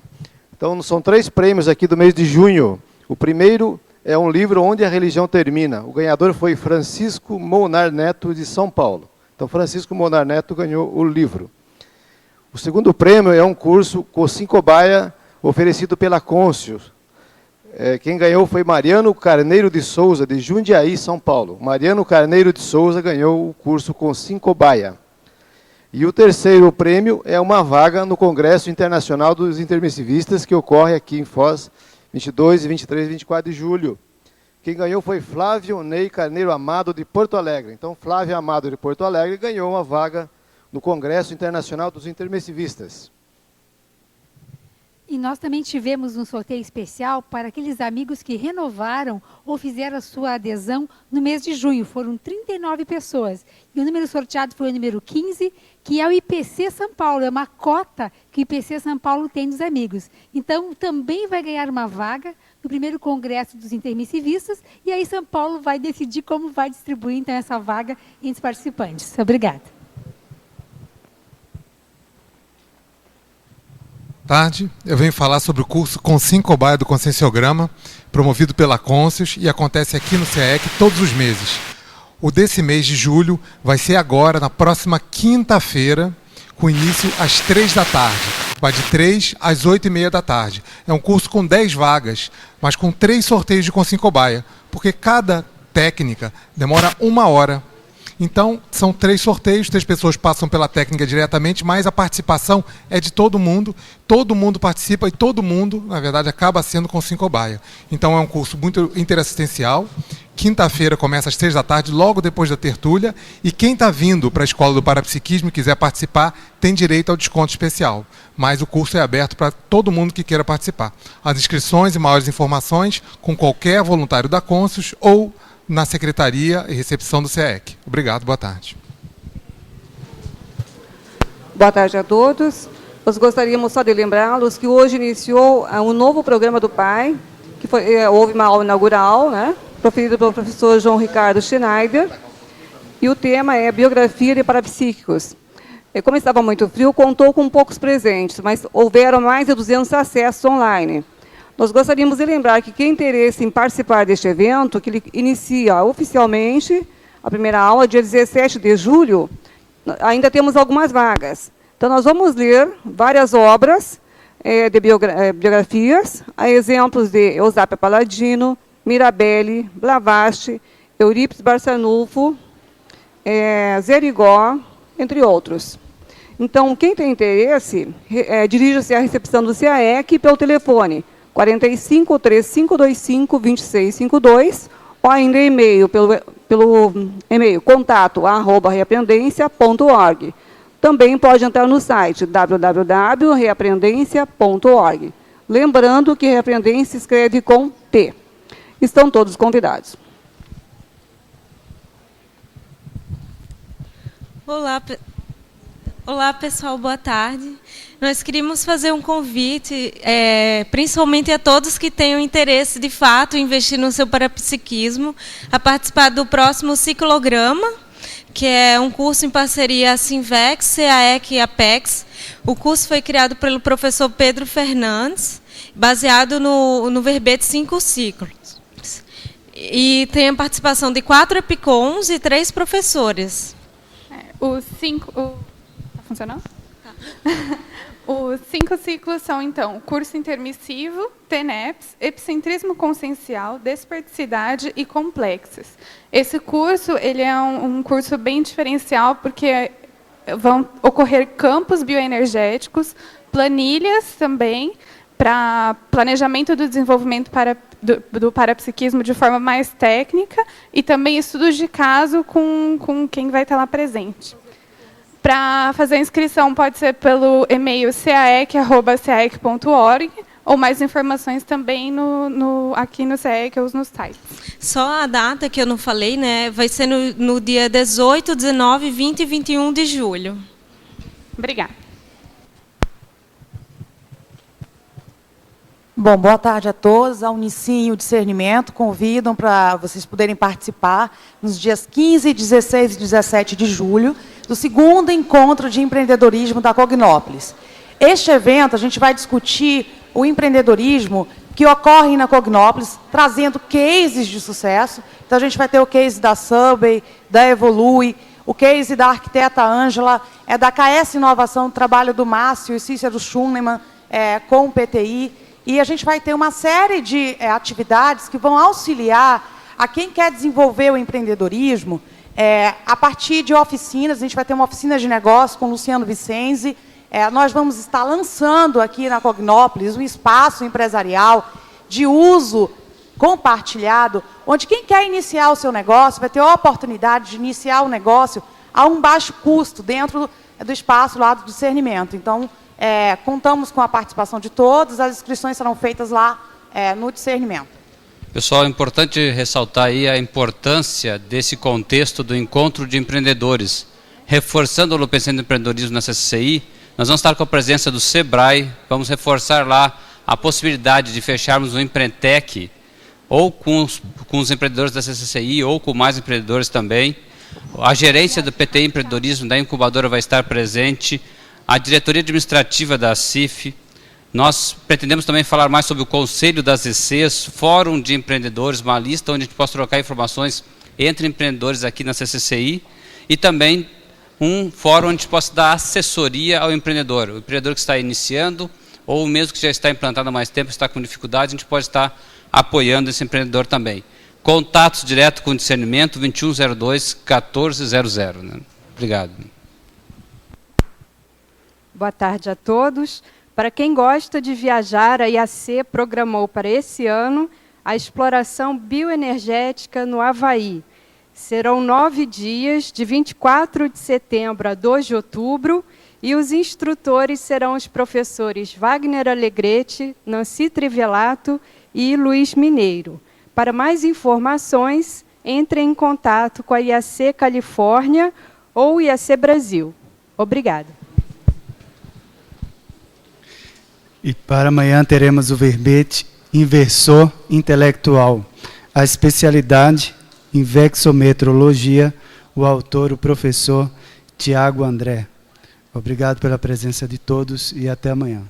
Então, são 3 prêmios aqui do mês de junho. O primeiro é um livro Onde a Religião Termina. O ganhador foi Francisco Monar Neto, de São Paulo. Então, Francisco Monar Neto ganhou o livro. O segundo prêmio é um curso Cobaia, oferecido pela Côncius. Quem ganhou foi Mariano Carneiro de Souza, de Jundiaí, São Paulo. Mariano Carneiro de Souza ganhou o curso Cobaia. E o terceiro prêmio é uma vaga no Congresso Internacional dos Intermissivistas, que ocorre aqui em Foz, 22, 23 e 24 de julho. Quem ganhou foi Flávio Ney Carneiro Amado, de Porto Alegre. Então, Flávio Amado, de Porto Alegre, ganhou uma vaga no Congresso Internacional dos Intermissivistas. E nós também tivemos um sorteio especial para aqueles amigos que renovaram ou fizeram a sua adesão no mês de junho. Foram 39 pessoas. E o número sorteado foi o número 15, que é o IPC São Paulo. É uma cota que o IPC São Paulo tem dos amigos. Então, também vai ganhar uma vaga no primeiro congresso dos intermissivistas. E aí São Paulo vai decidir como vai distribuir, então, essa vaga entre os participantes. Obrigada. Tarde, eu venho falar sobre o curso Consim-Cobaia do Conscienciograma, promovido pela Conscius e acontece aqui no CEEC todos os meses. O desse mês de julho vai ser agora, na próxima quinta-feira, com início às 3 da tarde. Vai de 3 às 8h30 da tarde. É um curso com 10 vagas, mas com 3 sorteios de Consim-Cobaia, porque cada técnica demora 1 hora. Então, são 3 sorteios, 3 pessoas passam pela técnica diretamente, mas a participação é de todo mundo participa e todo mundo, na verdade, acaba sendo Consim-Cobaia. Então, é um curso muito interassistencial. Quinta-feira começa às 3 da tarde, logo depois da tertúlia, e quem está vindo para a Escola do Parapsiquismo e quiser participar, tem direito ao desconto especial. Mas o curso é aberto para todo mundo que queira participar. As inscrições e maiores informações com qualquer voluntário da Conscius ou na Secretaria e Recepção do CEEC. Obrigado, boa tarde. Boa tarde a todos. Nós gostaríamos só de lembrá-los que hoje iniciou um novo programa do PAI, que houve uma aula inaugural, né, proferido pelo professor João Ricardo Schneider, e o tema é Biografia de Parapsíquicos. Como estava muito frio, contou com poucos presentes, mas houveram mais de 200 acessos online. Nós gostaríamos de lembrar que quem tem interesse em participar deste evento, que ele inicia oficialmente a primeira aula, dia 17 de julho, ainda temos algumas vagas. Então, nós vamos ler várias obras de biografias, a exemplos de Eusápia Paladino, Mirabelle, Blavatsky, Eurípides Barçanufo, Zerigó, entre outros. Então, quem tem interesse, dirija-se à recepção do CAEC pelo telefone 45 3525 2652 ou ainda e-mail pelo e-mail contato@reaprendência.org. Também pode entrar no site www.reaprendência.org. Lembrando que Reaprendência se escreve com T. Estão todos convidados. Olá, pessoal, boa tarde. Nós queríamos fazer um convite, principalmente a todos que tenham interesse, de fato, em investir no seu parapsiquismo, a participar do próximo ciclograma, que é um curso em parceria Sinvex, CAEC e Apex. O curso foi criado pelo professor Pedro Fernandes, baseado no verbete 5 ciclos. E tem a participação de 4 EPICONs e 3 professores. Está funcionando? Tá. Os 5 ciclos são, então, curso intermissivo, TENEPS, epicentrismo consciencial, desperticidade e complexos. Esse curso ele é um curso bem diferencial, porque vão ocorrer campos bioenergéticos, planilhas também, para planejamento do desenvolvimento do parapsiquismo de forma mais técnica, e também estudos de caso com quem vai estar lá presente. Para fazer a inscrição, pode ser pelo e-mail caec@caec.org, ou mais informações também aqui no CEEC ou nos sites. Só a data que eu não falei, né? Vai ser no dia 18, 19, 20 e 21 de julho. Obrigada. Bom, boa tarde a todos. A Unicim e o Discernimento convidam para vocês poderem participar nos dias 15, 16 e 17 de julho do 2º Encontro de Empreendedorismo da Cognópolis. Este evento, a gente vai discutir o empreendedorismo que ocorre na Cognópolis, trazendo cases de sucesso. Então, a gente vai ter o case da Subway, da Evolui, o case da arquiteta Ângela, da KS Inovação, o trabalho do Márcio e Cícero Schunemann com o PTI. E a gente vai ter uma série de atividades que vão auxiliar a quem quer desenvolver o empreendedorismo a partir de oficinas. A gente vai ter uma oficina de negócio com o Luciano Vicenzi. Nós vamos estar lançando aqui na Cognópolis um espaço empresarial de uso compartilhado, onde quem quer iniciar o seu negócio vai ter a oportunidade de iniciar o negócio a um baixo custo dentro do espaço lá do discernimento. Então, Contamos com a participação de todos, as inscrições serão feitas lá no discernimento. Pessoal, é importante ressaltar aí a importância desse contexto do encontro de empreendedores. Reforçando o Enaltecendo do Empreendedorismo na CCCI, nós vamos estar com a presença do SEBRAE, vamos reforçar lá a possibilidade de fecharmos um Empreendtec, ou com os empreendedores da CCCI, ou com mais empreendedores também. A gerência do PTI Empreendedorismo da incubadora vai estar presente, a diretoria administrativa da CIF. Nós pretendemos também falar mais sobre o Conselho das ECs, Fórum de Empreendedores, uma lista onde a gente possa trocar informações entre empreendedores aqui na CCCI, e também um fórum onde a gente possa dar assessoria ao empreendedor. O empreendedor que está iniciando, ou mesmo que já está implantado há mais tempo, está com dificuldade, a gente pode estar apoiando esse empreendedor também. Contatos direto com o discernimento, 2102-1400. Né? Obrigado. Boa tarde a todos. Para quem gosta de viajar, a IAC programou para esse ano a exploração bioenergética no Havaí. Serão 9 dias, de 24 de setembro a 2 de outubro, e os instrutores serão os professores Wagner Alegrete, Nancy Trivelato e Luiz Mineiro. Para mais informações, entre em contato com a IAC Califórnia ou IAC Brasil. Obrigada. E para amanhã teremos o verbete inversor intelectual. A especialidade em vexometrologia, o autor, o professor Tiago André. Obrigado pela presença de todos e até amanhã.